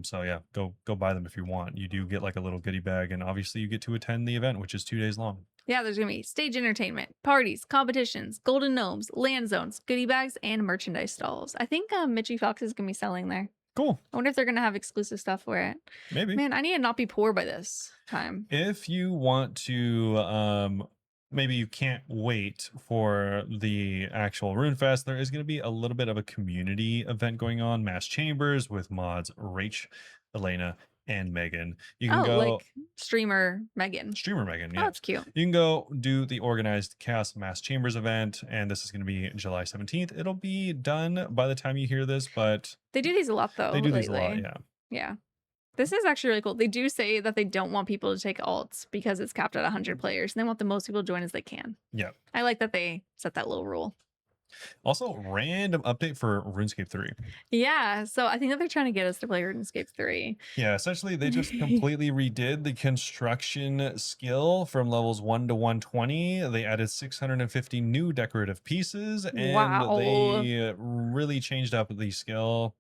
So yeah, go buy them if you want. You do get like a little goodie bag, and obviously you get to attend the event, which is 2 days long. Yeah, there's gonna be stage entertainment, parties, competitions, golden gnomes, land zones, goodie bags, and merchandise stalls. I think Mitchy Fox is gonna be selling there. Cool. I wonder if they're gonna have exclusive stuff for it. Maybe. Man, I need to not be poor by this time. If you want to maybe you can't wait for the actual RuneFest, there is going to be a little bit of a community event going on, mass chambers with mods Rach, Elena, and Megan. You can go like streamer Megan. Streamer Megan, Oh, yeah. that's cute. You can go do the organized Chaos Mass Chambers event, and this is going to be July 17th. It'll be done by the time you hear this, but They do these a lot though. they do these a lately. lot, yeah. Yeah. This is actually really cool. They do say that they don't want people to take alts because it's capped at 100 players. And they want the most people to join as they can. Yeah. I like that they set that little rule. Also, random update for RuneScape 3. Yeah, so I think that they're trying to get us to play RuneScape 3. Yeah, essentially they just completely redid the construction skill from levels 1 to 120. They added 650 new decorative pieces, and Wow. they really changed up the skill.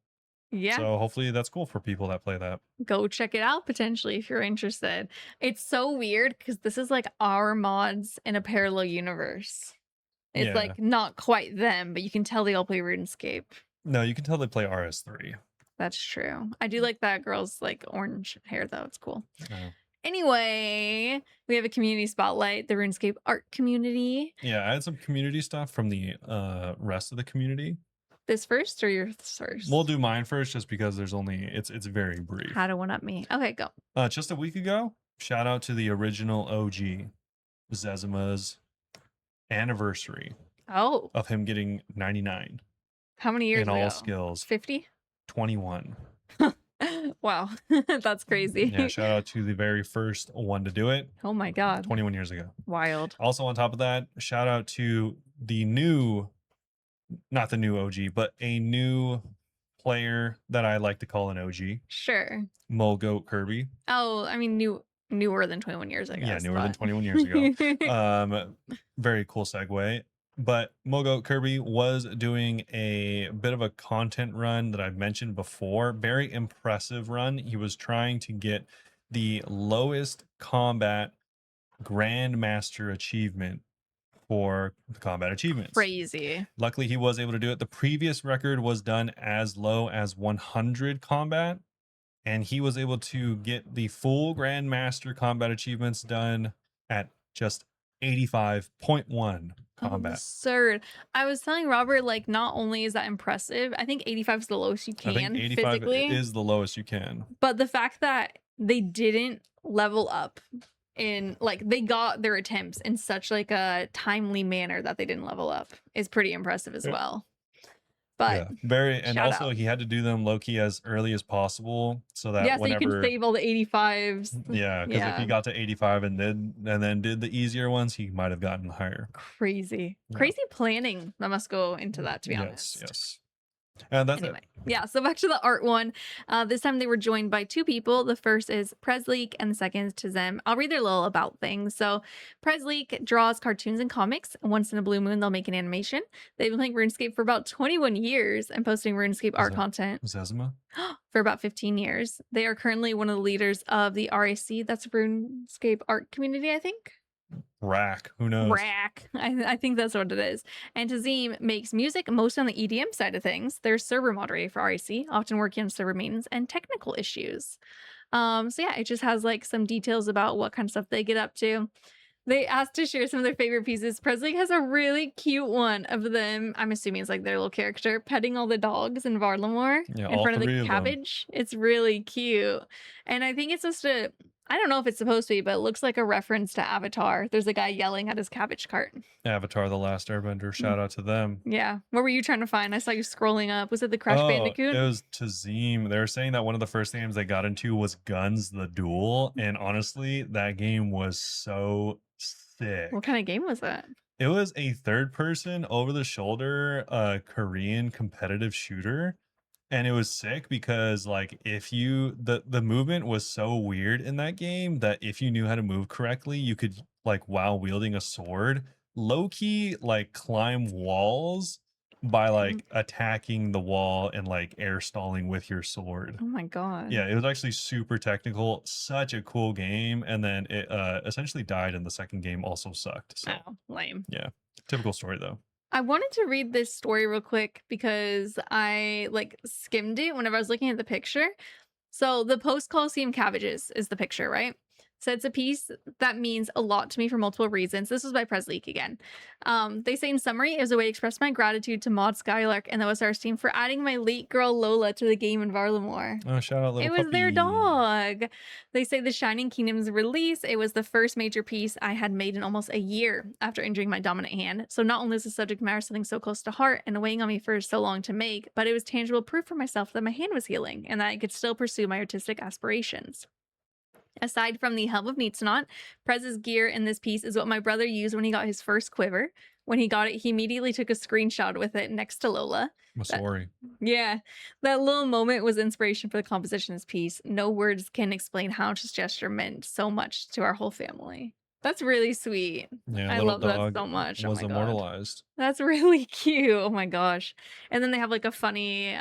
Yeah. So hopefully that's cool for people that play that. Go check it out potentially if you're interested. It's so weird because this is like our mods in a parallel universe. It's like not quite them, but you can tell they all play RuneScape. No, you can tell they play RS3. That's true. I do like that girl's like orange hair though. It's cool. Oh. Anyway, we have a community spotlight, the RuneScape art community. Yeah, I had some community stuff from the rest of the community. This first or your first? We'll do mine first just because there's only it's very brief. How to one up me. Okay, go. Just a week ago, shout out to the original OG, Zezima's anniversary of him getting 99. How many years in ago? all skills? 50? 21. Wow, that's crazy. Yeah, shout out to the very first one to do it. Oh my god. 21 years ago. Wild. Also on top of that, shout out to the new, not the new OG, but a new player that I like to call an OG. Sure. Mulgoat Kirby. Oh, I mean newer than 21 years ago. Yeah, newer than 21 years ago. Very cool segue. But Mulgoat Kirby was doing a bit of a content run that I've mentioned before. Very impressive run. He was trying to get the lowest combat Grandmaster achievement for the combat achievements. Crazy. Luckily, he was able to do it. The previous record was done as low as 100 combat, and he was able to get the full Grandmaster combat achievements done at just 85.1 combat. Absurd. I was telling Robert, like, not only is that impressive, I think 85 is the lowest you can I think 85 physically. is the lowest you can. But the fact that they didn't level up in, like, they got their attempts in such like a timely manner that they didn't level up is pretty impressive as well. But yeah, very, and also out. he had to do them low-key as early as possible so that so you can save all the 85s. Yeah, because if he got to 85 and then did the easier ones, he might have gotten higher. Crazy. Yeah. Crazy planning that must go into that, to be honest. Yes. And that's anyway, it. Yeah, so back to the art one. This time they were joined by two people. The first is Presleek and the second is Tizem. I'll read their little about things. So Presleek draws cartoons and comics. Once in a blue moon, they'll make an animation. They've been playing RuneScape for about 21 years and posting RuneScape art content Zezima? for about 15 years. They are currently one of the leaders of the RAC. That's RuneScape art community, I think. Rack, who knows? Rack. I think that's what it is. And Tazim makes music, mostly on the EDM side of things. They're server moderator for RAC, often working on server maintenance and technical issues. So yeah, it just has like some details about what kind of stuff they get up to. They asked to share some of their favorite pieces. Presley has a really cute one of them. I'm assuming it's like their little character petting all the dogs in Varlamore Yeah, in all front of the 3 of them. cabbage. It's really cute. And I think it's supposed to, I don't know if it's supposed to be, but it looks like a reference to Avatar. There's a guy yelling at his cabbage cart. Avatar: The Last Airbender, Mm, shout out to them. yeah. What were you trying to find? I saw you scrolling up. Was it the Crash Oh, it Bandicoot? was Tazim. They were saying that one of the first games they got into was Guns the Duel, and honestly, that game was so What sick. kind of game was that? It was a third person over the shoulder Korean competitive shooter, and it was sick because like if you the movement was so weird in that game that if you knew how to move correctly, you could like while wielding a sword, low key like climb walls by Mm. like attacking the wall and like air stalling with your sword. Oh my God. Yeah, it was actually super technical, such a cool game, and then it essentially died and the second game also sucked. So, Oh, lame. yeah. Typical story though. I wanted to read this story real quick because I like skimmed it whenever I was looking at the picture. So the post Coliseum cabbages is the picture, right? So it's a piece that means a lot to me for multiple reasons. This was by Presleek again. They say in summary, it was a way to express my gratitude to Maud Skylark and the OSRS team for adding my late girl Lola to the game in Varlamore. Oh, shout out little It was their puppy. dog. They say the Shining Kingdom's release, it was the first major piece I had made in almost a year after injuring my dominant hand. So not only is the subject matter something so close to heart and weighing on me for so long to make, but it was tangible proof for myself that my hand was healing and that I could still pursue my artistic aspirations. Aside from the helm of Neatsnot, Prez's gear in this piece is what my brother used when he got his first quiver. When he got it, he immediately took a screenshot with it next to Lola. That, Masori. yeah, that little moment was inspiration for the composition of this piece. No words can explain how much this gesture meant so much to our whole family. That's really sweet. Yeah, I little love that dog so much. Oh was my God. immortalized. That's really cute. Oh my gosh. And then they have like a funny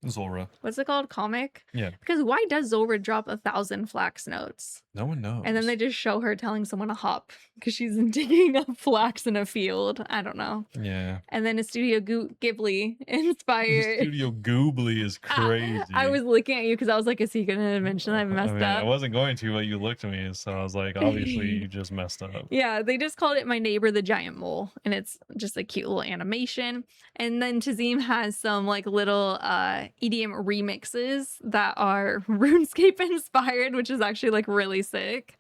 Zora. what's it called? Comic? Yeah, Because why does Zora drop 1,000 flax notes? no one And then knows. they just show her telling someone to hop because she's digging up flax in a field. I don't know. Yeah. And then a Studio Ghibli inspired. Studio Goobly is I crazy. was looking at you because I was like, is he going to mention I I messed mean, I up? wasn't going to, but you looked at me, so I was like, obviously you just messed up. Yeah, they just called it My Neighbor the Giant Mole, and it's just a cute little animation. And then Tazim has some like little EDM remixes that are RuneScape inspired, which is actually like really sick.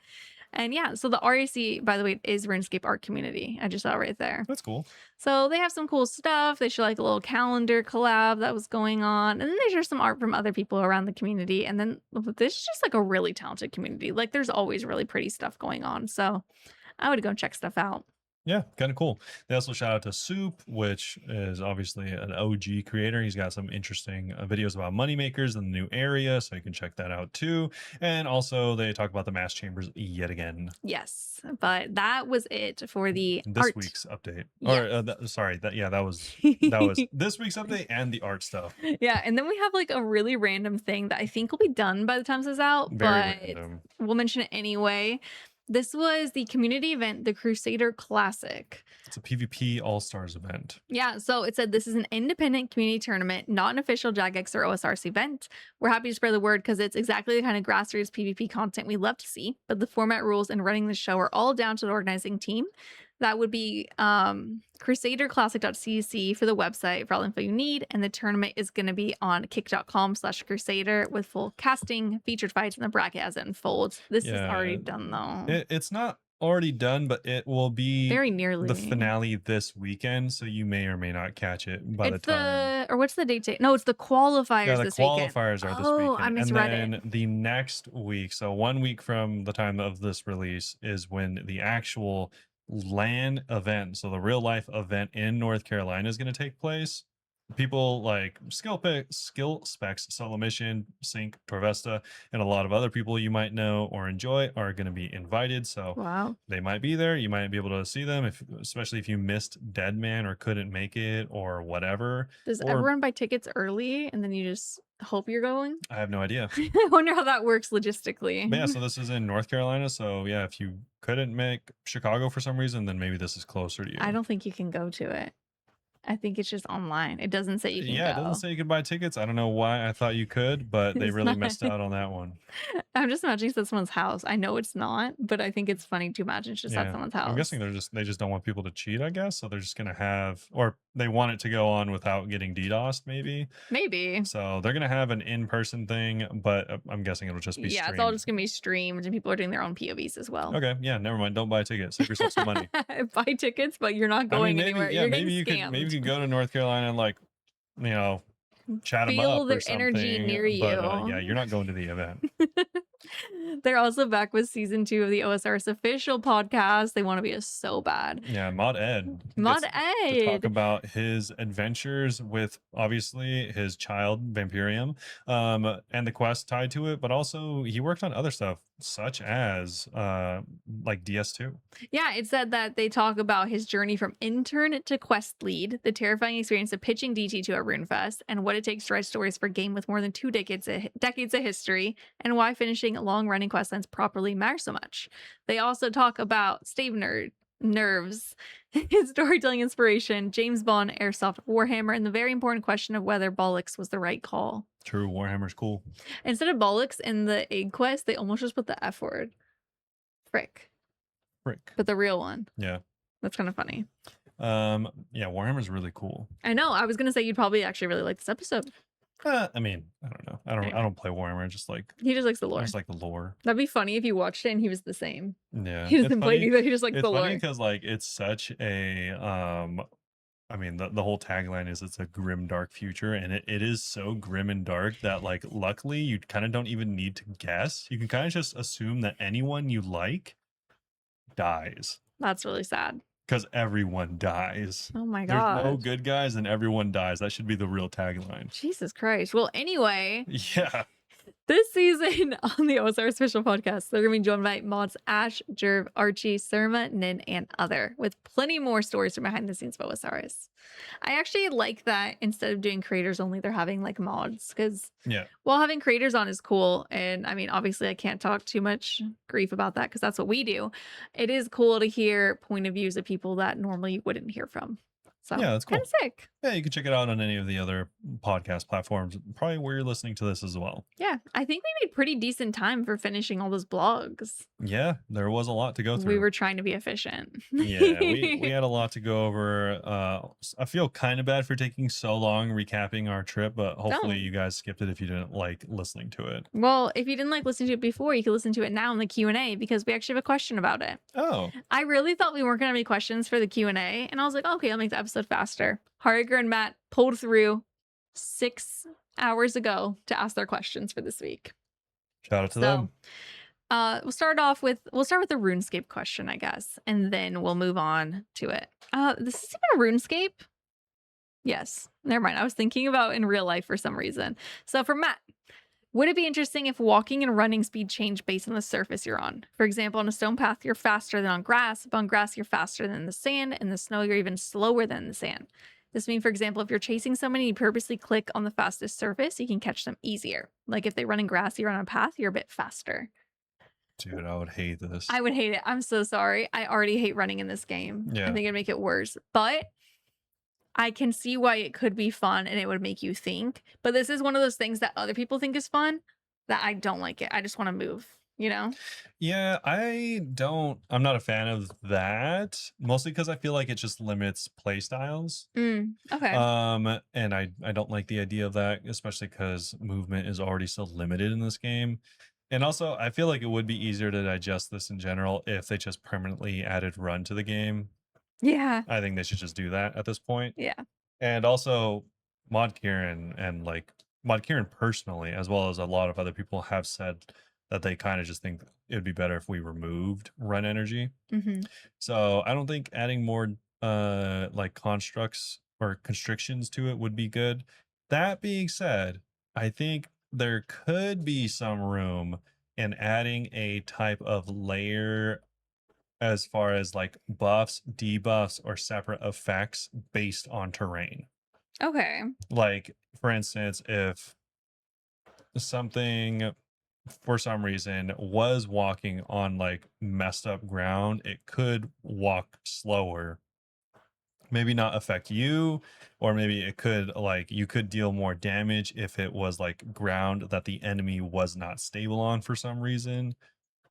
And yeah, so the RAC, by the way, is RuneScape art community. I just saw it right there. That's cool. So they have some cool stuff. They show like a little calendar collab that was going on. And then they share some art from other people around the community. And then this is just like a really talented community. Like there's always really pretty stuff going on. So I would go check stuff out. Yeah, kind of cool. They also shout out to Soup, which is obviously an OG creator. He's got some interesting videos about moneymakers in the new area, so you can check that out too. And also, they talk about the mass chambers yet again. Yes, but that was it for the This art. week's update. Yeah. Or sorry, that was this week's update and the art stuff. Yeah, and then we have like a really random thing that I think will be done by the time this is out, Very but random. we'll mention it anyway. This was the community event, the Crusader Classic. It's a PvP All Stars event. Yeah, so it said this is an independent community tournament, not an official Jagex or OSRC event. We're happy to spread the word because it's exactly the kind of grassroots PvP content we love to see, but the format rules and running the show are all down to the organizing team. That would be crusaderclassic.cc for the website for all info you need. And the tournament is going to be on kick.com/crusader with full casting, featured fights, and the bracket as it unfolds. This is already done though. It's not already done, but it will be Very nearly the finale this weekend, so you may or may not catch it by the time. Or what's the date? No, it's the qualifiers Yeah, the this weekend. qualifiers are this Oh, weekend. I misread and it. then the next week, so 1 week from the time of this release, is when the actual LAN event, so the real life event in North Carolina, is going to take place. People like skill specs, solo mission, sync, torvesta, and a lot of other people you might know or enjoy are going to be invited, so Wow. they might be there. You might be able to see them, especially if you missed Deadman or couldn't make it or whatever. Does Or everyone buy tickets early and then you just hope you're going? I have no idea. I wonder how that works logistically. But yeah, so this is in North Carolina, so yeah, if you couldn't make Chicago for some reason, then maybe this is closer to you. I don't think you can go to it. I think it's just online. It doesn't say you can Yeah, it doesn't go. say you could buy tickets. I don't know why I thought you could, but they It's really not. missed out on that one. I'm just imagining it's at someone's house. I know it's not, but I think it's funny to imagine it's just at Yeah. someone's I'm house. guessing they just don't want people to cheat, I guess. So they're just gonna have, or they want it to go on without getting DDoSed, maybe. Maybe. So they're gonna have an in-person thing, but I'm guessing it'll just be Yeah, it's all streamed. just gonna be streamed and people are doing their own POVs as well. Okay, yeah, never mind. Don't buy a ticket. Save yourself some money. Buy tickets, but you're not I mean, going maybe, anywhere. yeah, You're getting maybe scammed. you could go to North Carolina and like, you know, chat them Feel up or their energy something. near But you. yeah, you're not going to the event. They're also back with season 2 of the OSRS official podcast. They want to be us so bad. Yeah, Mod Ed Mod gets to talk Ed. about his adventures with obviously his child Vampyrium, and the quest tied to it, but also he worked on other stuff such as like DS2. Yeah, it said that they talk about his journey from intern to quest lead, the terrifying experience of pitching DT to a RuneFest, and what it takes to write stories for a game with more than 2 decades of history, and why finishing long-running quest lines properly matters so much. They also talk about nerves, his storytelling inspiration, James Bond, Airsoft, Warhammer, and the very important question of whether Bollocks was the right call. True, Warhammer's cool. Instead of Bollocks in the egg quest, they almost just put the F word. Frick. Frick. But the real one. Yeah. That's kind of funny. Yeah, Warhammer's really cool. I know. I was gonna say you'd probably actually really like this episode. I mean, I don't know. I Anyway. don't play Warhammer. Just like He just likes the I lore. just like the lore. That'd be funny if you watched it and he was the same. Yeah, He it's doesn't play it funny. either. He just likes It's the funny lore. because like it's such a I mean the whole tagline is it's a grim dark future, and it is so grim and dark that like luckily you kind of don't even need to guess. You can kind of just assume that anyone you like dies, That's really sad. because everyone dies. Oh my There's no god. good guys and everyone dies. That should be the real tagline. Jesus Christ. Well, anyway, Yeah. this season on the OSRS official podcast, they're going to be joined by mods Ash, Jerv, Archie, Surma, Nin, and other, with plenty more stories from behind the scenes of OSRS. I actually like that instead of doing creators only, they're having like mods, because Yeah. while having creators on is cool, and I mean, obviously I can't talk too much grief about that because that's what we do. It is cool to hear point of views of people that normally you wouldn't hear from. So Yeah, that's kind cool. of sick. Yeah, you can check it out on any of the other podcast platforms, probably where you're listening to this as well. Yeah, I think we made pretty decent time for finishing all those blogs. Yeah, there was a lot to go through. We were trying to be efficient. Yeah, we had a lot to go over. I feel kind of bad for taking so long recapping our trip, but hopefully Don't. you guys skipped it if you didn't like listening to it. Well, if you didn't like listening to it before, you can listen to it now in the Q&A because we actually have a question about it. Oh, I really thought we weren't going to have any questions for the Q&A, and I was like, okay, I'll make the episode faster. Hardiger and Matt pulled through 6 hours ago to ask their questions for this week. shout out to them. We'll start with the RuneScape question, I guess, and then we'll move on to it. This is even a RuneScape? Yes. Never mind. I was thinking about in real life for some reason. So for Matt, would it be interesting if walking and running speed change based on the surface you're on? For example, on a stone path, you're faster than on grass. But on grass, you're faster than the sand. And the snow, you're even slower than the sand. This means, for example, if you're chasing someone and you purposely click on the fastest surface, you can catch them easier. Like if they run in grass, you run on a path, you're a bit faster. Dude, I would hate this. I would hate it. I'm so sorry. I already hate running in this game. Yeah. I think it'd make it worse. But I can see why it could be fun and it would make you think. But this is one of those things that other people think is fun that I don't like it. I just want to move, you know? Yeah, I'm not a fan of that, mostly because I feel like it just limits play styles. Okay. And I don't like the idea of that, especially because movement is already so limited in this game. And also, I feel like it would be easier to digest this in general if they just permanently added run to the game. Yeah. I think they should just do that at this point. Yeah. And also, Mod Kieran and like Mod Kieran personally, as well as a lot of other people, have said that they kind of just think it would be better if we removed run energy. Mm-hmm. So I don't think adding more like constructs or constrictions to it would be good. That being said, I think there could be some room in adding a type of layer as far as like buffs, debuffs, or separate effects based on terrain. Okay. Like, for instance, if something for some reason was walking on like messed up ground, it could walk slower maybe not affect you, or maybe it could like you could deal more damage if it was like ground that the enemy was not stable on for some reason,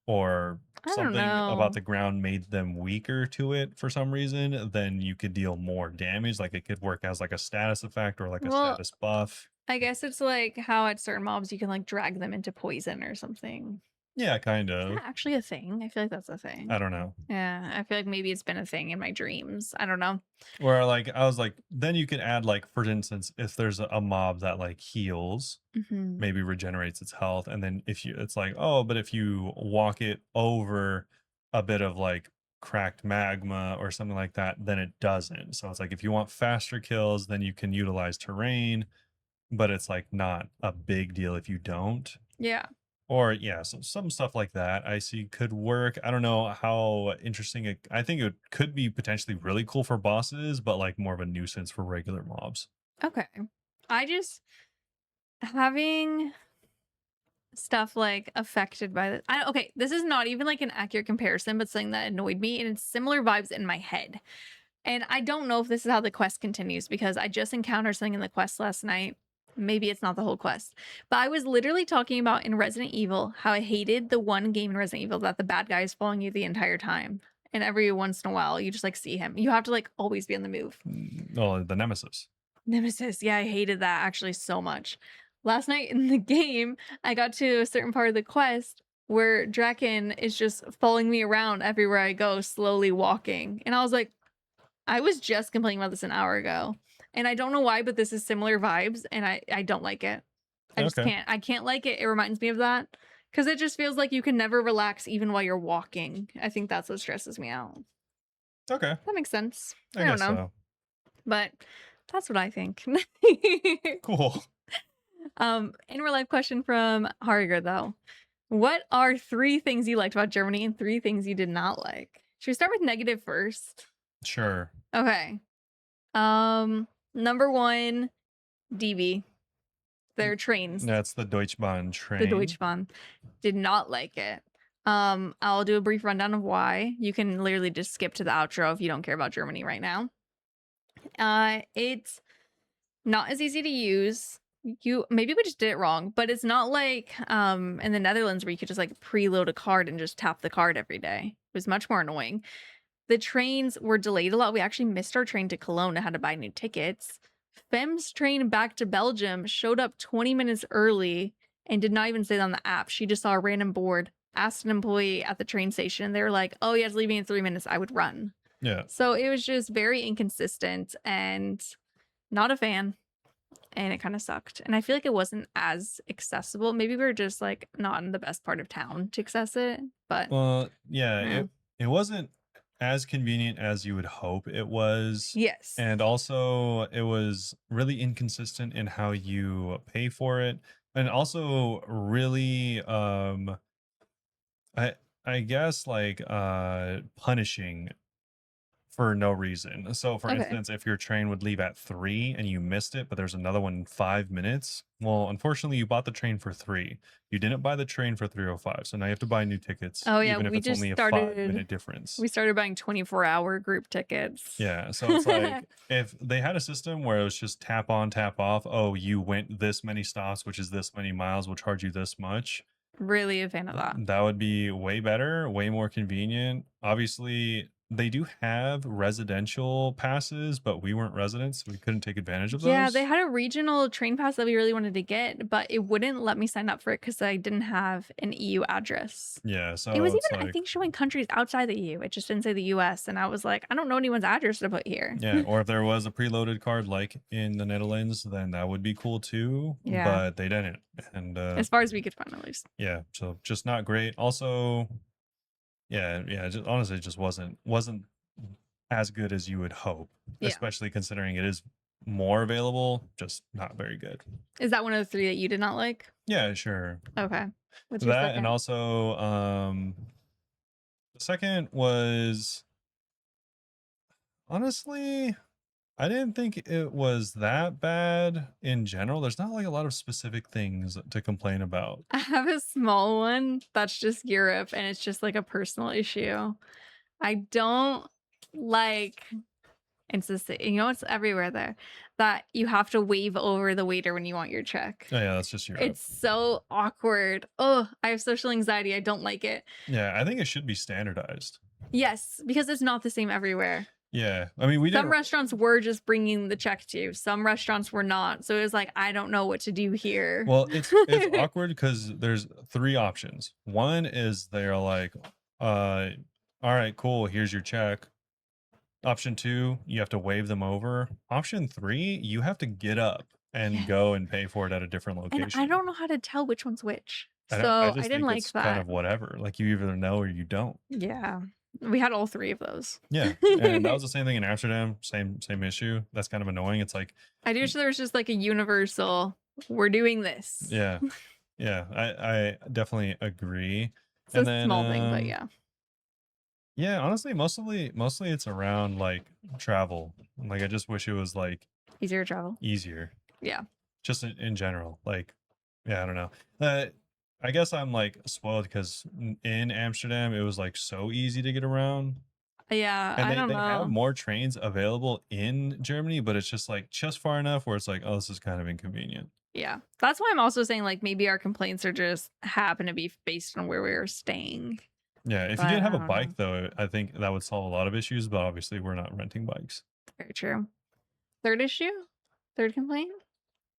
or I don't something about know. the ground made them weaker to it for some reason, then you could deal more damage. Like it could work as like a status effect or like a Well, status buff. I guess it's like how at certain mobs you can like drag them into poison or something. Yeah, kind Is that of. actually a thing? I feel like that's a I thing. don't know. Yeah, I feel like maybe it's been a thing in my dreams. I don't know. Where like I was like, then you could add like, for instance, if there's a mob that like heals, Hmm. maybe regenerates its health, and then if you, it's like, oh, but if you walk it over a bit of like cracked magma or something like that, then it doesn't. So it's like if you want faster kills, then you can utilize terrain, but it's like not a big deal if you don't. Yeah. Or yeah, so some stuff like that I see could work. I don't know how interesting it, I think it could be potentially really cool for bosses, but like more of a nuisance for regular mobs. Okay. I just having stuff like affected by the okay, this is not even like an accurate comparison, but something that annoyed me, and it's similar vibes in my head. And I don't know if this is how the quest continues because I just encountered something in the quest last night. Maybe it's not the whole quest. But I was literally talking about in Resident Evil how I hated the one game in Resident Evil that the bad guy is following you the entire time. And every once in a while, you just like see him. You have to like always be on the move. Oh, the Nemesis. Nemesis. Yeah, I hated that actually so much. Last night in the game, I got to a certain part of the quest where Draken is just following me around everywhere I go, slowly walking. And I was like, I was just complaining about this an hour ago. And I don't know why, but this is similar vibes, and I don't like it. I just Okay. can't. I can't like it. It reminds me of that. Because it just feels like you can never relax even while you're walking. I think that's what stresses me out. Okay. That makes sense. I I don't guess know. so. But that's what I think. Cool. In real life question from Harger though. What are 3 things you liked about Germany and 3 things you did not like? Should we start with negative first? Sure. Okay. Number 1, DB. Their trains. That's the Deutschbahn The train. Deutschbahn. Did not like it. I'll do a brief rundown of why. You can literally just skip to the outro if you don't care about Germany right now. It's not as easy to use. You maybe we just did it wrong, but it's not like in the Netherlands where you could just like preload a card and just tap the card every day. It was much more annoying. The trains were delayed a lot. We actually missed our train to Cologne and had to buy new tickets. Fem's train back to Belgium showed up 20 minutes early and did not even say that on the app. She just saw a random board, asked an employee at the train station, and they were like, oh, yeah, it's leaving in 3 minutes. I would run. Yeah. So it was just very inconsistent and not a fan. And it kind of sucked. And I feel like it wasn't as accessible. Maybe we were just like not in the best part of town to access it. But Well, yeah, yeah. it wasn't as convenient as you would hope it was. Yes. And also it was really inconsistent in how you pay for it. And also really I I guess like punishing for no reason. So, for Okay. instance, if your train would leave at 3 and you missed it, but there's another one in 5 minutes, well, unfortunately, you bought the train for 3. You didn't buy the train for 3:05, so now you have to buy new tickets, Oh yeah, even if we it's just only a started 5-minute difference. we started buying 24-hour group tickets. Yeah, so it's like if they had a system where it was just tap on, tap off, oh, you went this many stops, which is this many miles, we'll charge you this much. Really a fan of that. That would be way better, way more convenient. Obviously, they do have residential passes, but we weren't residents, so we couldn't take advantage of Yeah, they those. had a regional train pass that we really wanted to get, but it wouldn't let me sign up for it because I didn't have an EU address. Yeah, It was so it's even, I like, think, showing countries outside the EU. It just didn't say the US. And I was like, I don't know anyone's address to put here. yeah, or if there was a preloaded card like in the Netherlands, then that would be cool too, Yeah. but they didn't. And As far as we could find, at least. yeah, so just not great. Also, yeah, just honestly it just wasn't as good as you would hope, Yeah. especially considering it is more available, just not very good. Is that one of the 3 that you did not like? Yeah, sure. Okay. What's your That and second? also the second was honestly I didn't think it was that bad in general. There's not like a lot of specific things to complain about. I have a small one that's just Europe, and it's just like a personal issue. I don't like It's just, you know, it's everywhere there, that you have to wave over the waiter when you want your check. Oh yeah, that's just Europe. It's so awkward. Oh, I have social anxiety. I don't like it. Yeah, I think it should be standardized. Yes, because it's not the same everywhere. Yeah, I mean, we Some didn't. restaurants were just bringing the check to you. Some restaurants were not. So it was like, I don't know what to do here. Well, it's awkward because there's three options. One is they're like, all right, cool, here's your check. Option two, you have to wave them over. Option three, you have to get up and Yes. go and pay for it at a different And location. I don't know how to tell which one's which. I So I just didn't think like it's kind that. of whatever. Like you either know or you don't. Yeah. We had all three of those. Yeah, and that was the same thing in Amsterdam. Same issue. That's kind of annoying. It's like, I do wish there was just like a universal, we're doing this. yeah, yeah. I definitely agree. It's And a then, small thing, but yeah. yeah, honestly, mostly it's around like travel. Like I just wish it was like Easier to travel. easier. Yeah. Just in general. Like, yeah, I don't know. I guess I'm like spoiled because in Amsterdam it was like so easy to get around. Yeah. And I don't they have know. more trains available in Germany, but it's just like just far enough where it's like, oh, this is kind of inconvenient. Yeah. That's why I'm also saying like maybe our complaints are just happen to be based on where we were staying. Yeah, if you But did have I a don't bike though, I think that would solve a lot of issues, but obviously we're not renting bikes. Very true. Third issue? Third complaint?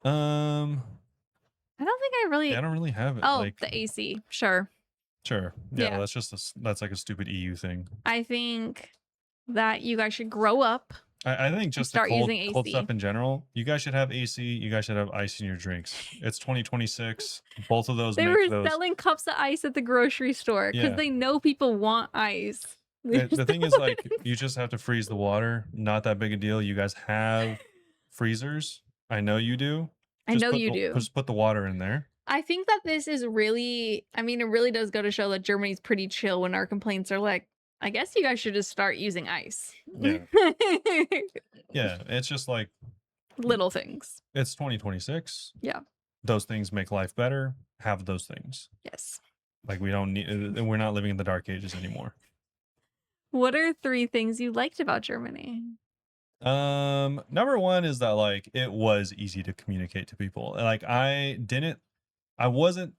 I don't think I really. Yeah, I don't really have it. Oh, Like, the AC. Sure. sure. Yeah, Yeah. that's just that's like a stupid EU thing. I think that you guys should grow up. I think just the Start cold, using cold AC. stuff in general. You guys should have AC. You guys should have ice in your drinks. It's 2026. Both of those They make were those. selling cups of ice at the grocery store because Yeah. they know people want ice. The thing is, like, you just have to freeze the water. Not that big a deal. You guys have freezers. I know you do. I know you do. Just put the water in there. I think that this is really, I mean, it really does go to show that Germany's pretty chill when our complaints are like, I guess you guys should just start using ice. Yeah. Yeah, it's just like Little things. it's 2026. Yeah. Those things make life better. Have those things. Yes. Like we don't need. We're not living in the dark ages anymore. What are 3 things you liked about Germany? Number one is that like it was easy to communicate to people. Like I wasn't,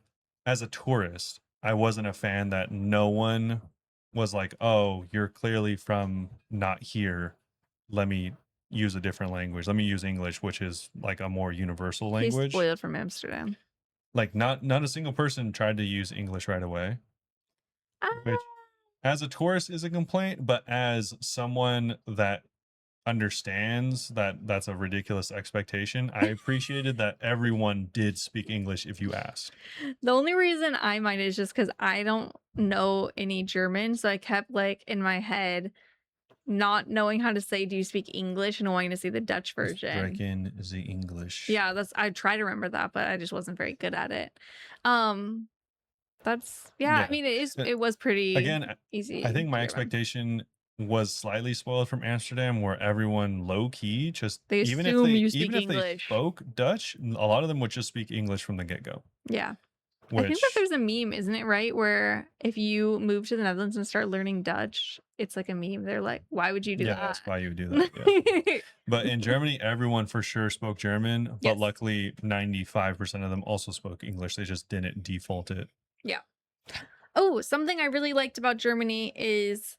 as a tourist, I wasn't a fan that no one was like, oh, you're clearly from not here. Let me use a different language. Let me use English, which is like a more universal He's language. spoiled from Amsterdam. Like not a single person tried to use English right away, which as a tourist is a complaint, but as someone that understands that that's a ridiculous expectation, I appreciated that everyone did speak English if you asked. The only reason I mind is just because I don't know any German, so I kept like in my head not knowing how to say, do you speak English, and wanting to see the Dutch version. Sprechen the English. Yeah, I try to remember that, but I just wasn't very good at it. That's Yeah. I mean it was pretty Again, easy. I think my to remember. expectation was slightly spoiled from Amsterdam, where everyone low key just They even if assume they you speak even if they English. spoke Dutch, a lot of them would just speak English from the get go. Yeah. Which I think that there's a meme, isn't it, right? Where if you move to the Netherlands and start learning Dutch, it's like a meme. They're like, why would you do yeah, that? that's why you would do that. Yeah. But in Germany, everyone for sure spoke German, but Yes. luckily 95% of them also spoke English. They just didn't default it. Oh, something I really liked about Germany is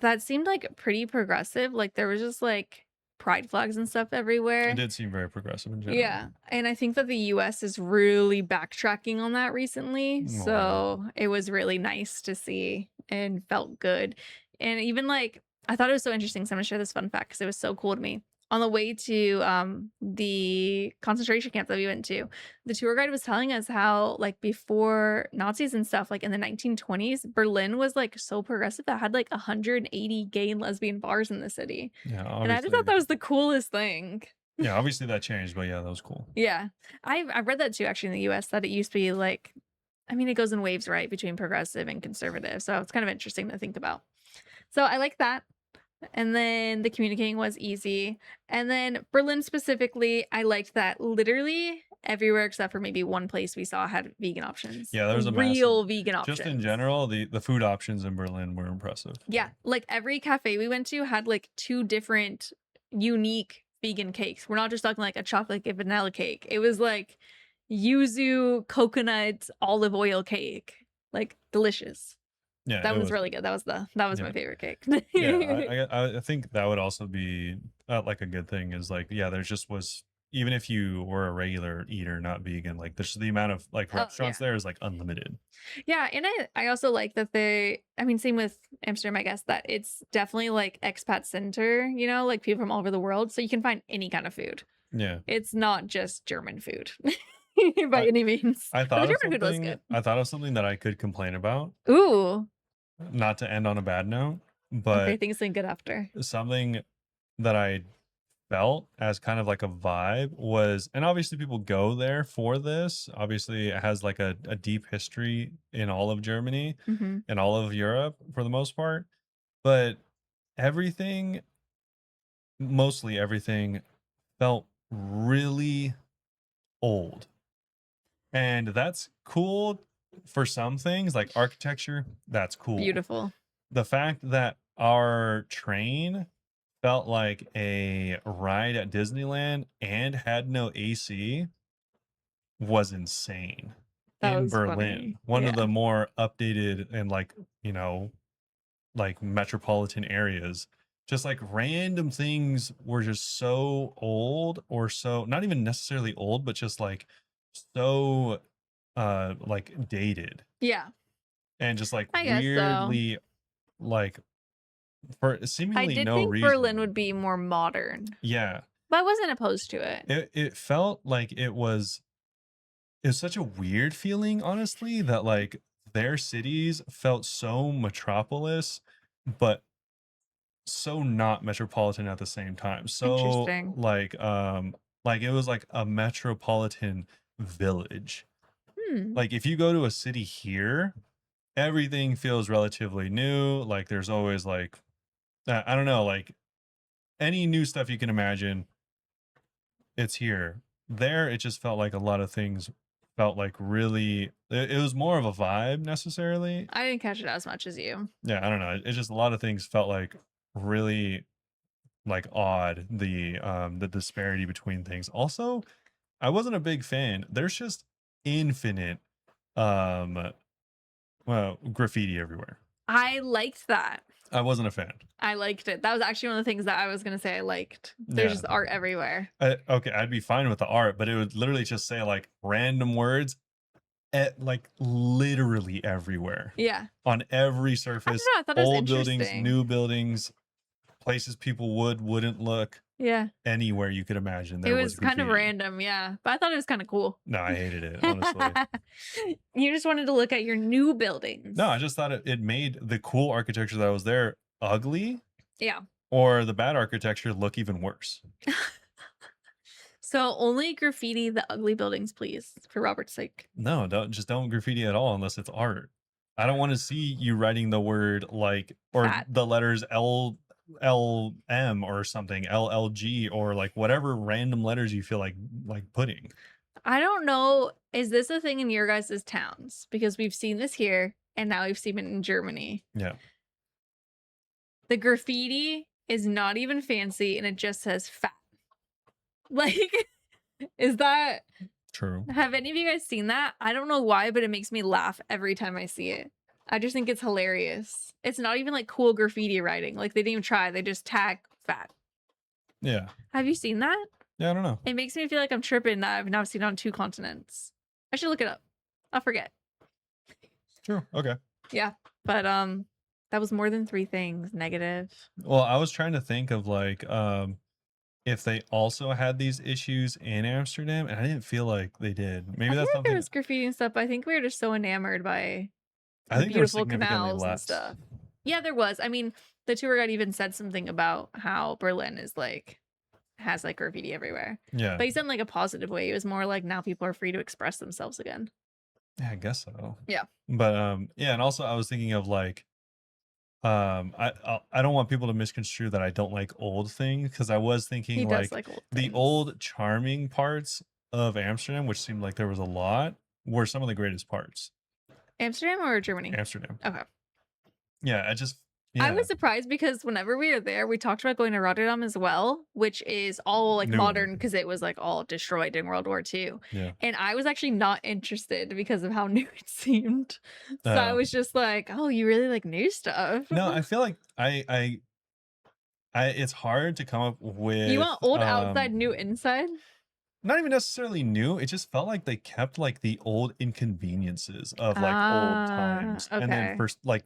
that seemed like pretty progressive. Like there was just like pride flags and stuff everywhere. It did seem very progressive in general. Yeah. And I think that the US is really backtracking on that recently. Oh, So it was really nice to see and felt good. And even like, I thought it was so interesting. So I'm going to share this fun fact because it was so cool to me. On the way to the concentration camp that we went to, the tour guide was telling us how like before Nazis and stuff, like in the 1920s, Berlin was like so progressive that had like 180 gay and lesbian bars in the city. Yeah, And I just thought that was the coolest thing. yeah, obviously that changed, but yeah, that was cool. Yeah. I read that too actually in the US, that it used to be like, I mean, it goes in waves, right, between progressive and conservative. So it's kind of interesting to think about. So I like that. And then the communicating was easy. And then Berlin specifically, I liked that literally everywhere except for maybe one place we saw had vegan options. Yeah, there was a real vegan options. Just in general, the food options in Berlin were impressive. Yeah, like every cafe we went to had like 2 different unique vegan cakes. We're not just talking like a chocolate and vanilla cake. It was like yuzu, coconut, olive oil cake. Like delicious. Yeah, That it one was was really good. That was yeah. my favorite cake. Yeah, I think that would also be like a good thing is like yeah, there's just was even if you were a regular eater, not vegan, like there's the amount of like Oh restaurants yeah. there is like unlimited. Yeah, and I also like that I mean, same with Amsterdam, I guess, that it's definitely like expat center, you know, like people from all over the world. So you can find any kind of food. Yeah, It's not just German food by I any means. I But the thought of German food was something. good. I thought of something that I could complain about, Ooh. not to end on a bad note, Okay, but things ain't good after. something that I felt as kind of like a vibe was, and obviously people go there for this. Obviously, it has like a deep history in all of Germany Hmm. and all of Europe for the most part, but everything, mostly everything, felt really old. And that's cool for some things, like architecture, that's cool. Beautiful. The fact that our train felt like a ride at Disneyland and had no AC was insane. That In was funny. Berlin, one of Yeah. the more updated and like, like metropolitan areas, just like random things were just so old or so not even necessarily old, but just like so like dated Yeah. and just like I guess so. weirdly like for I seemingly did no think Berlin reason. would be more modern, Yeah. but I wasn't opposed to it. It felt like it was such a weird feeling, honestly, that like their cities felt so metropolis, but so not metropolitan at the same time. So Interesting. like it was like a metropolitan village. Hmm. Like if you go to a city here, everything feels relatively new. Like there's always like I don't know, like any new stuff you can imagine, it's here. There, it just felt like a lot of things felt like really. It was more of a vibe necessarily. I didn't catch it as much as you. Yeah, I don't know. It's just a lot of things felt like really like odd. The disparity between things. Also, I wasn't a big fan. There's just infinite um well graffiti everywhere. I liked that. I wasn't a fan. I liked it. That was actually one of the things that I was gonna say I liked. There's Yeah. just art everywhere. Okay, I'd be fine with the art, but it would literally just say like random words at like literally everywhere Yeah. on every I don't surface, know, I thought it was old buildings, interesting. new buildings, places people wouldn't look, Yeah. anywhere you could imagine It there was was kind of graffiti. random, yeah. But I thought it was kind of cool. No, I hated it, honestly. You just wanted to look at your new buildings. No, I just thought it made the cool architecture that was there ugly Yeah. or the bad architecture look even worse. So only graffiti the ugly buildings, please, for Robert's sake. No, don't graffiti at all unless it's art. I don't want to see you writing the word like or Fat. the letters LM or something, LLG or like whatever random letters you feel like putting. I don't know. Is this a thing in your guys' towns? Because we've seen this here and now we've seen it in Germany. Yeah. The graffiti is not even fancy and it just says fat. Like, is that, True. have any of you guys seen that? I don't know why, but it makes me laugh every time I see it. I just think it's hilarious. It's not even like cool graffiti writing. Like, they didn't even try. They just tag fat. Yeah. Have you seen that? Yeah, I don't know. It makes me feel like I'm tripping that I've now seen it on 2 continents. I should look it up. I'll forget. True. Okay. Yeah. But that was more than 3 things negative. Well, I was trying to think of like if they also had these issues in Amsterdam, and I didn't feel like they did. Maybe I feel that's like there something. was graffiti and stuff, but I think we were just so enamored by I the think there was beautiful significantly canals and less. stuff. Yeah, there was. I mean, the tour guide even said something about how Berlin is like has like graffiti everywhere. Yeah. But he said in like a positive way. It was more like now people are free to express themselves again. Yeah, I guess so. Yeah. But yeah, and also I was thinking of like I don't want people to misconstrue that I don't like old things because I was He thinking does like like old the things. old charming parts of Amsterdam, which seemed like there was a lot, were some of the greatest parts. Amsterdam or Germany? Amsterdam. Okay. Yeah, I just I Yeah, was surprised because whenever we were there, we talked about going to Rotterdam as well, which is all like newer. modern because it was like all destroyed during World War II. Yeah. And I was actually not interested because of how new it seemed. So I Uh, was just like, oh, you really like new stuff. no, I feel like it's hard to come up You with want old outside, new inside? not even necessarily new. It just felt like they kept like the old inconveniences of like old Ah, times, and then okay. first like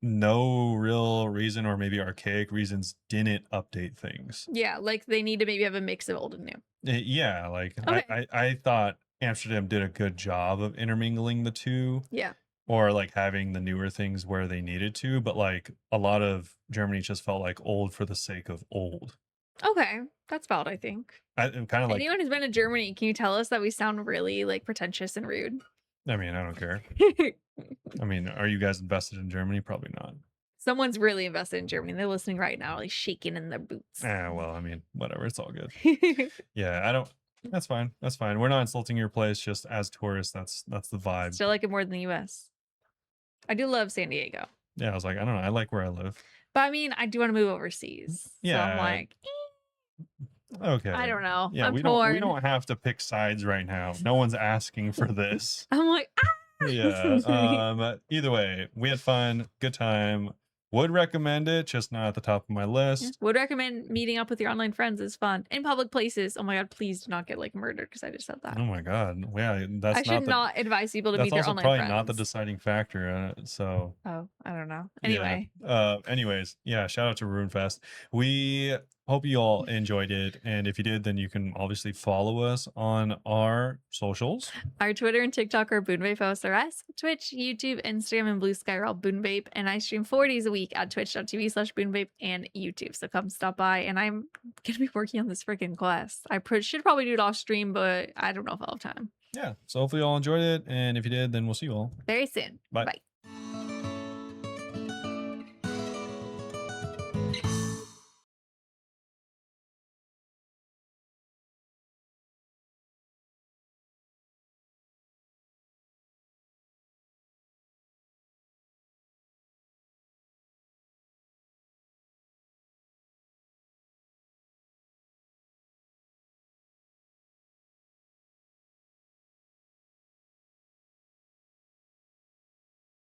no real reason or maybe archaic reasons didn't update things. Yeah, like they need to maybe have a mix of old and new. Yeah, like Okay. I thought Amsterdam did a good job of intermingling the two, Yeah. or like having the newer things where they needed to, but like a lot of Germany just felt like old for the sake of old. Okay. That's valid, I think. I'm kind of like, Anyone who's been to Germany, can you tell us that we sound really like pretentious and rude? I mean, I don't care. I mean, are you guys invested in Germany? Probably not. Someone's really invested in Germany. They're listening right now, like shaking in their boots. Well, I mean, whatever. It's all good. Yeah, I don't. That's fine. That's fine. We're not insulting your place. Just as tourists, that's the vibe. Still like it more than the US. I do love San Diego. Yeah, I was like, I don't know. I like where I live. But I mean, I do want to move overseas. So I'm Yeah. like, Okay. I don't know. Yeah, I'm we torn. don't have to pick sides right now. No one's asking for this. I'm like, Yeah. Either way, we had fun, good time. Would recommend it, just not at the top of my list. would recommend meeting up with your online friends is fun. In public places. Oh my god, please do not get like murdered because I just said that. Oh my god. Yeah, I that's should not the not advise people to that's meet their also online probably friends. not the deciding factor. So Oh, I don't know. yeah. Anyway, Anyways, yeah, shout out to RuneFest. We hope you all enjoyed it. And if you did, then you can obviously follow us on our socials. our Twitter and TikTok are Bunebape OSRS. Twitch, YouTube, Instagram, and Blue Sky are all Bunebape. And I stream 4 days a week at twitch.tv/Bunebape and YouTube. So come stop by. And I'm going to be working on this freaking class. I should probably do it off stream, but I don't know if I'll have time. Yeah. So hopefully you all enjoyed it. And if you did, then we'll see you all. Very soon. Bye. Bye.